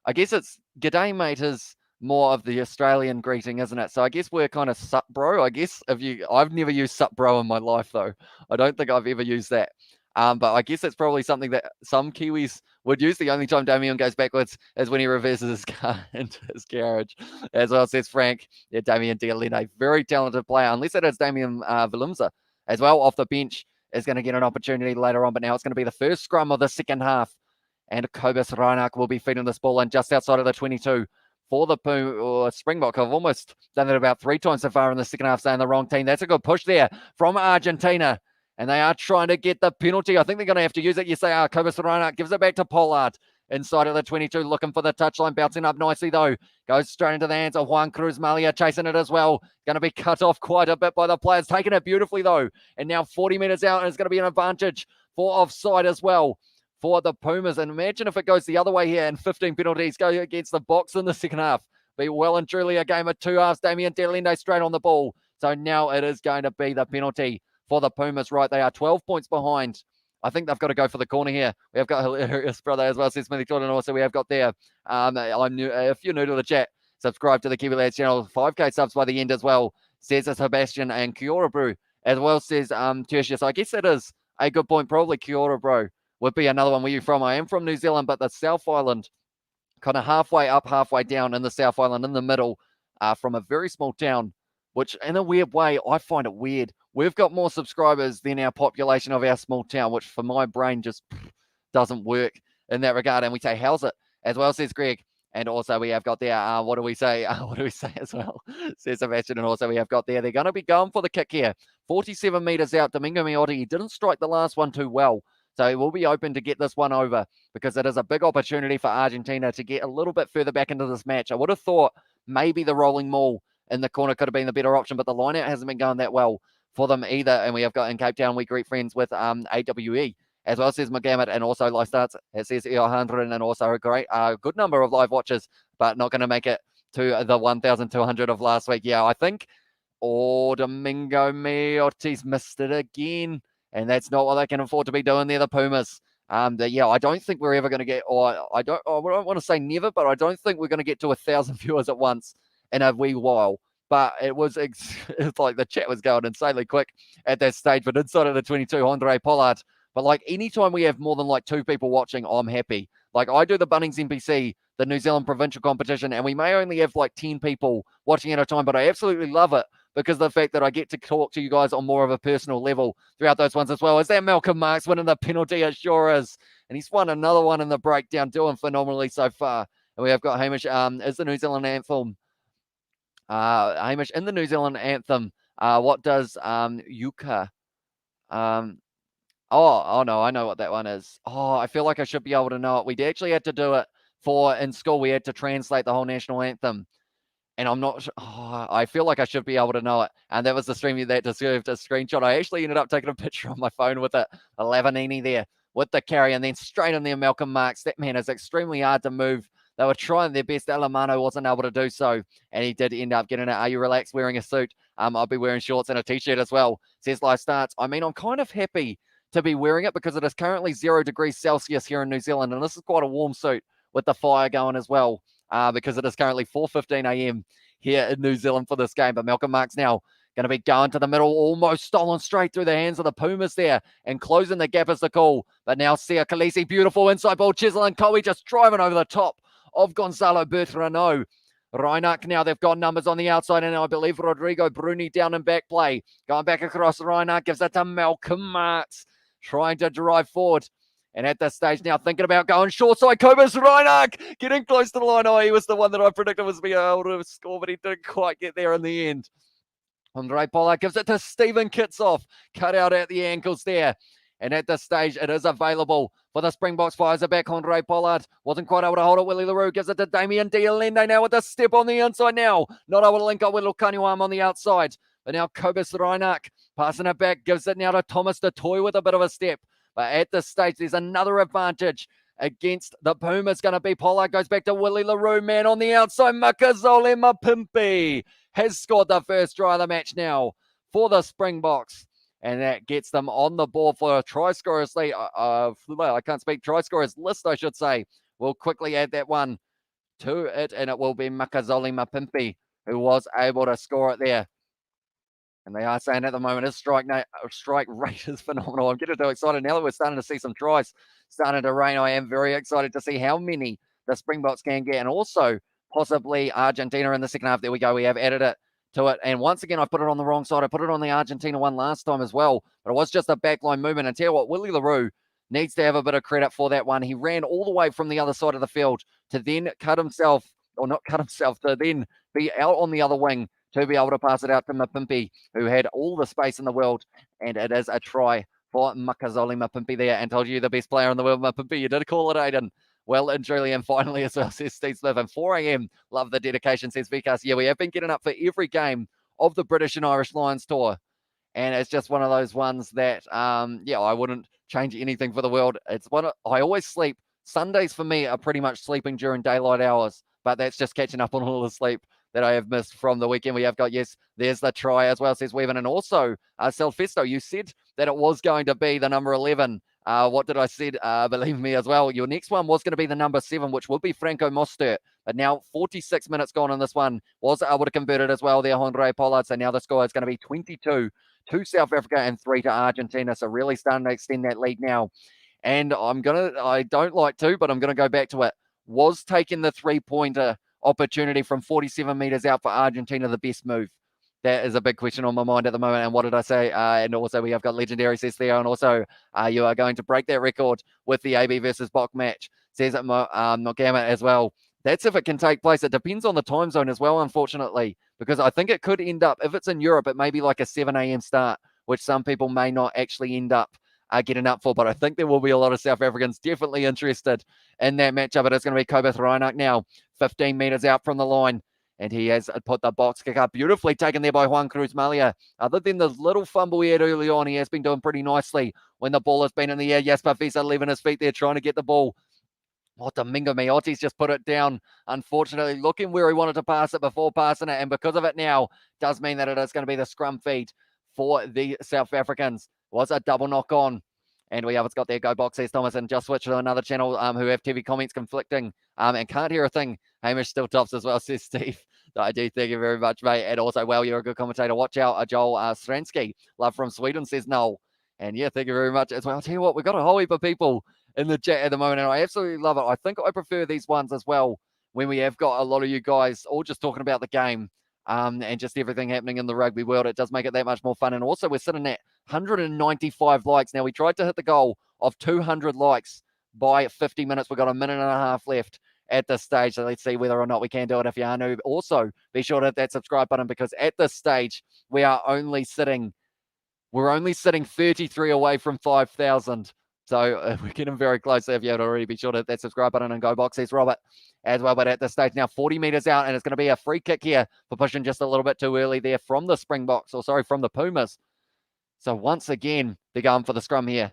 I guess it's g'day, mate, is more of the Australian greeting, isn't it? So I guess we're kind of sup, bro. I guess I've never used sup, bro, in my life, though. I don't think I've ever used that. But I guess it's probably something that some Kiwis would use. The only time Damien goes backwards is when he reverses his car into his garage. As well, says Frank. Yeah, Damien Dialene, very talented player. Unless it is Damien Vilumza as well, off the bench, is going to get an opportunity later on. But now it's going to be the first scrum of the second half. And Kobus Reinach will be feeding this ball in just outside of the 22 for the Springbok. I've almost done it about 3 times so far in the second half, saying the wrong team. That's a good push there from Argentina. And they are trying to get the penalty. I think they're going to have to use it. You say, Kobus Reinach gives it back to Pollard inside of the 22, looking for the touchline, bouncing up nicely though. Goes straight into the hands of Juan Cruz Malia, chasing it as well. Going to be cut off quite a bit by the players, taking it beautifully though. And now 40 minutes out, and it's going to be an advantage for offside as well for the Pumas. And imagine if it goes the other way here and 15 penalties go against the Boks in the second half. Be well and truly a game of 2 halves. Damien Delende straight on the ball. So now it is going to be the penalty for the Pumas, right? They are 12 points behind. I think they've got to go for the corner here. We have got Hilarious Brother as well, says Smithy Jordan. Also, we have got there. I'm new. If you're new to the chat, subscribe to the Kiwi Lads channel. 5K subs by the end as well, says Sebastian, and Kia ora, bro, as well, says Tertius. I guess that is a good point. Probably Kia ora, bro, would be another one. Where you from? I am from New Zealand, but the South Island, kind of halfway up, halfway down in the South Island, in the middle, from a very small town, which in a weird way, I find it weird. We've got more subscribers than our population of our small town, which for my brain just doesn't work in that regard. And we say, how's it? As well, says Greg. And also we have got there, what do we say? What do we say as well? Says Sebastian. And also we have got there, they're going to be going for the kick here. 47 metres out, Domingo Miotti. He didn't strike the last one too well. So he will be open to get this one over because it is a big opportunity for Argentina to get a little bit further back into this match. I would have thought maybe the rolling maul in the corner could have been the better option, but the line-out hasn't been going that well for them either. And we have got in Cape Town, we greet friends with AWE. As well, says McGammett, and also live starts. It says E100, and also a great, good number of live watches, but not going to make it to the 1,200 of last week. Yeah, I think, Domingo Miotti's missed it again, and that's not what they can afford to be doing there, the Pumas. I don't think we're ever going to get, I don't want to say never, but I don't think we're going to get to 1,000 viewers at once in a wee while. But it's like the chat was going insanely quick at that stage. But inside of the 22, Andre Pollard. But like anytime we have more than like 2 people watching, I'm happy. Like I do the Bunnings NPC, the New Zealand provincial competition, and we may only have like 10 people watching at a time, but I absolutely love it because of the fact that I get to talk to you guys on more of a personal level throughout those ones as well. Is that Malcolm Marks winning the penalty? It sure is. And he's won another one in the breakdown, doing phenomenally so far. And we have got Hamish, is the New Zealand anthem. Hamish, in the New Zealand anthem, what does Yuka... Oh, no, I know what that one is. Oh, I feel like I should be able to know it. We actually had to do it in school. We had to translate the whole national anthem. And I'm not sure. Oh, I feel like I should be able to know it. And that was the stream that deserved a screenshot. I actually ended up taking a picture on my phone with it. A Lavanini there with the carry. And then straight in there, Malcolm Marks. That man is extremely hard to move. They were trying their best. Alamano wasn't able to do so. And he did end up getting it. Are you relaxed wearing a suit? I'll be wearing shorts and a t-shirt as well. Says live starts. I mean, I'm kind of happy to be wearing it because it is currently 0 degrees Celsius here in New Zealand. And this is quite a warm suit with the fire going as well because it is currently 4:15 a.m. here in New Zealand for this game. But Malcolm Marks now going to be going to the middle, almost stolen straight through the hands of the Pumas there and closing the gap is the call. But now Sia Khaleesi, beautiful inside ball. Chisel and Cowie just driving over the top of Gonzalo Bertrano. Reinach now, they've got numbers on the outside, and I believe Rodrigo Bruni down in back play. Going back across, Reinach gives it to Malcolm Marks, trying to drive forward. And at this stage now, thinking about going short side, Cobus Reinach getting close to the line. Oh, he was the one that I predicted was being able to score, but he didn't quite get there in the end. Andre Pollard gives it to Stephen Kitsoff, cut out at the ankles there. And at this stage, it is available for the Springboks. Fires it back. Andre Pollard wasn't quite able to hold it. Willie LaRue gives it to Damien Dialende now with a step on the inside now. Not able to link up with Lukanyuam on the outside. But now Cobus Reinach passing it back. Gives it now to Thomas de Toy with a bit of a step. But at this stage, there's another advantage against the Pumas. Going to be Pollard. Goes back to Willie LaRue. Man on the outside. Makazole Mapimpi has scored the first try of the match now for the Springboks. And that gets them on the board for a try scorers lead. I can't speak. Try scorers list, I should say. We'll quickly add that one to it, and it will be Makazole Mapimpi who was able to score it there. And they are saying at the moment his strike rate is phenomenal. I'm getting too excited now that we're starting to see some tries starting to rain. I am very excited to see how many the Springboks can get, and also possibly Argentina in the second half. There we go. We have added it to it. And once again, I put it on the wrong side. I put it on the Argentina one last time as well, but it was just a backline movement. And tell you what, Willie LaRue needs to have a bit of credit for that one. He ran all the way from the other side of the field to then to then be out on the other wing to be able to pass it out to Mapimpi, who had all the space in the world. And it is a try for Makazole Mapimpi there. And told you the best player in the world, Mapimpi. You did call it, Aiden. Well and truly, and finally as well, says Steve Smith. And 4 a.m. Love the dedication, says Vikas. Yeah, we have been getting up for every game of the British and Irish Lions Tour. And it's just one of those ones that, I wouldn't change anything for the world. I always sleep. Sundays for me are pretty much sleeping during daylight hours, but that's just catching up on all the sleep that I have missed from the weekend. We have got, yes, there's the try as well, says Weaven. And also, Selfesto, you said that it was going to be the number 11. What did I say? Believe me as well. Your next one was going to be the number 7, which would be Franco Mostert. But now 46 minutes gone in this one. Was able to convert it as well there, Andre Pollard. So now the score is going to be 22 to South Africa and 3 to Argentina. So really starting to extend that lead now. And I don't like to, but I'm going to go back to it. Was taking the three-pointer opportunity from 47 meters out for Argentina the best move? That is a big question on my mind at the moment. And what did I say? And also we have got legendary, says Theo. And also you are going to break that record with the AB versus Bok match, says Mogama as well. That's if it can take place. It depends on the time zone as well, unfortunately, because I think it could end up, if it's in Europe, it may be like a 7 a.m. start, which some people may not actually end up getting up for. But I think there will be a lot of South Africans definitely interested in that matchup. It is going to be Kobus Reinach now, 15 meters out from the line. And he has put the box kick up beautifully, taken there by Juan Cruz Malia. Other than the little fumble he had early on, he has been doing pretty nicely when the ball has been in the air. Jasper Visa leaving his feet there, trying to get the ball. Oh, Domingo Mioti's just put it down, unfortunately, looking where he wanted to pass it before passing it. And because of it now, does mean that it is going to be the scrum feed for the South Africans. Was a double knock on. And we have it's got their go box, says Thomas, and just switch to another channel who have TV comments conflicting and can't hear a thing. Hamish still tops as well, says Steve. I do thank you very much, mate. And also, well, you're a good commentator. Watch out, Joel Stransky. Love from Sweden, says Noel. And yeah, thank you very much as well. I'll tell you what, we've got a whole heap of people in the chat at the moment, and I absolutely love it. I think I prefer these ones as well when we have got a lot of you guys all just talking about the game and just everything happening in the rugby world. It does make it that much more fun. And also, we're sitting at 195 likes. Now, we tried to hit the goal of 200 likes by 50 minutes. We've got a minute and a half left at this stage. So let's see whether or not we can do it if you are new. Also, be sure to hit that subscribe button, because at this stage, we're only sitting 33 away from 5,000. So we're getting very close. So if you haven't already, be sure to hit that subscribe button and go box, says Robert as well. But at this stage now, 40 meters out, and it's going to be a free kick here for pushing just a little bit too early there from the Springboks, from the Pumas. So once again, they're going for the scrum here.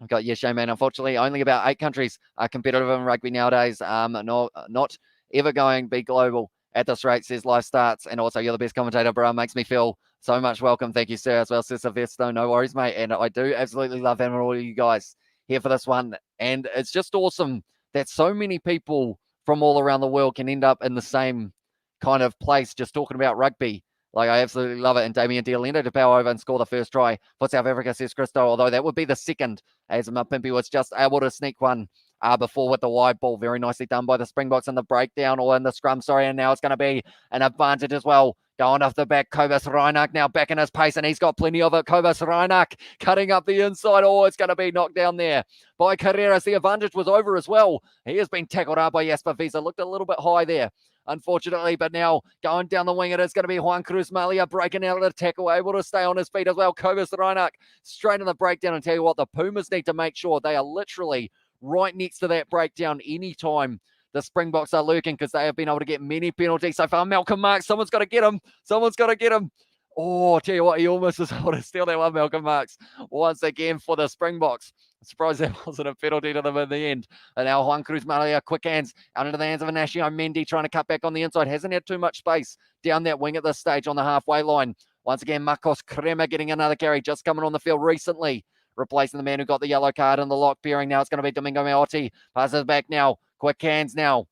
I've got shame, man. Unfortunately, only about 8 countries are competitive in rugby nowadays. Not ever going to be global at this rate, says Life Starts. And also, you're the best commentator, bro. Makes me feel so much welcome. Thank you, sir, as well, says Sylvester. No worries, mate. And I do absolutely love having all of you guys here for this one. And it's just awesome that so many people from all around the world can end up in the same kind of place just talking about rugby. Like, I absolutely love it. And Damien Dialendo to power over and score the first try for South Africa, says Christo, although that would be the second, as Mapimpi was just able to sneak one before with the wide ball. Very nicely done by the Springboks in the breakdown, or in the scrum, and now it's going to be an advantage as well. Going off the back, Kobus Reinach now back in his pace, and he's got plenty of it. Kobus Reinach cutting up the inside. Oh, it's going to be knocked down there by Carreras. The advantage was over as well. He has been tackled out by Jasper Visa. Looked a little bit high there, unfortunately, but now going down the wing, it is going to be Juan Cruz Malia breaking out of the tackle, able to stay on his feet as well. Kobus Reinach straight in the breakdown. And tell you what, the Pumas need to make sure they are literally right next to that breakdown anytime the Springboks are lurking, because they have been able to get many penalties so far. Malcolm Marks, someone's got to get him. Oh, I tell you what, he almost was able to steal that one, Malcolm Marks, once again for the Springboks. I'm surprised that wasn't a penalty to them in the end. And now Juan Cruz Malia, quick hands out into the hands of Ignacio Mendy, trying to cut back on the inside. Hasn't had too much space down that wing at this stage on the halfway line. Once again, Marcos Crema getting another carry, just coming on the field recently, replacing the man who got the yellow card in the lock pairing. Now it's going to be Domingo Miotti. Passes back now. Quick hands now.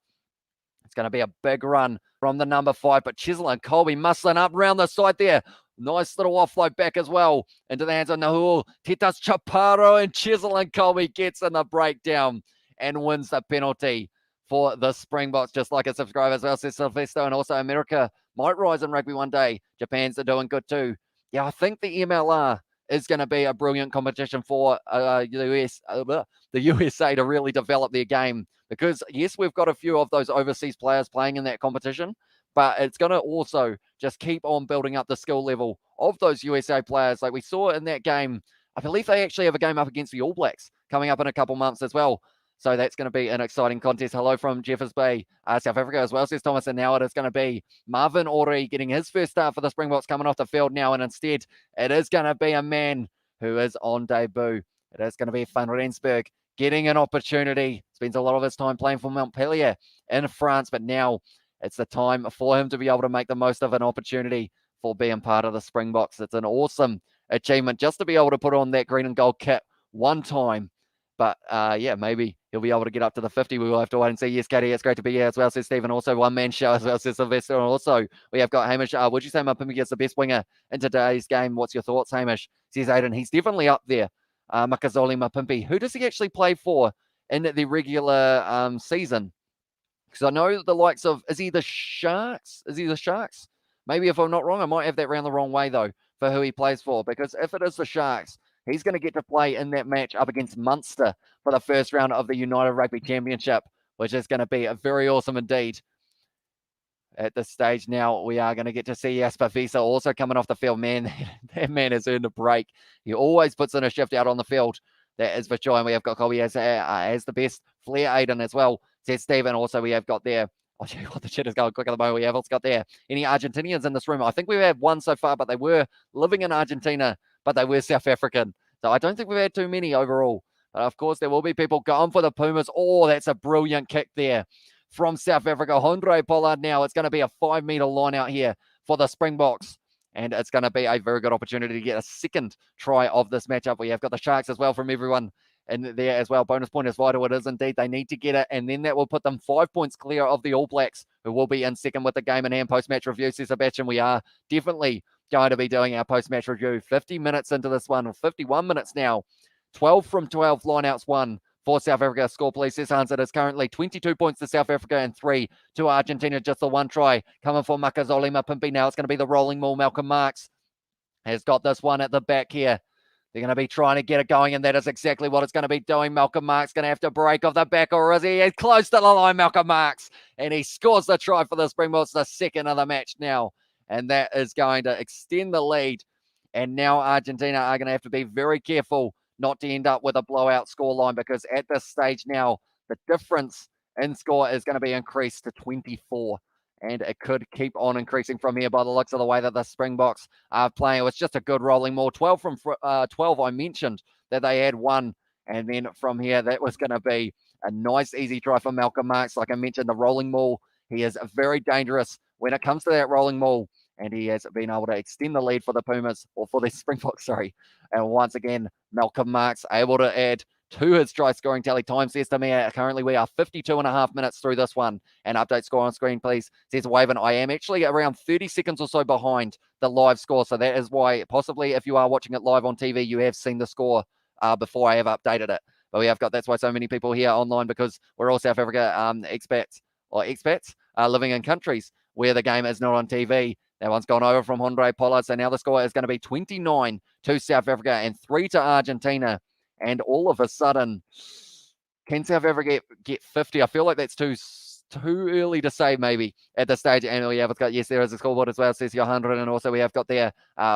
It's going to be a big run from the number 5, but Chisel and Colby muscling up around the side there. Nice little offload back as well into the hands of Nahul. Titas Chaparro, and Chisel and Colby gets in the breakdown and wins the penalty for the Springboks, just like a subscriber as well, says Sylvester. And also, America might rise in rugby one day. Japan's are doing good too. Yeah, I think the MLR is going to be a brilliant competition for the USA to really develop their game. Because, yes, we've got a few of those overseas players playing in that competition, but it's going to also just keep on building up the skill level of those USA players. Like we saw in that game, I believe they actually have a game up against the All Blacks coming up in a couple months as well. So that's going to be an exciting contest. Hello from Jeffers Bay, South Africa as well, says Thomas. And now it is going to be Marvin Ori getting his first start for the Springboks coming off the field now. And instead, it is going to be a man who is on debut. It is going to be Van Rensburg getting an opportunity. Spends a lot of his time playing for Montpellier in France, but now it's the time for him to be able to make the most of an opportunity for being part of the Springboks. It's an awesome achievement just to be able to put on that green and gold kit one time. But yeah, maybe he'll be able to get up to the 50. We will have to wait and see. Yes, Katie, it's great to be here as well, says Stephen. Also, one-man show as well, says Sylvester. And also, we have got Hamish. Would you say Mapimpi gets the best winger in today's game? What's your thoughts, Hamish? Says Aiden. He's definitely up there. Makazole Mapimpi. Who does he actually play for in the regular season? Because I know the likes of, is he the Sharks? Maybe if I'm not wrong, I might have that round the wrong way, though, for who he plays for. Because if it is the Sharks, he's going to get to play in that match up against Munster for the first round of the United Rugby Championship, which is going to be very awesome indeed. At this stage now, we are going to get to see Jasper Visa also coming off the field. Man, that man has earned a break. He always puts in a shift out on the field. That is for sure. And we have got Colby as the best. Flair Aiden as well, says Stephen. Also, we have got there. I'll tell you what, the chat is going quick at the moment. We have also got there any Argentinians in this room. I think we have one so far, but they were living in Argentina, but they were South African. So I don't think we've had too many overall. But of course, there will be people going for the Pumas. Oh, that's a brilliant kick there from South Africa. Andre Pollard now. It's going to be a 5-meter line out here for the Springboks. And it's going to be a very good opportunity to get a second try of this matchup. We have got the Sharks as well from everyone in there as well. Bonus point is vital. It is indeed. They need to get it. And then that will put them 5 points clear of the All Blacks, who will be in second with the game in hand post-match review, says Sebastian. We are definitely going to be doing our post-match review. 50 minutes into this one, 51 minutes now. 12 from 12 lineouts won for South Africa. Score, please, says Hans. It is currently 22 points to South Africa and 3 to Argentina. Just the one try coming for Makazole Mapimpi. Now it's going to be the rolling maul. Malcolm Marks has got this one at the back here. They're going to be trying to get it going, and that is exactly what it's going to be doing. Malcolm Marks going to have to break off the back, or is he? He's close to the line, Malcolm Marks, and he scores the try for the Springboks, the second of the match now, and that is going to extend the lead. And now Argentina are going to have to be very careful not to end up with a blowout scoreline, because at this stage now, the difference in score is going to be increased to 24. And it could keep on increasing from here by the looks of the way that the Springboks are playing. It was just a good rolling maul. 12 from 12, I mentioned that they had one. And then from here, that was going to be a nice, easy try for Malcolm Marks. Like I mentioned, the rolling maul, he is very dangerous when it comes to that rolling maul. And he has been able to extend the lead for the Pumas, or for the Springboks, sorry. And once again, Malcolm Marks able to add to his try scoring tally. Time says to me, currently we are 52.5 minutes through this one. And update score on screen, please, says Waven. I am actually around 30 seconds or so behind the live score. So that is why, possibly, if you are watching it live on TV, you have seen the score before I have updated it. But we have got, that's why so many people here online, because we're all South Africa expats living in countries where the game is not on TV. That one's gone over from Andre Pollard. So now the score is going to be 29 to South Africa and 3 to Argentina. And all of a sudden, can South Africa get 50? I feel like that's too early to say, maybe, at this stage. And we have got, yes, there is a scoreboard as well, says Johan. And also we have got there,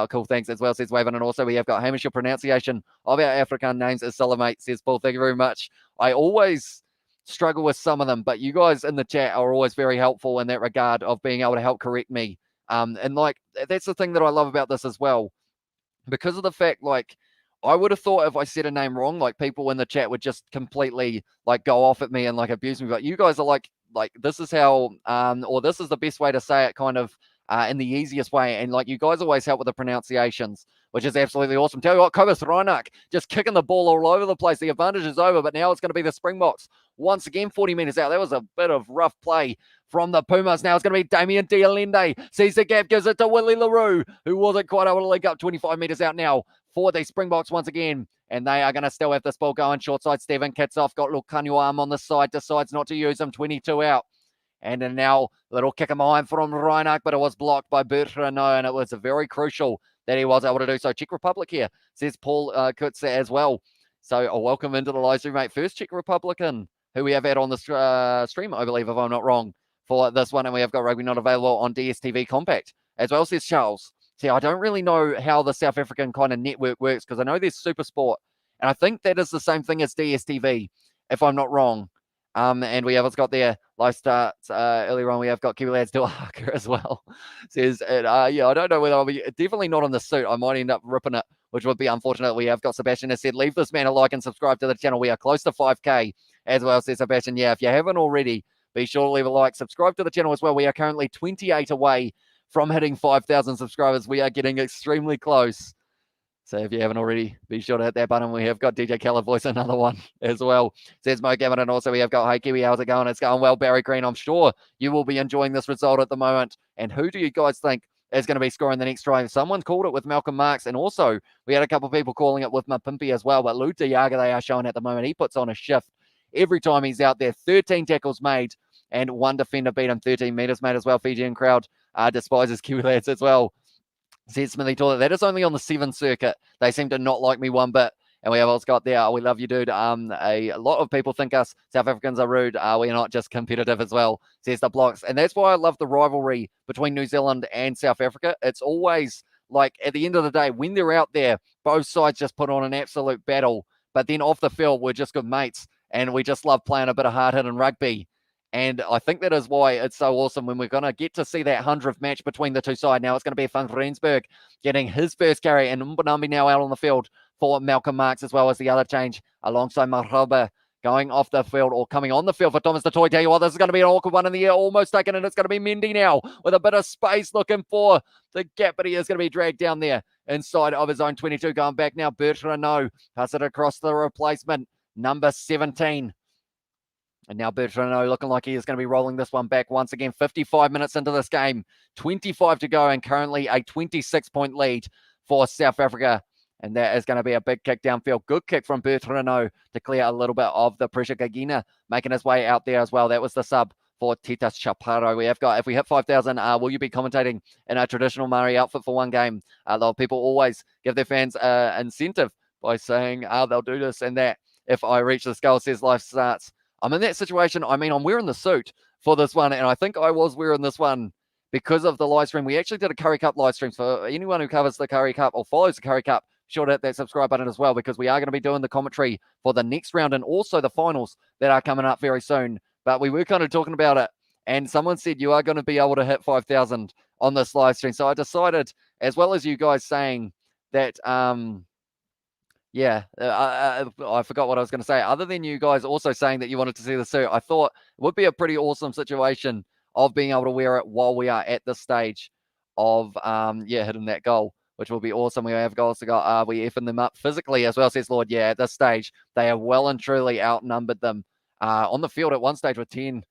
cool, thanks as well, says Waven. And also we have got Hamish. Your pronunciation of our African names is Salamate, says Paul. Thank you very much. I always struggle with some of them, but you guys in the chat are always very helpful in that regard of being able to help correct me. And like, that's the thing that I love about this as well, because of the fact, like, I would have thought if I said a name wrong, like, people in the chat would just completely like go off at me and like abuse me. But you guys are like this is how, or this is the best way to say it, kind of in the easiest way. And like, you guys always help with the pronunciations, which is absolutely awesome. Tell you what, Kobus Reinach just kicking the ball all over the place. The advantage is over, but now it's going to be the Springboks once again. 40 meters out. That was a bit of rough play from the Pumas. Now it's going to be Damien Dialende. Sees the gap, gives it to Willie LaRue, who wasn't quite able to link up. 25 meters out now for the Springboks once again. And they are going to still have this ball going. Short side, Stephen Kitsoff got Lukanyo arm on the side, decides not to use him. 22 out. And then now, little kick in behind from Reinach, but it was blocked by Bertrand, and it was very crucial that he was able to do so. Czech Republic here, says Paul Kutzer as well. So welcome into the live stream, mate. First Czech Republican who we have had on the stream, I believe, if I'm not wrong, for this one. And we have got rugby not available on DSTV Compact as well, says Charles. See, I don't really know how the South African kind of network works, because I know there's Super Sport, and I think that is the same thing as DSTV, if I'm not wrong. And we have got there live starts earlier on. We have got Kiwi Lads do a haka as well. Says, yeah, I don't know whether I'll be, definitely not on the suit. I might end up ripping it, which would be unfortunate. We have got Sebastian has said, leave this man a like and subscribe to the channel. We are close to 5K as well, says Sebastian. Yeah, if you haven't already, be sure to leave a like, subscribe to the channel as well. We are currently 28 away from hitting 5,000 subscribers. We are getting extremely close. So if you haven't already, be sure to hit that button. We have got DJ Khaled voice another one as well. Says Mo Gavin, and also we have got, hey Kiwi, how's it going? It's going well, Barry Green. I'm sure you will be enjoying this result at the moment. And who do you guys think is going to be scoring the next try? Someone called it with Malcolm Marks, and also we had a couple of people calling it with Mapimpi as well. But Lou Diaga, they are showing at the moment. He puts on a shift every time he's out there. 13 tackles made, and one defender beat him 13 meters made as well. Fijian crowd despises Kiwi lads as well. Said Smithy Toilet, that is only on the 7th circuit. They seem to not like me one bit. And we have also got there, we love you, dude. A lot of people think us South Africans are rude. We're not just competitive as well, says the Blocks. And that's why I love the rivalry between New Zealand and South Africa. It's always like, at the end of the day, when they're out there, both sides just put on an absolute battle. But then off the field, we're just good mates. And we just love playing a bit of hard-hitting rugby. And I think that is why it's so awesome when we're going to get to see that 100th match between the two sides. Now it's going to be Van Rensburg getting his first carry, and Mbanambi now out on the field for Malcolm Marks, as well as the other change alongside Marhaba going off the field or coming on the field for Thomas Detoy. Tell you what, this is going to be an awkward one in the air, almost taken, and it's going to be Mendy now with a bit of space looking for the gap, but he is going to be dragged down there inside of his own 22. Going back now, Bertrand pass it across the replacement, number 17. And now Bertrand looking like he is going to be rolling this one back once again. 55 minutes into this game, 25 to go, and currently a 26-point lead for South Africa. And that is going to be a big kick downfield. Good kick from Bertrand to clear a little bit of the pressure. Gagina making his way out there as well. That was the sub for Titas Chaparro. We have got, if we hit 5,000, will you be commentating in a traditional Māori outfit for one game? A lot of people always give their fans incentive by saying they'll do this and that if I reach this goal, says Life Starts. I'm in that situation. I mean, I'm wearing the suit for this one, and I think I was wearing this one because of the live stream. We actually did a Curry Cup live stream. For anyone who covers the Curry Cup or follows the Curry Cup, sure to hit that subscribe button as well, because we are going to be doing the commentary for the next round and also the finals that are coming up very soon. But we were kind of talking about it, and someone said you are going to be able to hit 5,000 on this live stream. So I decided, as well as you guys saying that... I forgot what I was going to say. Other than you guys also saying that you wanted to see the suit, I thought it would be a pretty awesome situation of being able to wear it while we are at this stage of, hitting that goal, which will be awesome. We have goals to go. We effing them up physically as well, says Lord. Yeah, at this stage, they have well and truly outnumbered them on the field at one stage with 10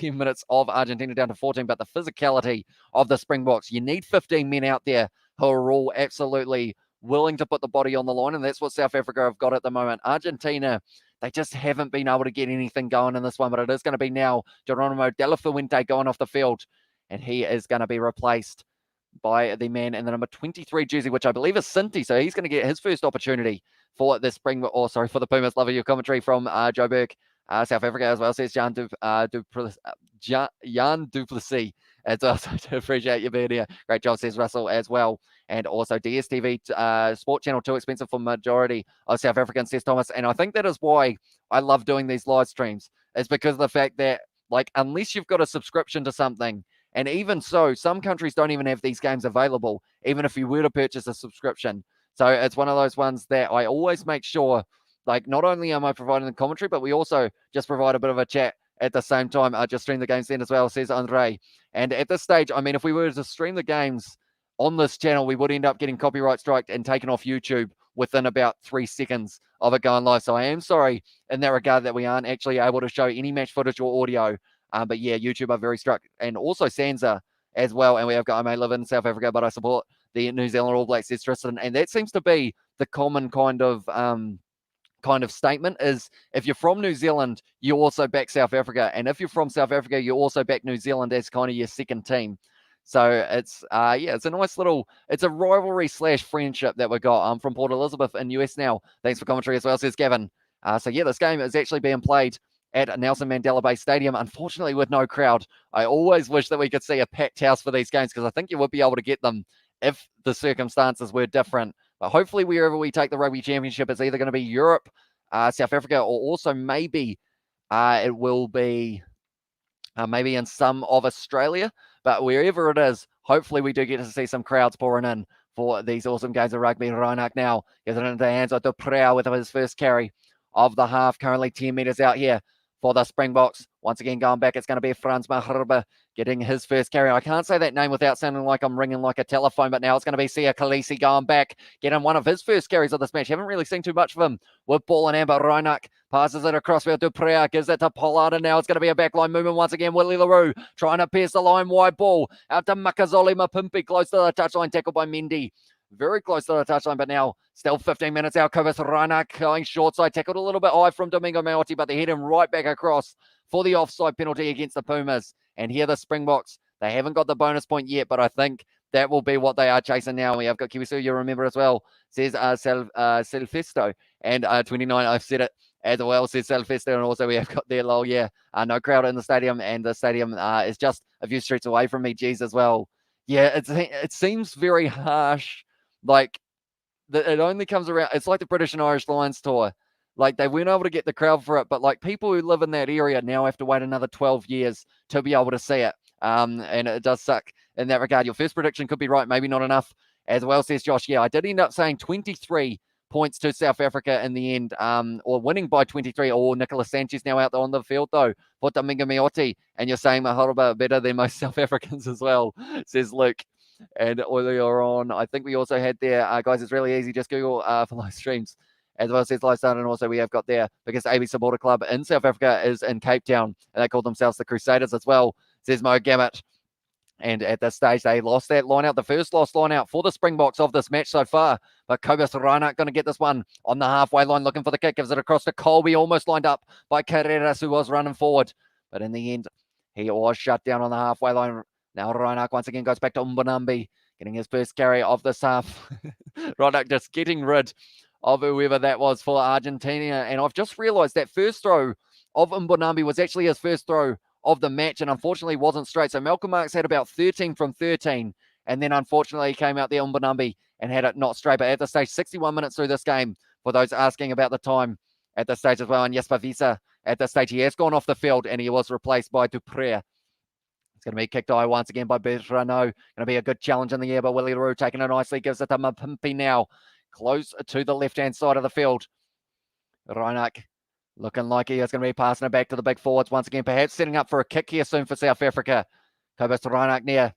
minutes of Argentina down to 14. But the physicality of the Springboks, you need 15 men out there who are all absolutely willing to put the body on the line, and that's what South Africa have got at the moment. Argentina, they just haven't been able to get anything going in this one, but it is going to be now Geronimo De La Fuente going off the field, and he is going to be replaced by the man in the number 23 jersey, which I believe is Sinti, so he's going to get his first opportunity for the for the Pumas. Love your commentary from Joe Burke. South Africa as well, says Jan Duplessis. As well, so I appreciate you being here. Great job, says Russell as well. And also DSTV Sport Channel, too expensive for majority of South Africans, says Thomas. And I think that is why I love doing these live streams. It's because of the fact that, like, unless you've got a subscription to something, and even so, some countries don't even have these games available, even if you were to purchase a subscription. So it's one of those ones that I always make sure, like, not only am I providing the commentary, but we also just provide a bit of a chat at the same time. I just stream the games then as well, says Andre. And at this stage, I mean, if we were to stream the games on this channel, we would end up getting copyright striked and taken off YouTube within about 3 seconds of it going live. So I am sorry in that regard that we aren't actually able to show any match footage or audio. But yeah, YouTube are very strict. And also Sansa as well. And we have got, I may live in South Africa, but I support the New Zealand All Blacks, says Tristan. And that seems to be the common kind of statement is, if you're from New Zealand, you also back South Africa. And if you're from South Africa, you also back New Zealand as kind of your second team. So it's, it's a nice little, it's a rivalry / friendship that we got. I'm from Port Elizabeth in US now. Thanks for commentary as well, says Gavin. So yeah, this game is actually being played at Nelson Mandela Bay Stadium, unfortunately with no crowd. I always wish that we could see a packed house for these games, because I think you would be able to get them if the circumstances were different. But hopefully wherever we take the Rugby Championship, it's either going to be Europe, South Africa, or also maybe it will be maybe in some of Australia. But wherever it is, hopefully we do get to see some crowds pouring in for these awesome games of rugby. Reinach now gets it into the hands of Dupreu with his first carry of the half, currently 10 meters out here for the Springboks. Once again, going back, it's going to be Frans Mahrba getting his first carry. I can't say that name without sounding like I'm ringing like a telephone, but now it's going to be Sia Khaleesi going back, getting one of his first carries of this match. Haven't really seen too much of him with ball in hand, but Reinach passes it across field to Prea, gives it to Pollard, and now it's going to be a backline movement once again. Willie LaRue trying to pierce the line, wide ball out to Makazole Mapimpi, close to the touchline, tackled by Mendy. Very close to the touchline, but now still 15 minutes out. Kobus Reinach going short side, tackled a little bit high from Domingo Maotti, but they hit him right back across for the offside penalty against the Pumas. And here the Springboks, they haven't got the bonus point yet, but I think that will be what they are chasing now. We have got Kiwisu, you remember as well, says Selfisto, and 29, I've said it as well, says Selfisto, and also we have got there, lol, yeah, no crowd in the stadium, and the stadium is just a few streets away from me, geez, as well. Yeah, it seems very harsh. Like, it only comes around, it's like the British and Irish Lions tour. Like, they weren't able to get the crowd for it, but like people who live in that area now have to wait another 12 years to be able to see it. And it does suck in that regard. Your first prediction could be right, maybe not enough. As well, says Josh, yeah, I did end up saying 23 points to South Africa in the end, or winning by 23. Nicolas Sanchez now out there on the field, though, for Domingo Maotti. And you're saying Mahrba better than most South Africans as well, says Luke. And earlier on, I think we also had there, guys, it's really easy, just Google for live streams, as well as says live start, and also we have got there, because AB Supporter Club in South Africa is in Cape Town, and they call themselves the Crusaders as well, says Mo Gammett. And at this stage, they lost that line out, the first lost line out for the Springboks of this match so far. But Kobus Reinach going to get this one on the halfway line, looking for the kick, gives it across to Colby, almost lined up by Carreras, who was running forward. But in the end, he was shut down on the halfway line. Now Reinach once again goes back to Mbonambi, getting his first carry of this half. Reinach just getting rid of whoever that was for Argentina. And I've just realised that first throw of Mbonambi was actually his first throw of the match, and unfortunately wasn't straight. So Malcolm Marks had about 13 from 13, and then unfortunately he came out there on Mbonambi and had it not straight. But at the stage, 61 minutes through this game, for those asking about the time at the stage as well. And Jesper Visa at the stage, he has gone off the field, and he was replaced by Dupre. It's going to be kicked high once again by Bertrano. Going to be a good challenge in the air, but Willie LaRue taking it nicely, gives it to Mapimpi now, close to the left-hand side of the field. Reinach looking like he is going to be passing it back to the big forwards once again, perhaps setting up for a kick here soon for South Africa. Kobus Reinach near.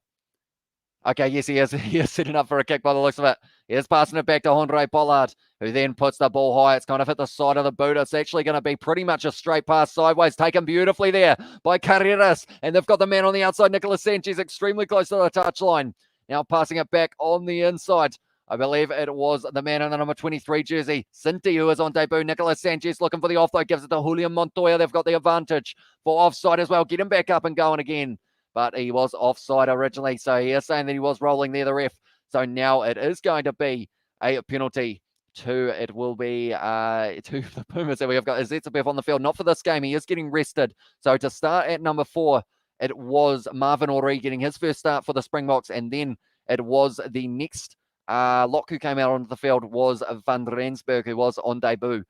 Okay, yes, he is. He is setting up for a kick by the looks of it. He is passing it back to Andre Pollard, who then puts the ball high. It's kind of hit the side of the boot. It's actually going to be pretty much a straight pass sideways, taken beautifully there by Carreras. And they've got the man on the outside, Nicolas Sanchez, extremely close to the touchline. Now passing it back on the inside. I believe it was the man in the number 23 jersey, Sinti, who is on debut. Nicolas Sanchez looking for the offload, gives it to Julian Montoya. They've got the advantage for offside as well. Get him back up and going again. But he was offside originally, so he is saying that he was rolling there, the ref. So now it is going to be a penalty it will be to the Pumas. And we have got Zetsabev on the field, not for this game. He is getting rested. So to start at number 4, it was Marvin Ori getting his first start for the Springboks, and then it was the next lock who came out onto the field was Van Rensburg, who was on debut.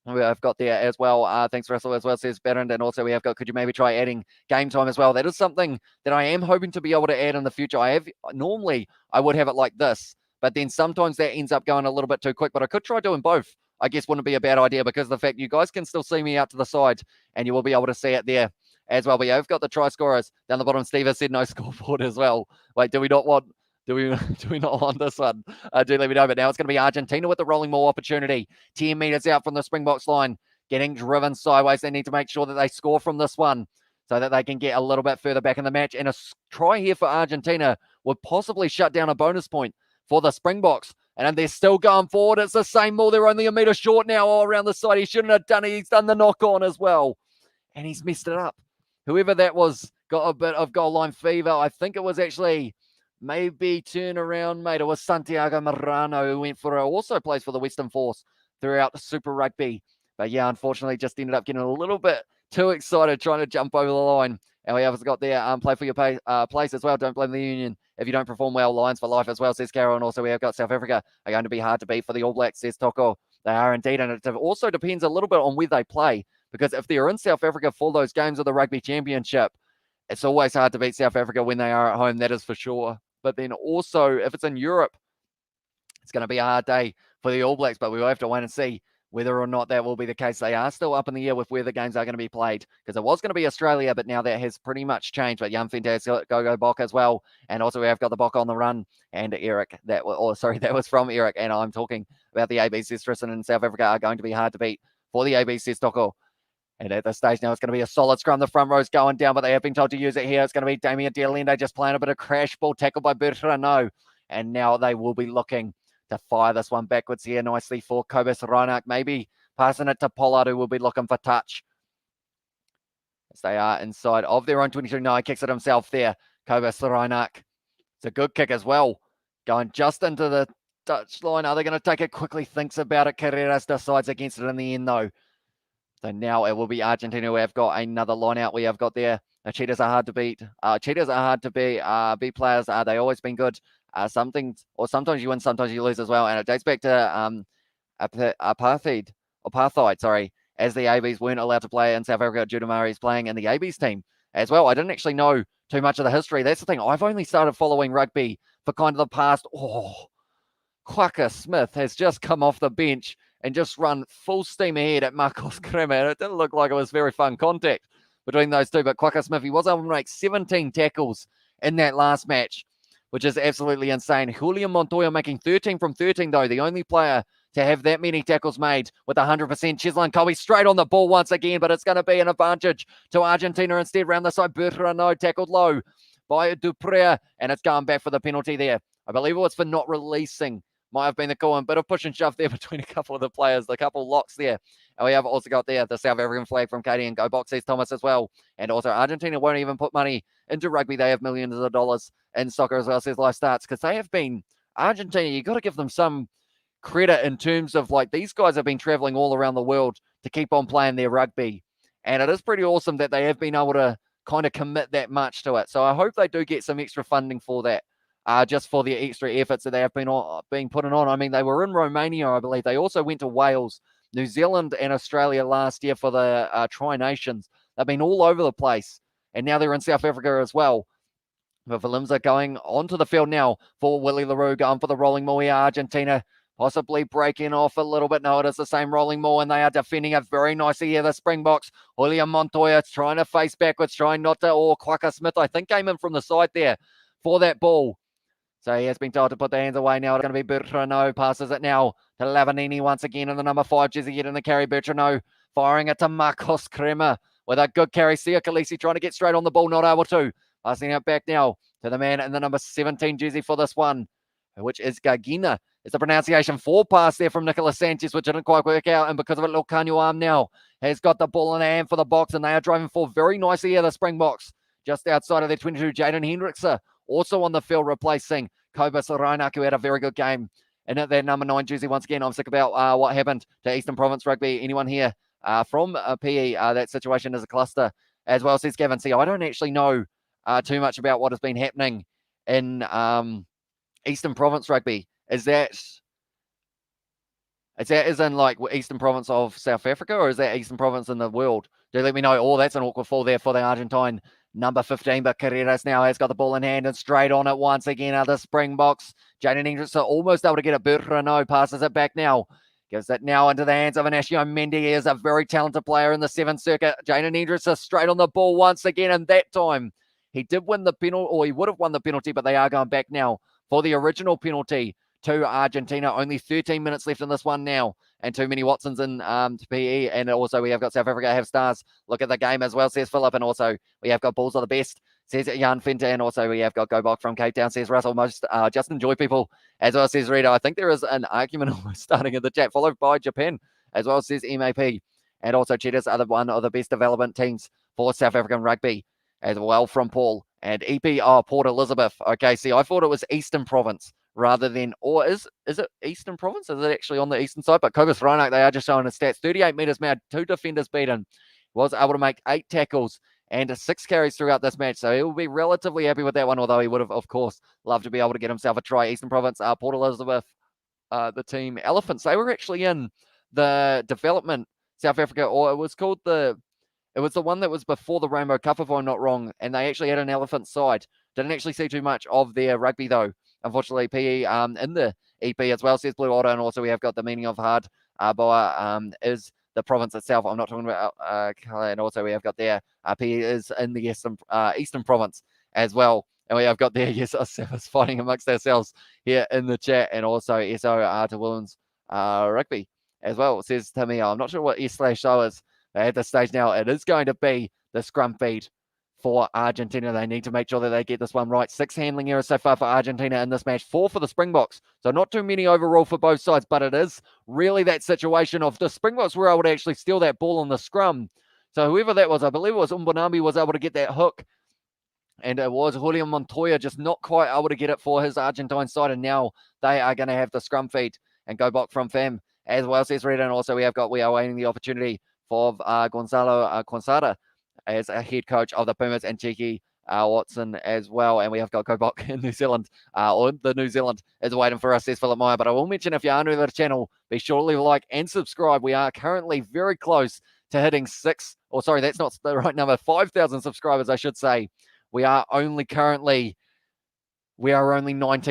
We have got there as well. Thanks, Russell, as well, says Berend. And also we have got, could you maybe try adding game time as well? That is something that I am hoping to be able to add in the future. Normally I would have it like this, but then sometimes that ends up going a little bit too quick. But I could try doing both. I guess wouldn't be a bad idea, because of the fact you guys can still see me out to the side, and you will be able to see it there as well. But yeah, we've got the try scorers down the bottom. Steve has said no scoreboard as well. Wait, do we not want this one? Do let me know. But now it's going to be Argentina with the rolling ball opportunity. 10 meters out from the Springboks line, getting driven sideways. They need to make sure that they score from this one so that they can get a little bit further back in the match. And a try here for Argentina would possibly shut down a bonus point for the Springboks. And they're still going forward. It's the same ball. They're only a meter short now all around the side. He shouldn't have done it. He's done the knock on as well, and he's messed it up. Whoever that was got a bit of goal line fever. I think it was actually maybe turn around, mate. It was Santiago Marano, who went for also plays for the Western Force throughout the Super Rugby. But yeah, unfortunately, just ended up getting a little bit too excited trying to jump over the line. And we have got there, play for your place as well. Don't blame the union if you don't perform well. Lions for life as well, says Carol. And also we have got South Africa are going to be hard to beat for the All Blacks, says Toko. They are indeed. And it also depends a little bit on where they play, because if they're in South Africa for those games of the Rugby Championship, it's always hard to beat South Africa when they are at home. That is for sure. But then also, if it's in Europe, it's going to be a hard day for the All Blacks. But we will have to wait and see Whether or not that will be the case, they are still up in the air with where the games are going to be played, because it was going to be Australia, but now that has pretty much changed. But Jan Vente has got Go Bok as well, and also we have got the Bok on the run, and Eric, that was from Eric, and I'm talking about the ABC Tristan in South Africa are going to be hard to beat for the ABC Stockholm. And at this stage now, it's going to be a solid scrum. The front row's going down, but they have been told to use it here. It's going to be Damien Dialende just playing a bit of crash ball, tackled by Bertrano. And now they will be looking to fire this one backwards here nicely for Kobus Reinach. Maybe passing it to Pollard, who will be looking for touch. As they are inside of their own 22. No, he kicks it himself there. Kobus Reinach. It's a good kick as well. Going just into the touch line. Are they going to take it quickly? Thinks about it. Carreras decides against it in the end, though. So now it will be Argentina who have got another line out. We have got there. The Cheetahs are hard to beat. Cheetahs are hard to beat players. They always been good. Sometimes you win, sometimes you lose as well. And it dates back to apartheid, as the ABs weren't allowed to play in South Africa. Judah Murray's playing in the ABs team as well. I didn't actually know too much of the history. That's the thing. I've only started following rugby for kind of the past. Quacker Smith has just come off the bench and just run full steam ahead at Marcos Kremer. It didn't look like it was very fun contact between those two, but Quacker Smith, he was able to make 17 tackles in that last match, which is absolutely insane. Julian Montoya making 13 from 13, though, the only player to have that many tackles made with 100%. Cheslin Colby straight on the ball once again, but it's going to be an advantage to Argentina instead. Round the side, Bertrano tackled low by Dupre, and it's going back for the penalty there. I believe it was for not releasing. Might have been the call, and bit of push and shove there between a couple of the players, the couple locks there. And we have also got there the South African flag from Katie and Go Box, says Thomas as well. And also Argentina won't even put money into rugby. They have millions of dollars in soccer as well, says Life Starts, because they have been, Argentina, you got to give them some credit in terms of, like, these guys have been traveling all around the world to keep on playing their rugby. And it is pretty awesome that they have been able to kind of commit that much to it. So I hope they do get some extra funding for that. Just for the extra efforts that they have been putting on. I mean, they were in Romania, I believe. They also went to Wales, New Zealand, and Australia last year for the Tri-Nations. They've been all over the place, and now they're in South Africa as well. But Valimza going onto the field now for Willie LaRue, going for the rolling maul here. Argentina possibly breaking off a little bit. No, it is the same rolling maul, and they are defending it very nicely here, the Springboks. Julian Montoya trying to face backwards, trying not to, Quacker Smith, I think, came in from the side there for that ball. So he has been told to put the hands away now. It's going to be Bertrano. Passes it now to Lavanini once again in the number 5 jersey, getting the carry. Bertrano firing it to Marcos Kremer with a good carry. Sia Khaleesi trying to get straight on the ball, not able to. Passing it back now to the man in the number 17 jersey for this one, which is Gagina. It's the pronunciation. 4 pass there from Nicolas Sanchez, which didn't quite work out. And because of it, Lucanio Arm now has got the ball in the hand for the box, and they are driving forward very nicely here, the Springboks. Just outside of their 22, Jaden Hendrickson also on the field, replacing Kobus Reinach, who had a very good game. And at their number 9 jersey, once again, I'm sick about what happened to Eastern Province Rugby. Anyone here from PE, that situation is a cluster as well, says Gavin. See, I don't actually know too much about what has been happening in Eastern Province Rugby. Is that as in like Eastern Province of South Africa, or is that Eastern Province in the world? Do let me know. That's an awkward fall there for the Argentine number 15, but Carreras now has got the ball in hand and straight on it once again. Are the Springboks. Jaden Hendrickson almost able to get it. Bertrano passes it back now. Gives it now into the hands of Ignacio Mendy. He is a very talented player in the 7th circuit. Jaden Hendrickson straight on the ball once again, and that time he did win the penalty, or he would have won the penalty, but they are going back now for the original penalty to Argentina. Only 13 minutes left in this one now, and too many Watsons in to PE. And also we have got South Africa have stars. Look at the game as well, says Philip. And also we have got Bulls are the best, says Jan Fenta. And also we have got Go Bok from Cape Town, says Russell. Most just enjoy people as well, says Rita. I think there is an argument almost starting in the chat, followed by Japan as well, says MAP. And also Cheetahs are one of the best development teams for South African rugby as well, from Paul. And EP, Port Elizabeth. Okay, see, I thought it was Eastern Province rather than, or is it Eastern Province? Is it actually on the eastern side? But Kobus Reinach, they are just showing his stats. 38 metres made, 2 defenders beaten. Was able to make 8 tackles and 6 carries throughout this match. So he will be relatively happy with that one, although he would have, of course, loved to be able to get himself a try. Eastern Province, Port Elizabeth, the team Elephants. They were actually in the development South Africa, or it was the one that was before the Rainbow Cup, if I'm not wrong, and they actually had an Elephant side. Didn't actually see too much of their rugby, though. unfortunately, PE in the EP as well, says Blue Otter. And also we have got the meaning of hard Boa is the province itself. I'm not talking about colour. And also we have got there, PE is in the Eastern province as well. And we have got there, yes, us fighting amongst ourselves here in the chat. And also SO to Women's Rugby as well, says Tamia. I'm not sure what S/O is. At this stage now, it is going to be the scrum feed for Argentina. They need to make sure that they get this one right. 6 handling errors so far for Argentina in this match, 4 for the Springboks. So not too many overall for both sides, but it is really that situation of the Springboks were able to actually steal that ball on the scrum. So whoever that was, I believe it was Mbonambi, was able to get that hook. And it was Julian Montoya just not quite able to get it for his Argentine side. And now they are going to have the scrum feed and go back from Fam as well, says Red. And also we are waiting the opportunity for Gonzalo Quonsada as a head coach of the Pumas, and Cheeky Watson as well. And we have got Kobok in New Zealand, or the New Zealand is waiting for us, says Philip Meyer. But I will mention, if you are new to the channel, be sure to leave a like and subscribe. We are currently very close to hitting 5,000 subscribers, I should say. We are only 19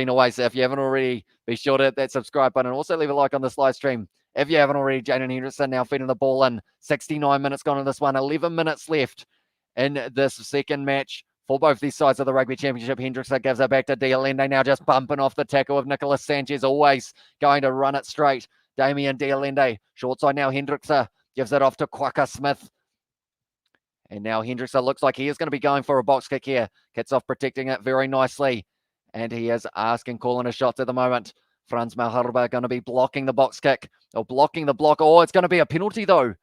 away. So if you haven't already, be sure to hit that subscribe button. Also leave a like on this live stream. If you haven't already, Jaden Hendrickson now feeding the ball in. 69 minutes gone in this one. 11 minutes left in this second match for both these sides of the Rugby Championship. Hendrickson gives it back to Dialende, now just bumping off the tackle of Nicholas Sanchez, always going to run it straight. Damian Dialende, short side now. Hendrickson gives it off to Quaka Smith. And now Hendrickson looks like he is going to be going for a box kick here. Kitsoff protecting it very nicely. And he is asking, calling a shot at the moment. Franz Malherba going to be blocking the box kick, or blocking the block. Oh, it's going to be a penalty though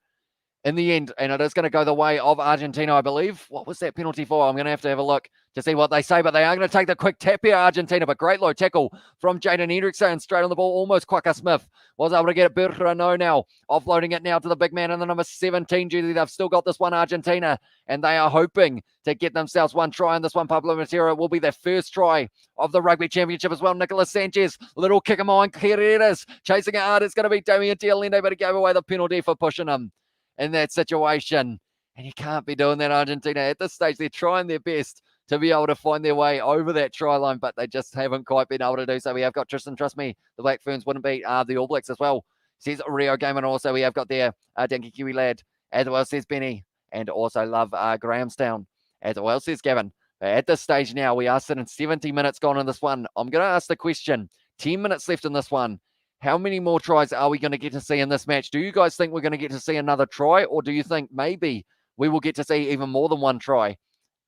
in the end, and it is going to go the way of Argentina, I believe. What was that penalty for? I'm going to have a look to see what they say, but they are going to take the quick tap here, Argentina. But great low tackle from Jaden Hendrickson, straight on the ball, almost Quaka Smith was able to get it. Bertrano now offloading it now to the big man in the number 17 jersey. They've still got this one, Argentina, and they are hoping to get themselves one try on this one. Pablo Matera will be their first try of the Rugby Championship as well. Nicholas Sanchez, little kick of mine. Here it is, chasing it hard. It's going to be Damian Dialende, but he gave away the penalty for pushing him in that situation. And you can't be doing that, Argentina. At this stage, they're trying their best to be able to find their way over that try line, but they just haven't quite been able to do so. We have got Tristan, trust me, the Black Ferns wouldn't beat the All Blacks as well, says Rio Gaiman. Also, we have got there Danky Kiwi Lad, as well, says Benny, and also love Grahamstown, as well, says Gavin. But at this stage now, we are sitting 70 minutes gone in this one. I'm going to ask the question, 10 minutes left in this one. How many more tries are we going to get to see in this match? Do you guys think we're going to get to see another try, or do you think maybe we will get to see even more than one try?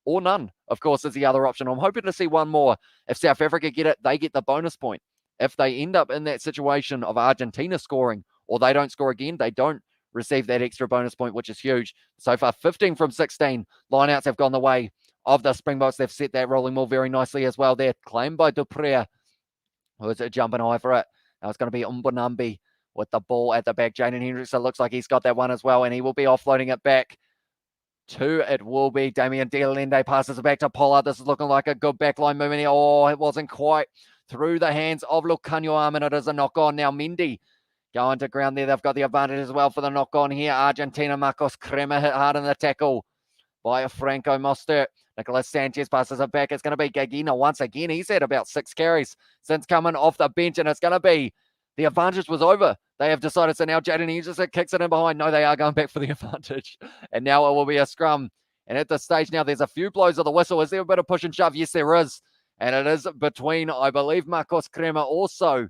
Or none, of course, is the other option. I'm hoping to see one more. If South Africa get it, they get the bonus point. If they end up in that situation of Argentina scoring, or they don't score again, they don't receive that extra bonus point, which is huge. So far, 15 from 16. Lineouts have gone the way of the Springboks. They've set that rolling ball very nicely as well. They're claimed by Duprea, who is jumping high for it. Now it's going to be Mbonambi with the ball at the back. Jaden Hendrickson looks like he's got that one as well, and he will be offloading it back to, it will be Damian Dialende, passes it back to Pollard. This is looking like a good backline movement here. Oh, it wasn't quite through the hands of Lucanio Arm, and it is a knock on. Now Mendy going to ground there. They've got the advantage as well for the knock on here. Argentina, Marcos Crema hit hard in the tackle by Franco Mostert. Nicholas Sanchez passes it back. It's going to be Gagina once again. He's had about 6 carries since coming off the bench, and it's going to be, the advantage was over. They have decided, so now Jaden Hendrickson kicks it in behind. No, they are going back for the advantage. And now it will be a scrum. And at this stage now, there's a few blows of the whistle. Is there a bit of push and shove? Yes, there is. And it is between, I believe, Marcos Crema also.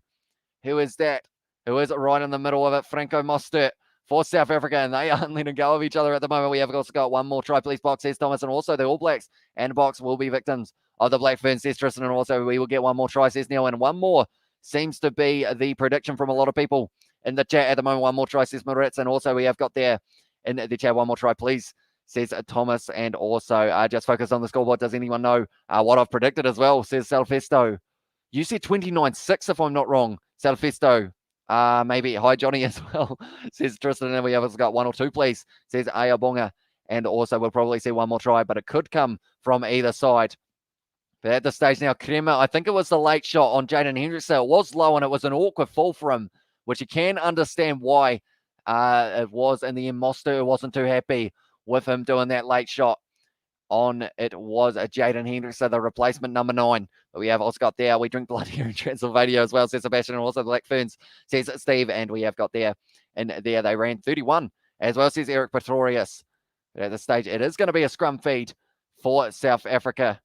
Who is that? Who is right in the middle of it? Franco Mostert for South Africa, and they aren't letting go of each other at the moment. We have also got one more try, please, Box, says Thomas, and also the All Blacks and Box will be victims of the Black Ferns, says Tristan, and also we will get one more try, says Neil, and one more seems to be the prediction from a lot of people in the chat at the moment. One more try, says Moritz, and also we have got there in the chat, one more try, please, says Thomas, and also just focus on the scoreboard. Does anyone know what I've predicted as well, says Salfesto. You said 29-6 if I'm not wrong, Salfesto. Maybe hi Johnny as well, says Tristan, and we have also got one or two, please, says Ayabonga, and also we'll probably see one more try, but it could come from either side. But at this stage now, Crema, I think it was the late shot on Jaden Hendrickson. It was low and it was an awkward fall for him, which you can understand why it was in the end. Mostert wasn't too happy with him doing that late shot on. It was Jaden Hendrickson, the replacement number 9. But we have also got there, we drink blood here in Transylvania as well, says Sebastian, and also the Black Ferns, says Steve. And we have got there, and there they ran 31 as well, says Eric Pretorius. At this stage, it is going to be a scrum feed for South Africa.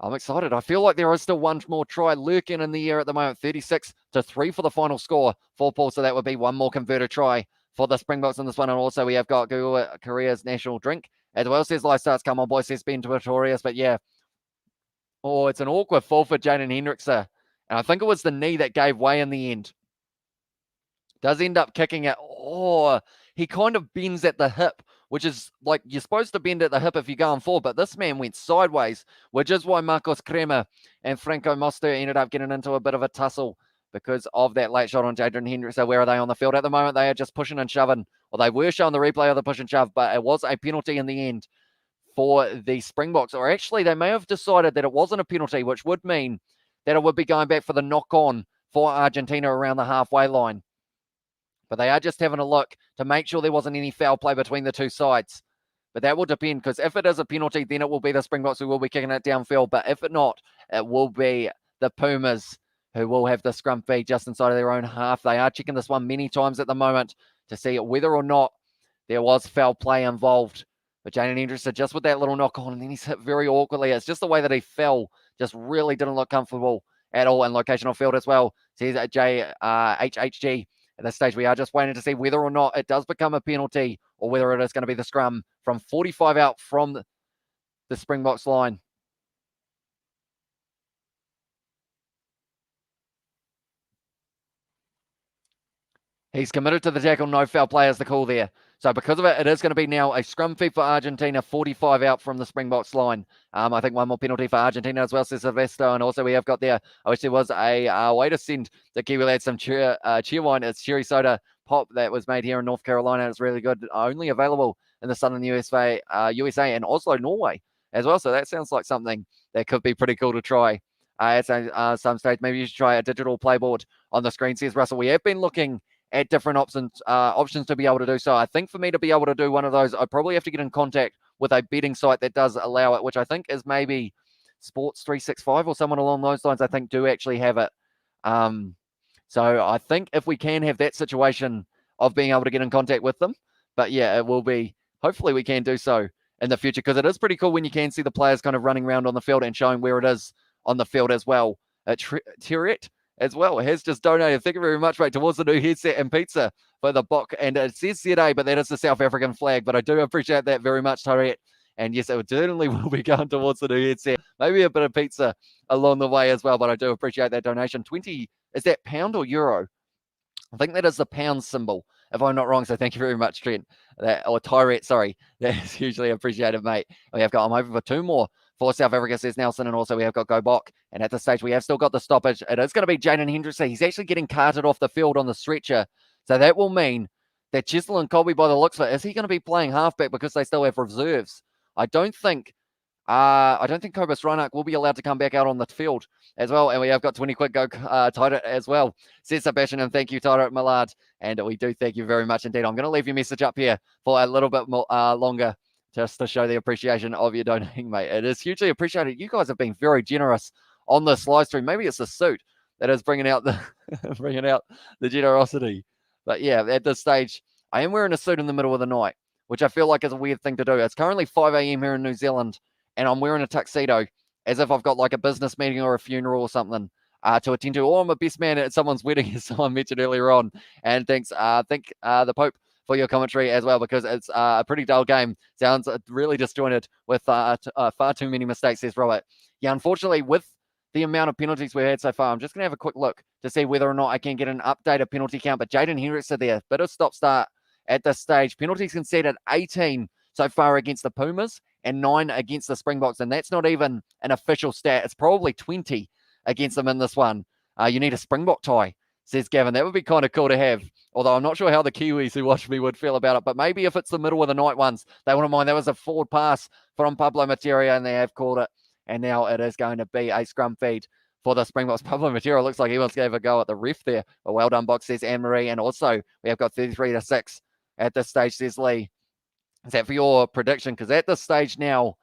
I'm excited. I feel like there is still one more try lurking in the air at the moment. 36-3 for the final score for Paul. So that would be one more converted try for the Springboks in this one. And also we have got Google Korea's national drink. As well, says Life Starts, come on, boys, says Ben Pretorius. But yeah, it's an awkward fall for Jaden Hendrickson. And I think it was the knee that gave way in the end. Does end up kicking it. He kind of bends at the hip, which is like you're supposed to bend at the hip if you're going forward, but this man went sideways, which is why Marcos Kremer and Franco Moster ended up getting into a bit of a tussle because of that late shot on Jaden Hendrickson. Where are they on the field at the moment? They are just pushing and shoving. Well, they were showing the replay of the push and shove, but it was a penalty in the end for the Springboks. Or actually, they may have decided that it wasn't a penalty, which would mean that it would be going back for the knock-on for Argentina around the halfway line. But they are just having a look to make sure there wasn't any foul play between the two sides. But that will depend, because if it is a penalty, then it will be the Springboks who will be kicking it downfield. But if it not, it will be the Pumas who will have the scrum feed just inside of their own half. They are checking this one many times at the moment to see whether or not there was foul play involved. But Jaden Hendrickson just with that little knock on, and then he's hit very awkwardly. It's just the way that he fell, just really didn't look comfortable at all. And location on field as well. Says HHG. At this stage, we are just waiting to see whether or not it does become a penalty or whether it is going to be the scrum from 45 out from the Springboks line. He's committed to the tackle, no foul play is the call there. So because of it, it is going to be now a scrum feed for Argentina, 45 out from the Springboks line. I think one more penalty for Argentina as well, says Sylvester. And also we have got there, I wish there was a way to send the Kiwi lads some cheer wine. It's cherry soda pop that was made here in North Carolina. It's really good. Only available in the southern USA and Oslo, Norway as well. So that sounds like something that could be pretty cool to try at some stage. Maybe you should try a digital playboard on the screen, says Russell. We have been looking at different options to be able to do so. I think for me to be able to do one of those, I probably have to get in contact with a betting site that does allow it, which I think is maybe Sports 365 or someone along those lines. I think do actually have it. So I think if we can have that situation of being able to get in contact with them, but yeah, it will be, hopefully we can do so in the future, because it is pretty cool when you can see the players kind of running around on the field and showing where it is on the field as well. Tiret as well has just donated, thank you very much, mate, towards the new headset and pizza for the book. And it says ZA, but that is the South African flag. But I do appreciate that very much, Tiret. And yes, it certainly will be going towards the new headset. Maybe a bit of pizza along the way as well, but I do appreciate that donation. 20, is that pound or euro? I think that is the pound symbol, if I'm not wrong. So thank you very much, Trent. Or Tyrett, sorry. That is hugely appreciated, mate. I'm hoping for 2 more for South Africa, says Nelson. And also we have got Go Bok. And at this stage, we have still got the stoppage. It is going to be Jaden Hendrickson. He's actually getting carted off the field on the stretcher. So that will mean that Cheslin Colby, by the looks of it, is he going to be playing halfback because they still have reserves? I don't think Kobus Reinach will be allowed to come back out on the field as well. And we have got 20 quick go Tyler as well, says Sebastian. And thank you, Tyler Millard. And we do thank you very much indeed. I'm going to leave your message up here for a little bit more longer, just to show the appreciation of your donating, mate. It is hugely appreciated. You guys have been very generous on this live stream. Maybe it's the suit that is bringing out the the generosity. But yeah, at this stage, I am wearing a suit in the middle of the night, which I feel like is a weird thing to do. It's currently 5 a.m. here in New Zealand, and I'm wearing a tuxedo as if I've got like a business meeting or a funeral or something to attend to. Or I'm a best man at someone's wedding, as someone mentioned earlier on. And thank the Pope for your commentary as well, because it's a pretty dull game. Sounds really disjointed with far too many mistakes, says Robert. Yeah, unfortunately, with the amount of penalties we've had so far, I'm just going to have a quick look to see whether or not I can get an updated penalty count. But Jaden Hendrickson there, bit of stop-start at this stage. Penalties conceded 18 so far against the Pumas and 9 against the Springboks. And that's not even an official stat. It's probably 20 against them in this one. You need a Springbok tie, says Gavin. That would be kind of cool to have. Although I'm not sure how the Kiwis who watch me would feel about it. But maybe if it's the middle of the night ones, they wouldn't mind. That was a forward pass from Pablo Materia, and they have called it. And now it is going to be a scrum feed for the Springboks. Pablo Materia looks like he wants to have a go at the ref there. But well done, Box, says Anne-Marie. And also, we have got 33-6 at this stage, says Lee. Is that for your prediction? Because at this stage now,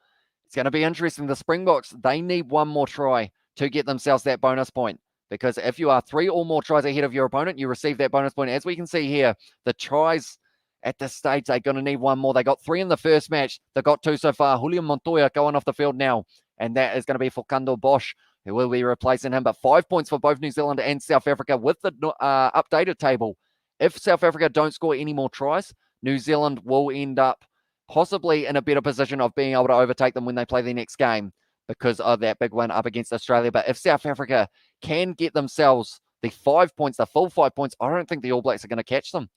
it's going to be interesting. The Springboks, they need one more try to get themselves that bonus point. Because if you are 3 or more tries ahead of your opponent, you receive that bonus point. As we can see here, the tries at this stage, they're going to need one more. They got 3 in the first match. They got 2 so far. Julian Montoya going off the field now. And that is going to be Facundo Bosch, who will be replacing him. But 5 points for both New Zealand and South Africa with the updated table. If South Africa don't score any more tries, New Zealand will end up possibly in a better position of being able to overtake them when they play their next game because of that big win up against Australia. But if South Africa can get themselves the 5 points, the full 5 points, I don't think the All Blacks are going to catch them.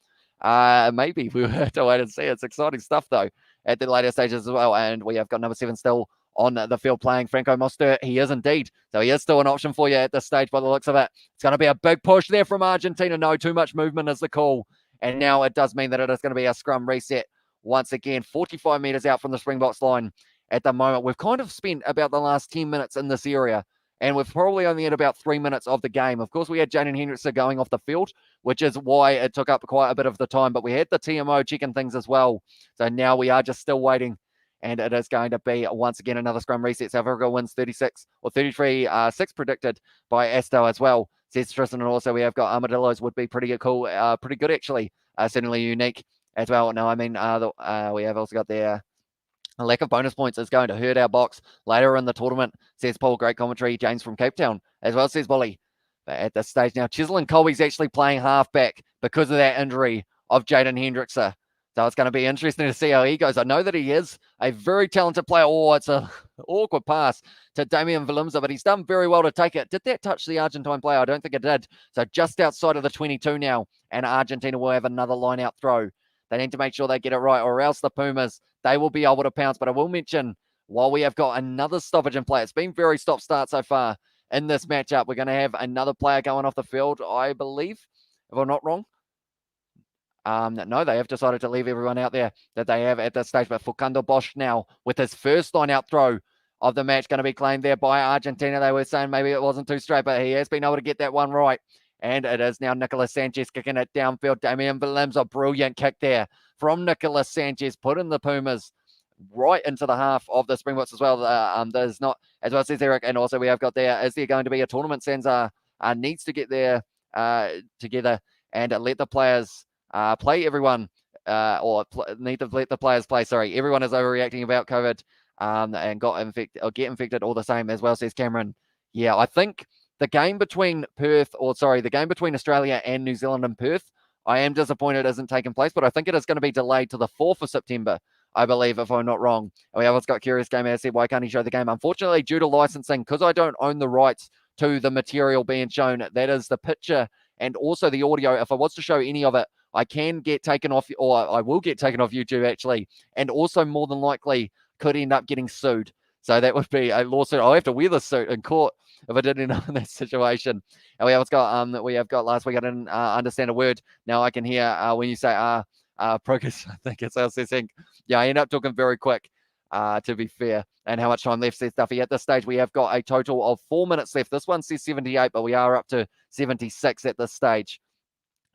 Maybe we'll have to wait and see. It's exciting stuff, though, at the later stages as well. And we have got number 7 still on the field playing, Franco Mostert. He is indeed. So he is still an option for you at this stage by the looks of it. It's going to be a big push there from Argentina. No, too much movement is the call. And now it does mean that it is going to be a scrum reset once again, 45 metres out from the Springboks line at the moment. We've kind of spent about the last 10 minutes in this area, and we've probably only had about 3 minutes of the game. Of course, we had Jaden Hendrickson going off the field, which is why it took up quite a bit of the time, but we had the TMO checking things as well. So now we are just still waiting, and it is going to be, once again, another scrum reset. South Africa wins 36 or 33-6 predicted by Asto as well. Says Tristan, and also we have got Armadillos would be pretty cool, pretty good actually, certainly unique as well. No, I mean, we have also got their lack of bonus points is going to hurt our box later in the tournament, says Paul. Great commentary. James from Cape Town as well, says Bully. But at this stage now, Cheslin Colby's actually playing halfback because of that injury of Jaden Hendrickson. So it's going to be interesting to see how he goes. I know that he is a very talented player. Oh, it's an awkward pass to Damian Willemse, but he's done very well to take it. Did that touch the Argentine player? I don't think it did. So just outside of the 22 now, and Argentina will have another line-out throw. They need to make sure they get it right, or else the Pumas, they will be able to pounce. But I will mention, while we have got another stoppage in play, it's been very stop-start so far in this matchup. We're going to have another player going off the field, I believe, if I'm not wrong. No, they have decided to leave everyone out there that they have at this stage. But Facundo Bosch now, with his first line-out throw of the match, going to be claimed there by Argentina. They were saying maybe it wasn't too straight, but he has been able to get that one right. And it is now Nicolas Sanchez kicking it downfield. Damian Willemse, a brilliant kick there from Nicolas Sanchez, putting the Pumas right into the half of the Springboks as well. There's not, as well as Eric, and also we have got there, is there going to be a tournament? Sansa needs to get there together and let the players play everyone, need to let the players play. Sorry, everyone is overreacting about COVID and got infected or get infected all the same as well, says Cameron. Yeah, I think the game between Australia and New Zealand in Perth, I am disappointed it isn't taking place, but I think it is going to be delayed to the 4th of September, I believe, if I'm not wrong. We have got Curious Gamer said, why can't he show the game? Unfortunately, due to licensing, because I don't own the rights to the material being shown, that is the picture and also the audio. If I was to show any of it, I can get taken off, or I will get taken off YouTube, actually, and also more than likely could end up getting sued. So that would be a lawsuit. I'll have to wear the suit in court if I didn't know in that situation. And we have got last week, I didn't understand a word. Now I can hear when you say progress, I think it's saying, yeah, I end up talking very quick, to be fair. And how much time left, says Duffy. At this stage, we have got a total of 4 minutes left. This one says 78, but we are up to 76 at this stage.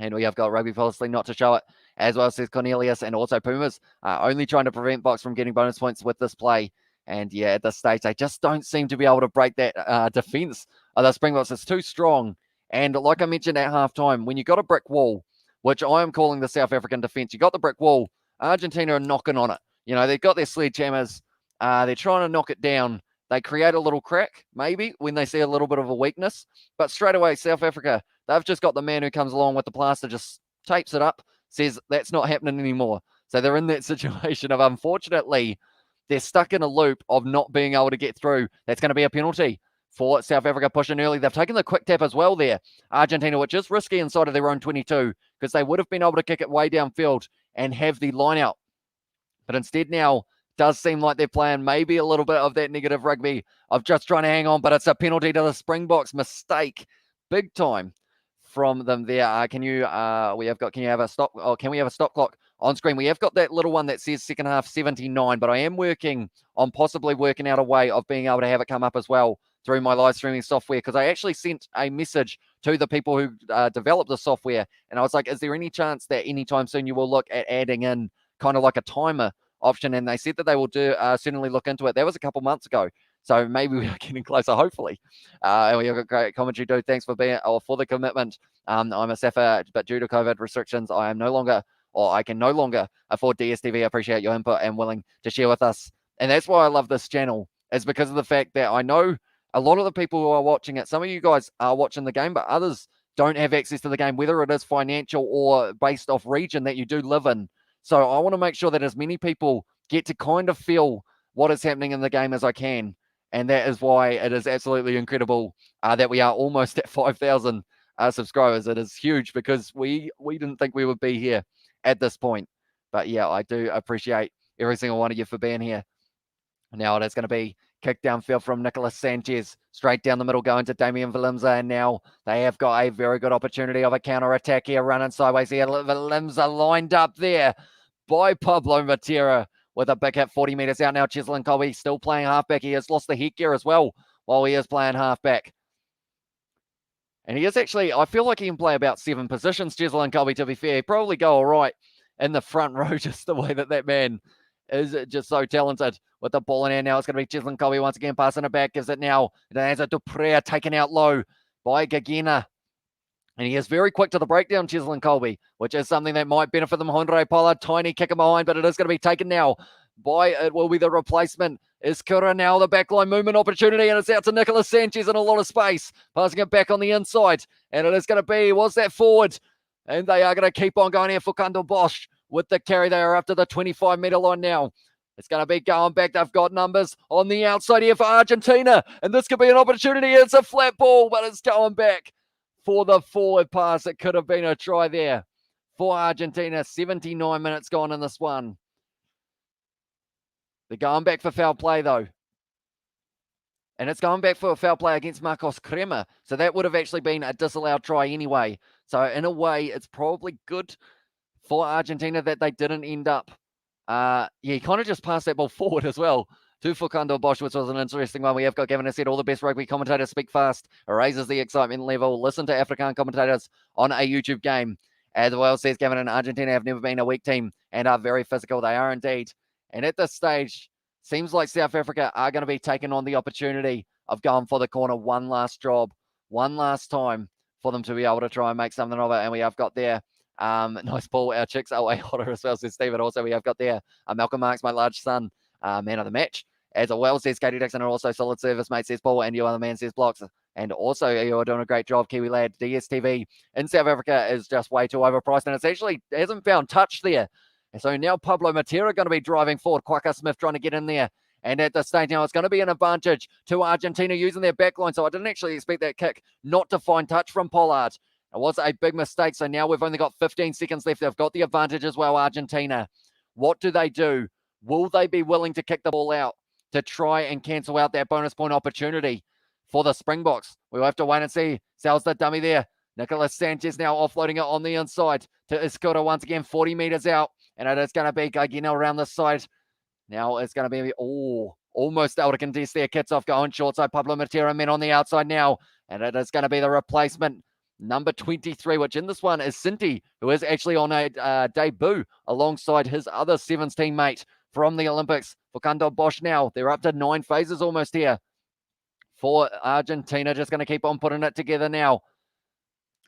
And we have got Rugby Policy not to show it, as well, says Cornelius. And also Pumas only trying to prevent Box from getting bonus points with this play. And yeah, at this stage, they just don't seem to be able to break that defense of the Springboks. It's too strong. And like I mentioned at halftime, when you got a brick wall, which I am calling the South African defense, you got the brick wall, Argentina are knocking on it. You know, they've got their sledgehammers. They're trying to knock it down. They create a little crack, maybe, when they see a little bit of a weakness. But straight away, South Africa, they've just got the man who comes along with the plaster, just tapes it up, says that's not happening anymore. So they're in that situation of, unfortunately, they're stuck in a loop of not being able to get through. That's going to be a penalty for South Africa pushing early. They've taken the quick tap as well there, Argentina, which is risky inside of their own 22, because they would have been able to kick it way downfield and have the line out. But instead now, does seem like they're playing maybe a little bit of that negative rugby of just trying to hang on, but it's a penalty to the Springboks. Mistake, big time from them there. Can we have a stop clock on screen? We have got that little one that says second half 79, but I am working on possibly working out a way of being able to have it come up as well through my live streaming software, because I actually sent a message to the people who developed the software, and I was like, is there any chance that anytime soon you will look at adding in kind of like a timer option, and they said that they will certainly look into it. That was a couple months ago. So maybe we are getting closer, hopefully. And we have got great commentary, dude. Thanks for for the commitment. I'm a SAFA, but due to COVID restrictions, I can no longer afford DSTV. I appreciate your input and willing to share with us. And that's why I love this channel, is because of the fact that I know a lot of the people who are watching it, some of you guys are watching the game, but others don't have access to the game, whether it is financial or based off region that you do live in. So I want to make sure that as many people get to kind of feel what is happening in the game as I can. And that is why it is absolutely incredible that we are almost at 5,000 subscribers. It is huge because we didn't think we would be here at this point. But yeah, I do appreciate every single one of you for being here. Now it is going to be kicked downfield from Nicolas Sanchez, straight down the middle going to Damian Valimza. And now they have got a very good opportunity of a counter-attack here, running sideways here. Valimza lined up there by Pablo Matera with a big hit 40 meters out now. Cheslin Colby still playing halfback. He has lost the headgear as well while he is playing halfback. And he is actually, I feel like he can play about 7 positions, Cheslin Colby, to be fair. He'd probably go all right in the front row, just the way that man is just so talented. With the ball in hand now, it's going to be Cheslin Colby once again passing it back. Gives it now. There's a Duprea taken out low by Gagena. And he is very quick to the breakdown, Cheslin Colby, which is something that might benefit them. Andre Pollard, tiny kick him behind, but it is going to be taken now by, it will be the replacement. Is Kura now the backline movement opportunity, and it's out to Nicolas Sanchez in a lot of space. Passing it back on the inside, and it is going to be, was that forward? And they are going to keep on going here for Kandel Bosch with the carry. They are up to the 25-meter line now. It's going to be going back. They've got numbers on the outside here for Argentina, and this could be an opportunity. It's a flat ball, but it's going back for the forward pass. It could have been a try there for Argentina. 79 minutes gone in this one. They're going back for foul play, though. And it's going back for a foul play against Marcos Kremer. So that would have actually been a disallowed try anyway. So in a way, it's probably good for Argentina that they didn't end up. He kind of just passed that ball forward as well to Fukando Bosch, which was an interesting one. We have got Gavin has said all the best rugby commentators speak fast, raises the excitement level. Listen to African commentators on a YouTube game. As well says Gavin, and Argentina have never been a weak team and are very physical. They are indeed. And at this stage, seems like South Africa are going to be taking on the opportunity of going for the corner one last job, one last time for them to be able to try and make something of it. And we have got there. Nice ball. Our chicks are way hotter as well, says Stephen. Also, we have got there Malcolm Marks, my large son, man of the match. As well says Katie Dixon, and also solid service, mate, says Paul, and your other man says blocks. And also, you're doing a great job, Kiwi lad. DSTV in South Africa is just way too overpriced, and it's actually hasn't found touch there. And so now Pablo Matera going to be driving forward. Quacker Smith trying to get in there. And at the stage now, it's going to be an advantage to Argentina using their backline. So I didn't actually expect that kick not to find touch from Pollard. It was a big mistake. So now we've only got 15 seconds left. They've got the advantage as well, Argentina. What do they do? Will they be willing to kick the ball out to try and cancel out that bonus point opportunity for the Springboks? We'll have to wait and see. Sells the dummy there. Nicolas Sanchez now offloading it on the inside to Escudo once again, 40 meters out. And it is going to be Gagino around the side. Now it's going to be, almost able to contest there. Kitsov going short side. Pablo Matera men on the outside now. And it is going to be the replacement, number 23, which in this one is Sinti, who is actually on a debut alongside his other sevens teammate from the Olympics. For Kandel Bosch now. They're up to 9 phases almost here for Argentina. Just going to keep on putting it together now.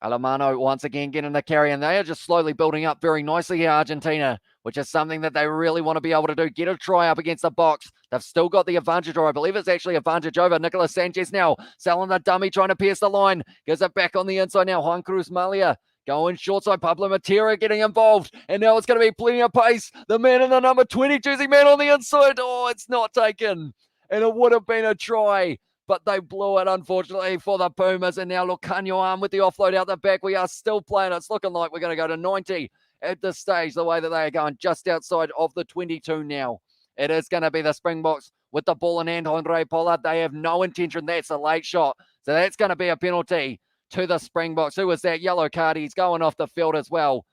Alemano once again getting the carry, and they are just slowly building up very nicely here, Argentina, which is something that they really want to be able to do. Get a try up against the box. They've still got the advantage, or I believe it's actually advantage over Nicolas Sanchez now. Selling the dummy, trying to pierce the line. Gives it back on the inside now. Juan Cruz Malia going short side. Pablo Matera getting involved, and now it's going to be plenty of pace. The man in the number 20 jersey man on the inside. Oh, it's not taken, and it would have been a try. But they blew it, unfortunately, for the Pumas. And now Lucanio arm with the offload out the back. We are still playing. It's looking like we're going to go to 90 at this stage, the way that they are going just outside of the 22 now. It is going to be the Springboks with the ball in hand. Andre Pollard, they have no intention. That's a late shot. So that's going to be a penalty to the Springboks. Who was that? Yellow card. He's going off the field as well.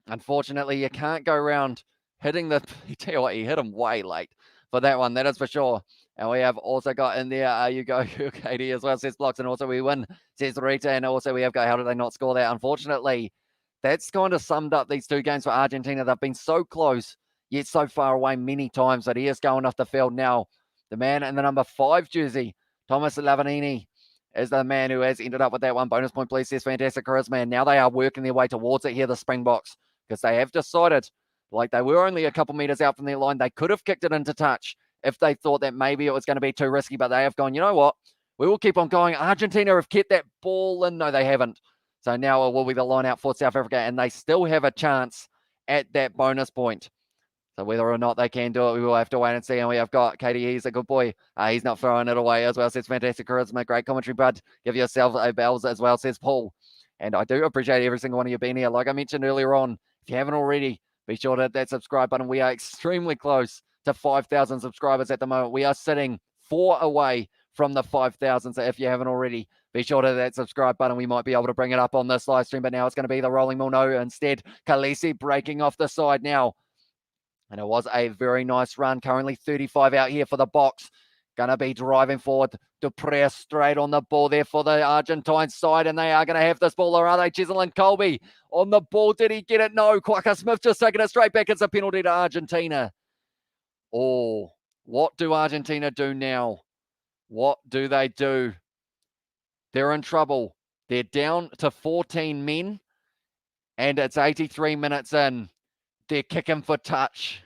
Unfortunately, you can't go around hitting the... Tell you what, he hit him way late for that one. That is for sure. And we have also got in there, you go, Katie as well, says blocks, and also we win, says Rita, and also we have got, how did they not score that? Unfortunately, that's kind of summed up these two games for Argentina. They've been so close, yet so far away many times that he is going off the field now. The man in the number 5 jersey, Thomas Lavanini, is the man who has ended up with that one. Bonus point, please, says Fantastic Charisma. And now they are working their way towards it here, the Springboks, because they have decided, like they were only a couple meters out from their line, they could have kicked it into touch if they thought that maybe it was going to be too risky, but they have gone, you know what? We will keep on going. Argentina have kept that ball in. No, they haven't. So now it will be the line out for South Africa, and they still have a chance at that bonus point. So whether or not they can do it, we will have to wait and see. And we have got Katie. He's a good boy. He's not throwing it away as well, says Fantastic Charisma. Great commentary, bud. Give yourself a bells as well, says Paul. And I do appreciate every single one of you being here. Like I mentioned earlier on, if you haven't already, be sure to hit that subscribe button. We are extremely close to 5,000 subscribers at the moment. We are sitting 4 away from the 5,000. So if you haven't already, be sure to hit that subscribe button. We might be able to bring it up on this live stream, but now it's going to be the rolling mill. No, instead, Khaleesi breaking off the side now. And it was a very nice run. Currently 35 out here for the box. Going to be driving forward. Dupre straight on the ball there for the Argentine side. And they are going to have this ball, or are they? Cheselin Colby on the ball. Did he get it? No. Quaka Smith just taking it straight back. It's a penalty to Argentina. Oh, what do Argentina do now? What do they do? They're in trouble. They're down to 14 men. And it's 83 minutes in. They're kicking for touch.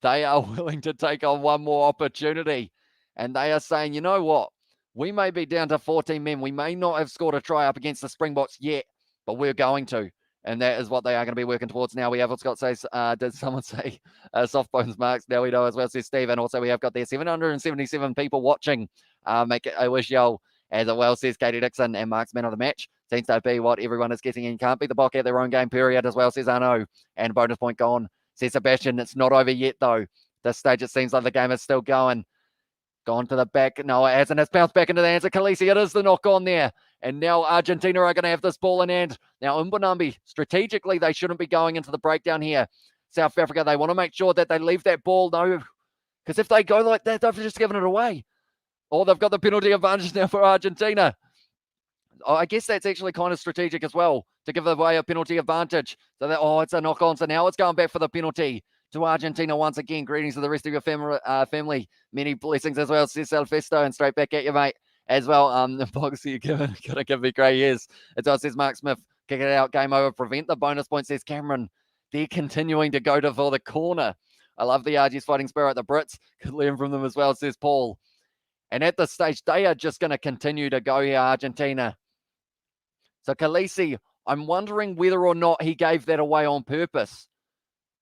They are willing to take on one more opportunity. And they are saying, you know what? We may be down to 14 men. We may not have scored a try up against the Springboks yet, but we're going to. And that is what they are going to be working towards now. We have what Scott says, did someone say soft bones marks? Now we know as well, says Steve. And also we have got there 777 people watching. Make it a wish y'all as well, says Katie Dixon. And Mark's man of the match seems to be what everyone is getting in. Can't beat the Bok at their own game period as well, says Arno. And bonus point gone, says Sebastian. It's not over yet though. This stage it seems like the game is still going. Gone to the back. No, it hasn't. It's bounced back into the hands of Khaleesi. It is the knock on there. And now Argentina are going to have this ball in hand. Now, Mbonambi, strategically, they shouldn't be going into the breakdown here. South Africa, they want to make sure that they leave that ball. No, because if they go like that, they've just given it away. Or they've got the penalty advantage now for Argentina. I guess that's actually kind of strategic as well, to give away a penalty advantage. So that, it's a knock on. So now it's going back for the penalty to Argentina once again. Greetings to the rest of your family. Many blessings as well, says Salfesto, and straight back at you, mate, as well. The box you're going to give me grey hairs. It's what says Mark Smith. Kick it out, game over. Prevent the bonus point, says Cameron. They're continuing to go for the corner. I love the RG's fighting spirit. The Brits could learn from them as well, says Paul. And at this stage, they are just going to continue to go here, Argentina. So Khaleesi, I'm wondering whether or not he gave that away on purpose,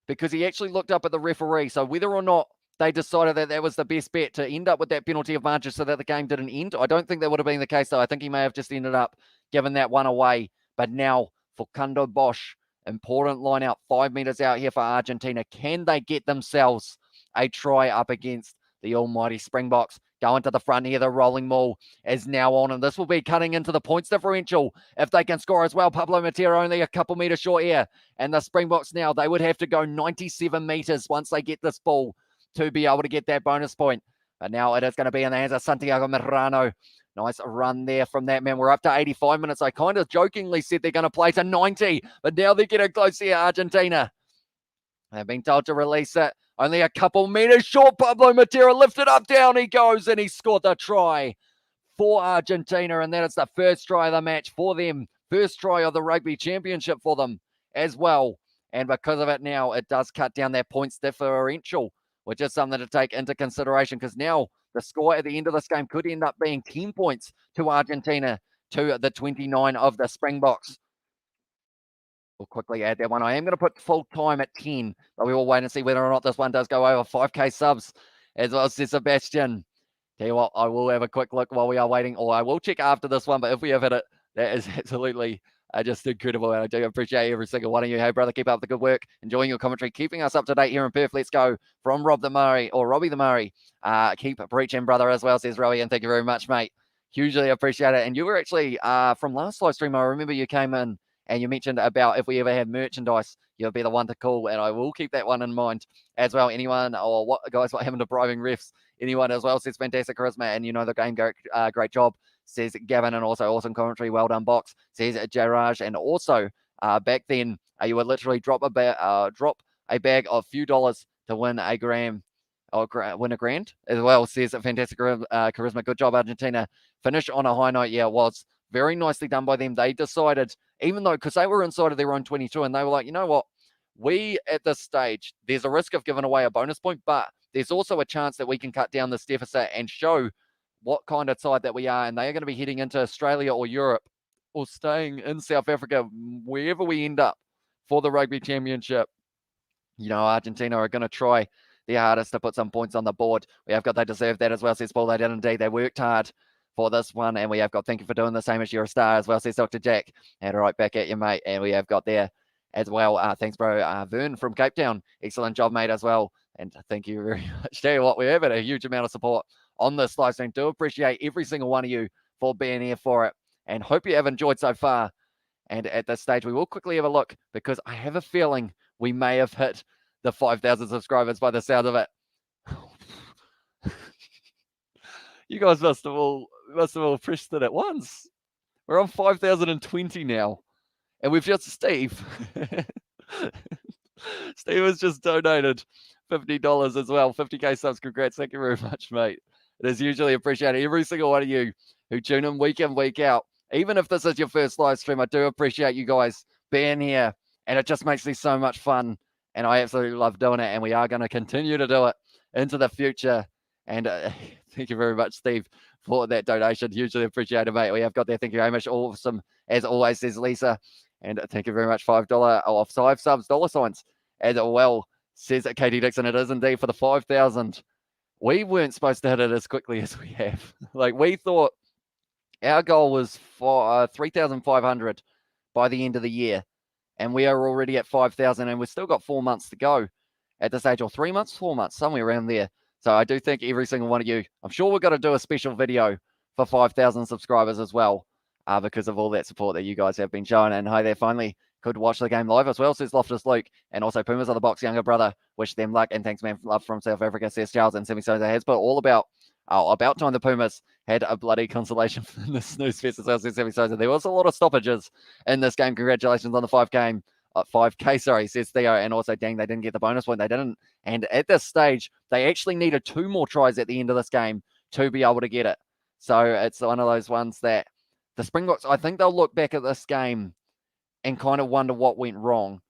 because he actually looked up at the referee. So whether or not they decided that that was the best bet to end up with that penalty advantage so that the game didn't end, I don't think that would have been the case, though. I think he may have just ended up giving that one away. But now for Kundo Bosch, important line out, 5 meters out here for Argentina. Can they get themselves a try up against the almighty Springboks? Going to the front here, the rolling maul is now on, and this will be cutting into the points differential if they can score as well. Pablo Matera only a couple meters short here, and the Springboks now, they would have to go 97 meters once they get this ball to be able to get that bonus point. But now it is going to be in the hands of Santiago Medrano. Nice run there from that man. We're up to 85 minutes. I kind of jokingly said they're going to play to 90, but now they're getting close here, Argentina. They've been told to release it. Only a couple meters short. Pablo Matera lifted up, down he goes, and he scored the try for Argentina. And that is the first try of the match for them. First try of the Rugby Championship for them as well. And because of it now, it does cut down their points differential, which is something to take into consideration, because now the score at the end of this game could end up being 10 points to Argentina to the 29 of the Springboks. We'll quickly add that one. I am going to put full time at 10, but we will wait and see whether or not this one does go over 5K subs as well, says Sebastian. Tell you what, I will have a quick look while we are waiting, or I will check after this one, but if we have hit it, that is absolutely just incredible, and I do appreciate every single one of you. Hey, brother, keep up the good work, enjoying your commentary, keeping us up to date here in Perth. Let's go from Robbie the Murray. Keep preaching, brother, as well, says Rowie, and thank you very much, mate. Hugely appreciate it. And you were actually, from last live stream, I remember you came in and you mentioned about if we ever had merchandise, you'll be the one to call, and I will keep that one in mind as well. Anyone, or what guys, what happened to bribing refs? Anyone as well, says Fantastic Charisma, and you know the game, great job, says Gavin, and also awesome commentary, well done, Box, says Jaraj, and also back then you would literally drop a bag of few dollars to win a grand as well, says fantastic charisma. Good job, Argentina. Finish on a high note. Yeah, it was very nicely done by them. They decided, even though, because they were inside of their own 22, and they were like, you know what? We, at this stage, there's a risk of giving away a bonus point, but there's also a chance that we can cut down this deficit and show what kind of side that we are. And they are going to be heading into Australia or Europe or staying in South Africa, wherever we end up for the Rugby Championship. You know, Argentina are going to try their hardest to put some points on the board. We have got, they deserve that as well, says Paul. They did indeed. They worked hard for this one. And we have got, thank you for doing the same as you're a star as well, says Dr. Jack. And right back at you, mate. And we have got there as well. Thanks, bro. Vern from Cape Town. Excellent job, mate, as well. And thank you very much. Tell you what, we're having a huge amount of support on this live stream. Do appreciate every single one of you for being here for it. And hope you have enjoyed so far. And at this stage, we will quickly have a look because I have a feeling we may have hit the 5,000 subscribers by the sound of it. You guys must have all pressed it at once. We're on 5,020 now. And we've just, Steve. Steve has just donated $50 as well. 50K subs. Congrats. Thank you very much, mate. It is usually appreciated. Every single one of you who tune in, week out. Even if this is your first live stream, I do appreciate you guys being here. And it just makes me so much fun. And I absolutely love doing it. And we are going to continue to do it into the future. And thank you very much, Steve, for that donation. Hugely appreciated, mate. We have got there. Thank you, Hamish. Awesome, as always, says Lisa. And thank you very much. $5 off 5 subs, dollar signs as well, says Katie Dixon. It is indeed for the 5,000. We weren't supposed to hit it as quickly as we have. Like, we thought our goal was for 3,500 by the end of the year. And we are already at 5,000, and we've still got 4 months to go at this age, or 3 months, 4 months, somewhere around there. So I do thank every single one of you. I'm sure we're going to do a special video for 5,000 subscribers as well, because of all that support that you guys have been showing. And hi there, finally could watch the game live as well, says Loftus Luke. And also Pumas of the Box, younger brother. Wish them luck. And thanks, man, love from South Africa, says Charles. And Semi Sosa has put all about time the Pumas had a bloody consolation in the snooze fest as well, says Semi Sosa. There was a lot of stoppages in this game. Congratulations on the 5K, sorry, says Theo. And also, dang, they didn't get the bonus point. They didn't. And at this stage, they actually needed 2 more tries at the end of this game to be able to get it. So it's one of those ones that the Springboks, I think they'll look back at this game and kind of wonder what went wrong,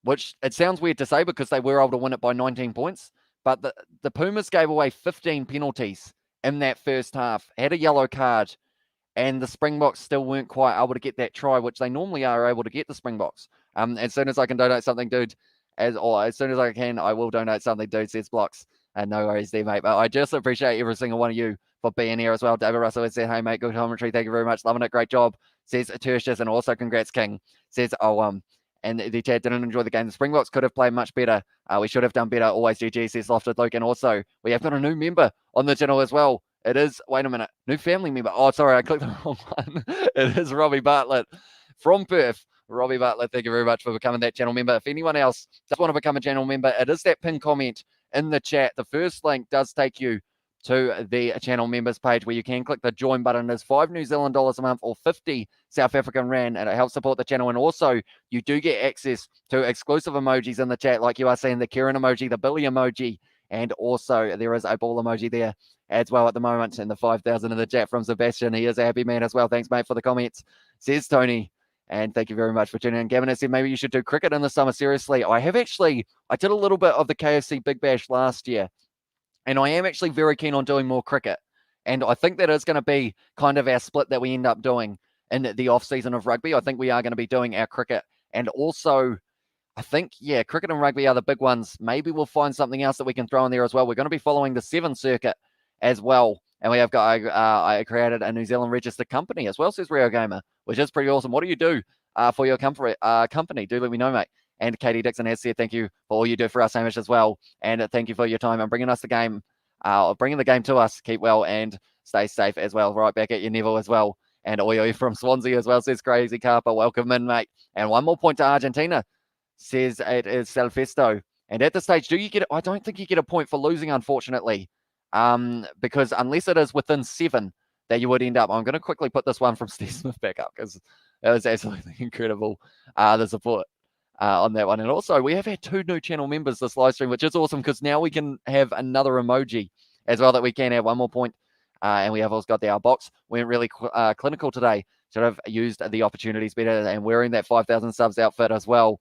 which it sounds weird to say because they were able to win it by 19 points. But the Pumas gave away 15 penalties in that first half, had a yellow card, and the Springboks still weren't quite able to get that try, which they normally are able to get, the Springboks. As soon as I can donate something, dude, as soon as I can, I will donate something, dude, says Blocks. And no worries there, mate. But I just appreciate every single one of you for being here as well. David Russell has said, hey, mate, good commentary. Thank you very much. Loving it. Great job, says Tertius. And also congrats, King, says, and the chat didn't enjoy the game. The Springboks could have played much better. We should have done better. Always GG, says Lofted Luke. And also, we have got a new member on the channel as well. It is, wait a minute, new family member. Oh, sorry, I clicked the wrong one. It is Robbie Bartlett from Perth. Robbie Bartlett, thank you very much for becoming that channel member. If anyone else does want to become a channel member, it is that pinned comment in the chat. The first link does take you to the channel members page where you can click the join button. There's $5 New Zealand dollars a month or 50 South African Rand, and it helps support the channel. And also, you do get access to exclusive emojis in the chat, like you are seeing the Kieran emoji, the Billy emoji, and also there is a ball emoji there as well at the moment. And the 5,000 in the chat from Sebastian. He is a happy man as well. Thanks, mate, for the comments, says Tony. And thank you very much for tuning in. Gavin has said maybe you should do cricket in the summer. Seriously, I did a little bit of the KFC Big Bash last year, and I am actually very keen on doing more cricket. And I think that is going to be kind of our split that we end up doing in the off season of rugby. I think we are going to be doing our cricket. And also, I think, yeah, cricket and rugby are the big ones. Maybe we'll find something else that we can throw in there as well. We're going to be following the 7 circuit as well. And we have got, I created a New Zealand registered company as well, says Rio Gamer, which is pretty awesome. What do you do for your company? Do let me know, mate. And Katie Dixon has said, thank you for all you do for us, Hamish, as well. And thank you for your time and bringing us the game, bringing the game to us. Keep well and stay safe as well. Right back at you, Neville, as well. And Oyo from Swansea as well, says Crazy Carper. Welcome in, mate. And one more point to Argentina, says it is Salfesto. And at this stage, do you get it? I don't think you get a point for losing, unfortunately. Because unless it is within 7 that you would end up. I'm going to quickly put this one from Steve Smith back up because it was absolutely incredible, the support on that one. And also, we have had 2 new channel members this live stream, which is awesome because now we can have another emoji as well that we can have. One more point. And we have also got our box. We went really clinical today. Should have used the opportunities better and wearing that 5,000 subs outfit as well.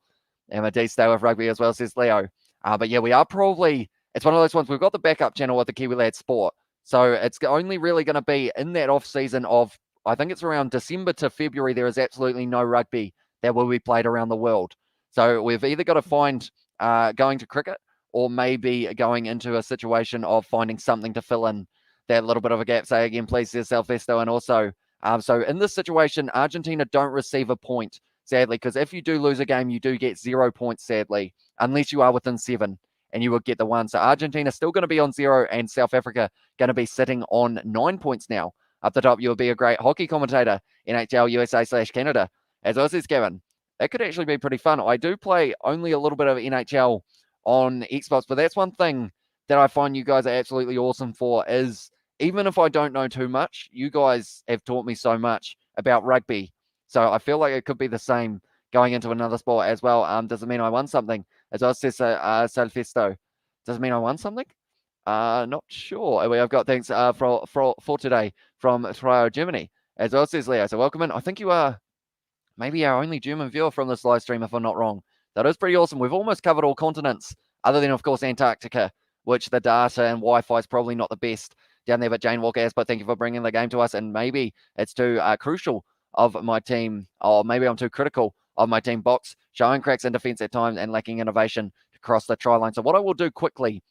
And a D stay with rugby as well, says Leo. But yeah, we are probably, it's one of those ones, we've got the backup channel with the Kiwi Lad Sport. So it's only really going to be in that off season of, I think it's around December to February, there is absolutely no rugby that will be played around the world. So we've either got to find going to cricket or maybe going into a situation of finding something to fill in that little bit of a gap. Say again, please, says Salfesto. And also, so in this situation, Argentina don't receive a point, sadly, because if you do lose a game, you do get 0 points, sadly, unless you are within 7 and you will get the 1. So Argentina still going to be on 0 and South Africa going to be sitting on 9 points now. Up the top, you'll be a great hockey commentator, NHL USA/Canada. As well as Gavin, that could actually be pretty fun. I do play only a little bit of NHL on Xbox, but that's one thing that I find you guys are absolutely awesome for is even if I don't know too much, you guys have taught me so much about rugby. So I feel like it could be the same going into another sport as well. Does it mean I won something? As well says Salfesto. Does it mean I won something? Not sure. I've got things for today from Trio Germany. As well says Leo. So welcome in. I think you are maybe our only German viewer from this live stream, if I'm not wrong. That is pretty awesome. We've almost covered all continents, other than, of course, Antarctica, which the data and Wi-Fi is probably not the best down there. But Jane Walker asks, but thank you for bringing the game to us. And maybe it's too crucial of my team, or maybe I'm too critical of my team box, showing cracks in defense at times and lacking innovation to cross the try line. So what I will do quickly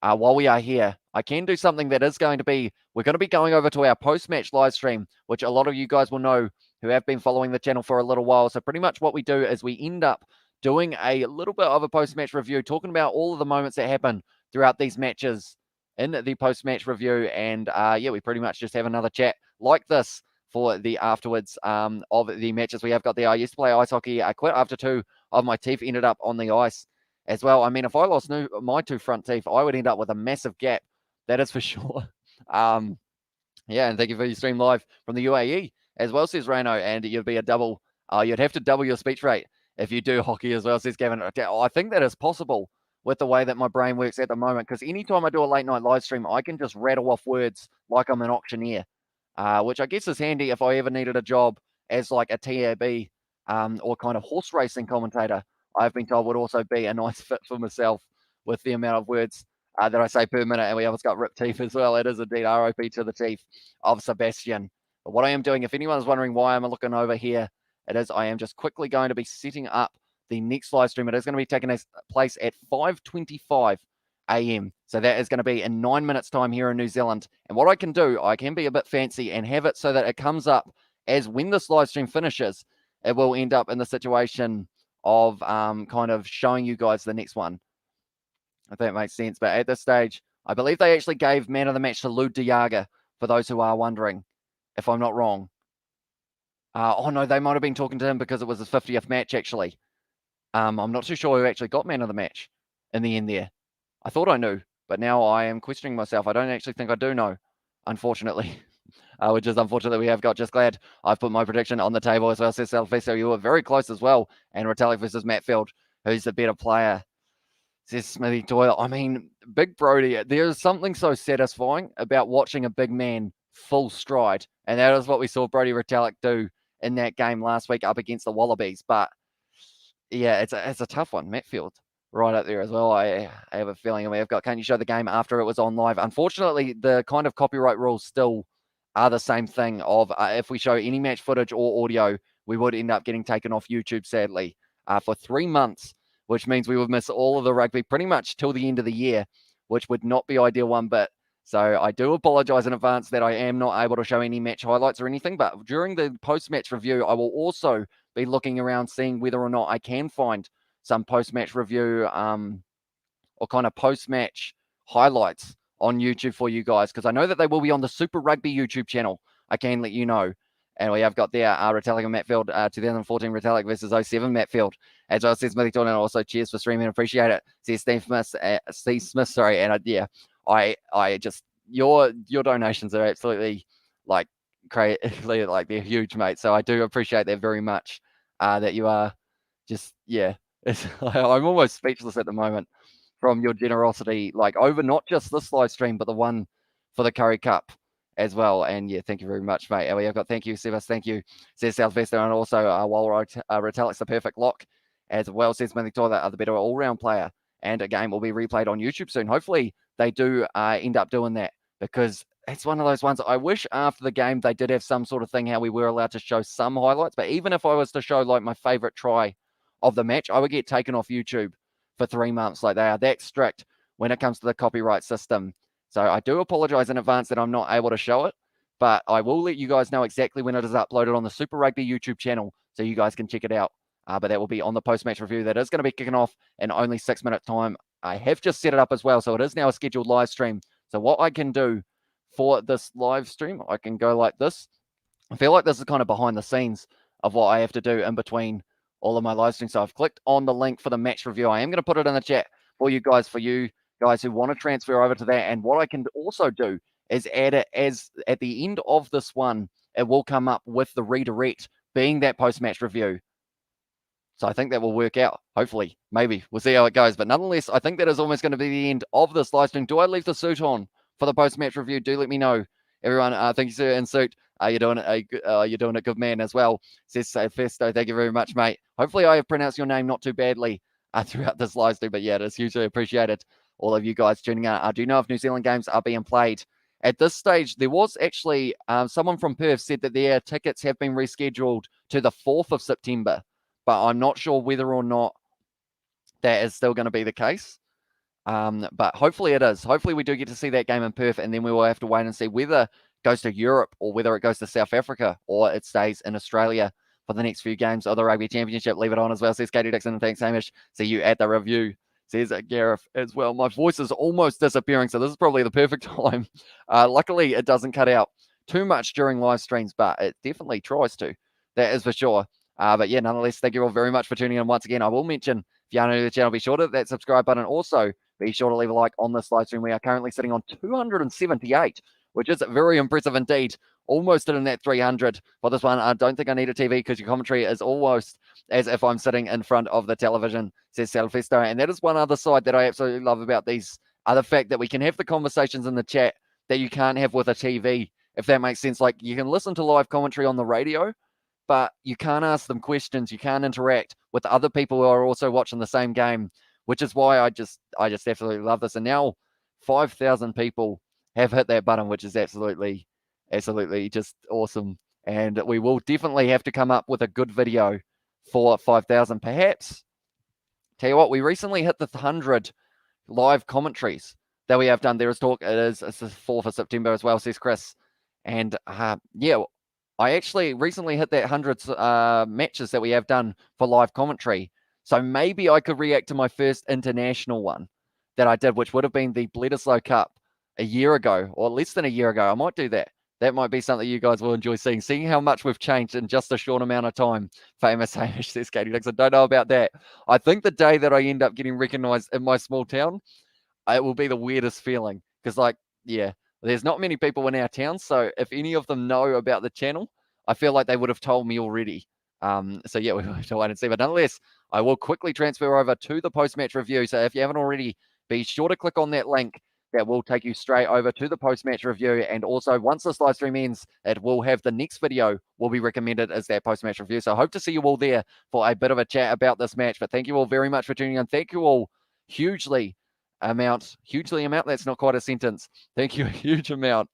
while we are here, I can do something that is going to be, we're going to be going over to our post-match live stream, which a lot of you guys will know who have been following the channel for a little while. So pretty much what we do is we end up doing a little bit of a post-match review, talking about all of the moments that happen throughout these matches in the post-match review. And yeah, we pretty much just have another chat like this for the afterwards of the matches we have got there. I used to play ice hockey. I quit after 2 of my teeth ended up on the ice as well. I mean, if I lost my 2 front teeth, I would end up with a massive gap. That is for sure. Yeah, and thank you for your stream live from the UAE as well, says Reno. And you'd be a double. You'd have to double your speech rate if you do hockey as well, says Gavin. I think that is possible with the way that my brain works at the moment, because anytime I do a late night live stream, I can just rattle off words like I'm an auctioneer, which I guess is handy if I ever needed a job as like a TAB or kind of horse racing commentator. I've been told would also be a nice fit for myself with the amount of words that I say per minute. And we always got ripped teeth as well. It is indeed ROP to the teeth of Sebastian. But what I am doing, if anyone's wondering why I'm looking over here, it is I am just quickly going to be setting up the next live stream. It is going to be taking place at 5:25 a.m. So that is going to be in 9 minutes time here in New Zealand. And what I can do, I can be a bit fancy and have it so that it comes up as when this live stream finishes, it will end up in the situation of kind of showing you guys the next one, if that makes sense. But at this stage, I believe they actually gave man of the match to Lou Diaga, for those who are wondering, if I'm not wrong. Oh, no, they might have been talking to him because it was his 50th match, actually. I'm not too sure who actually got man of the match in the end there. I thought I knew, but now I am questioning myself. I don't actually think I do know, unfortunately. Which is unfortunate we have got. Just glad I've put my prediction on the table as well, says Salfesto. You were very close as well. And Retallick versus Matfield, who's the better player, says Smithy Doyle. I mean, Big Brody, there's something so satisfying about watching a big man full stride. And that is what we saw Brody Retallick do in that game last week up against the Wallabies. But yeah, it's a tough one. Matfield right up there as well. I have a feeling we have got, can you show the game after it was on live? Unfortunately, the kind of copyright rules still are the same thing of if we show any match footage or audio, we would end up getting taken off YouTube, sadly, for 3 months, which means we would miss all of the rugby pretty much till the end of the year, which would not be ideal one bit. So I do apologize in advance that I am not able to show any match highlights or anything, but during the post-match review, I will also be looking around seeing whether or not I can find some post-match review or kind of post-match highlights on YouTube for you guys, because I know that they will be on the Super Rugby YouTube channel. I can let you know. And we have got there Retallick and Matfield, 2014 Retallick versus 07 Matfield. As well, says Smithy Torn, and also cheers for streaming. Appreciate it. Says Steve Smith, sorry. And yeah, I just, your donations are absolutely like crazy, like they're huge, mate. So I do appreciate that very much. That you are just, yeah, I'm almost speechless at the moment from your generosity, like over not just this live stream, but the one for the Curry Cup as well. And yeah, thank you very much, mate. And we have got thank you, Sebas, thank you, says Southwester, and also while Retalix the perfect lock as well, says Smithy Toilet, the better all-round player. And a game will be replayed on YouTube soon. Hopefully they do end up doing that, because it's one of those ones I wish after the game they did have some sort of thing how we were allowed to show some highlights. But even if I was to show like my favorite try of the match, I would get taken off YouTube for 3 months. Like, they are that strict when it comes to the copyright system. So I do apologize in advance that I'm not able to show it, but I will let you guys know exactly when it is uploaded on the Super Rugby YouTube channel so you guys can check it out. But that will be on the post-match review. That is going to be kicking off in only 6 minutes time. I have just set it up as well, so it is now a scheduled live stream. So what I can do for this live stream, I can go like this. I feel like this is kind of behind the scenes of what I have to do in between all of my live streams. So I've clicked on the link for the match review. I am going to put it in the chat for you guys who want to transfer over to that. And what I can also do is add it as at the end of this one, it will come up with the redirect being that post-match review. So I think that will work out. Hopefully, maybe we'll see how it goes. But nonetheless, I think that is almost going to be the end of this live stream. Do I leave the suit on for the post-match review? Do let me know, everyone. Thank you, sir, in suit. You're doing a good man as well. Says Festo. Thank you very much, mate. Hopefully, I have pronounced your name not too badly throughout this live stream. But yeah, it is hugely appreciated. All of you guys tuning in. I do know if New Zealand games are being played at this stage. There was actually someone from Perth said that their tickets have been rescheduled to the 4th of September. But I'm not sure whether or not that is still going to be the case. But hopefully it is. Hopefully we do get to see that game in Perth, and then we will have to wait and see whether it goes to Europe or whether it goes to South Africa or it stays in Australia for the next few games of the Rugby Championship. Leave it on as well, says Katie Dixon, and thanks, Hamish. See you at the review, says Gareth as well. My voice is almost disappearing, so this is probably the perfect time. Luckily, it doesn't cut out too much during live streams, but it definitely tries to. That is for sure. But yeah, nonetheless, thank you all very much for tuning in once again. I will mention, if you are new to the channel, be sure to hit that subscribe button. Also, be sure to leave a like on this live stream. We are currently sitting on 278, which is very impressive indeed. Almost in that 300 for this one. I don't think I need a TV because your commentary is almost as if I'm sitting in front of the television, says Salfesto. And that is one other side that I absolutely love about these, the fact that we can have the conversations in the chat that you can't have with a TV, if that makes sense. Like, you can listen to live commentary on the radio, but you can't ask them questions. You can't interact with other people who are also watching the same game, which is why I just absolutely love this. And now 5,000 people have hit that button, which is absolutely just awesome. And we will definitely have to come up with a good video for 5,000. Perhaps, tell you what, we recently hit the 100 live commentaries that we have done. There is talk, it's the 4th of September as well, says Chris. And yeah, I actually recently hit that 100 matches that we have done for live commentary. So maybe I could react to my first international one that I did, which would have been the Bledisloe Cup a year ago, or less than a year ago. I might do that. That might be something you guys will enjoy seeing how much we've changed in just a short amount of time. Famous Hamish, says Katie Dixon. Don't know about that. I think the day that I end up getting recognized in my small town, it will be the weirdest feeling. Because, like, yeah, there's not many people in our town, so if any of them know about the channel, I feel like they would have told me already. So yeah, we will have to wait and see. But nonetheless, I will quickly transfer over to the post-match review. So if you haven't already, be sure to click on that link. That will take you straight over to the post-match review. And also, once this live stream ends, it will have the next video will be recommended as that post-match review. So I hope to see you all there for a bit of a chat about this match. But thank you all very much for tuning in. Thank you all hugely amount. That's not quite a sentence. Thank you a huge amount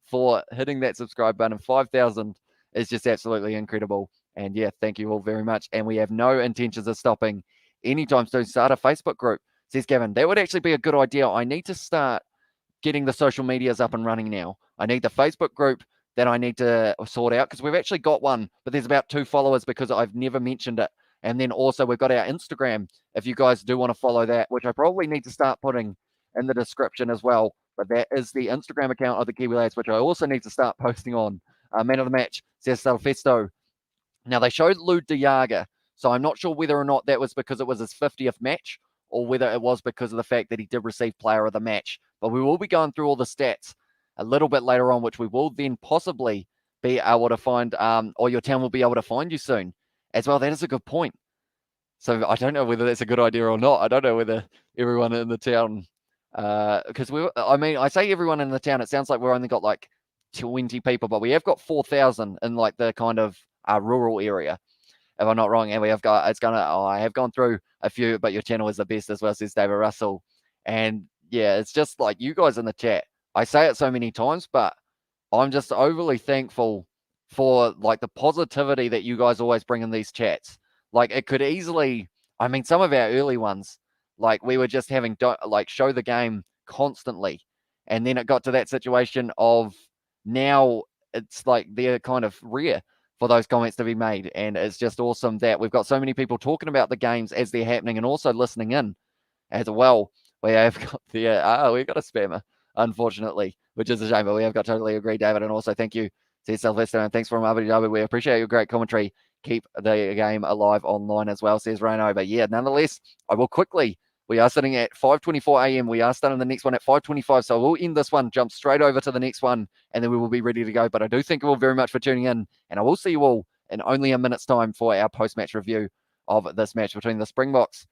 for hitting that subscribe button. 5,000 is just absolutely incredible. And yeah, thank you all very much. And we have no intentions of stopping anytime soon. Start a Facebook group, says Gavin. That would actually be a good idea. I need to start getting the social medias up and running now. I need the Facebook group that I need to sort out, because we've actually got one, but there's about 2 followers because I've never mentioned it. And then also we've got our Instagram, if you guys do want to follow that, which I probably need to start putting in the description as well. But that is the Instagram account of the Kiwi Lads, which I also need to start posting on. Man of the match, says Salfesto. Now, they showed Lou Diaga, so I'm not sure whether or not that was because it was his 50th match or whether it was because of the fact that he did receive player of the match. But we will be going through all the stats a little bit later on, which we will then possibly be able to find, or your town will be able to find you soon as well. That is a good point. So I don't know whether that's a good idea or not. I don't know whether everyone in the town, because I say everyone in the town, it sounds like we've only got like 20 people, but we have got 4,000 in like the kind of rural area, if I'm not wrong. And we have got, I have gone through a few, but your channel is the best as well, says David Russell. And yeah, it's just like you guys in the chat. I say it so many times, but I'm just overly thankful for like the positivity that you guys always bring in these chats. Like it could easily, I mean, some of our early ones, like we were just having like show the game constantly, and then it got to that situation of now it's like they're kind of rare for those comments to be made, and it's just awesome that we've got so many people talking about the games as they're happening and also listening in as well. We have got we've got a spammer, unfortunately, which is a shame, but we have got totally agree, David. And also thank you to Sylvester, and thanks from RBW. We appreciate your great commentary. Keep the game alive online as well, says Reno. But yeah, nonetheless, I will quickly. We are sitting at 5:24 a.m. We are starting the next one at 5:25. So we'll end this one, jump straight over to the next one, and then we will be ready to go. But I do thank you all very much for tuning in, and I will see you all in only a minute's time for our post-match review of this match between the Springboks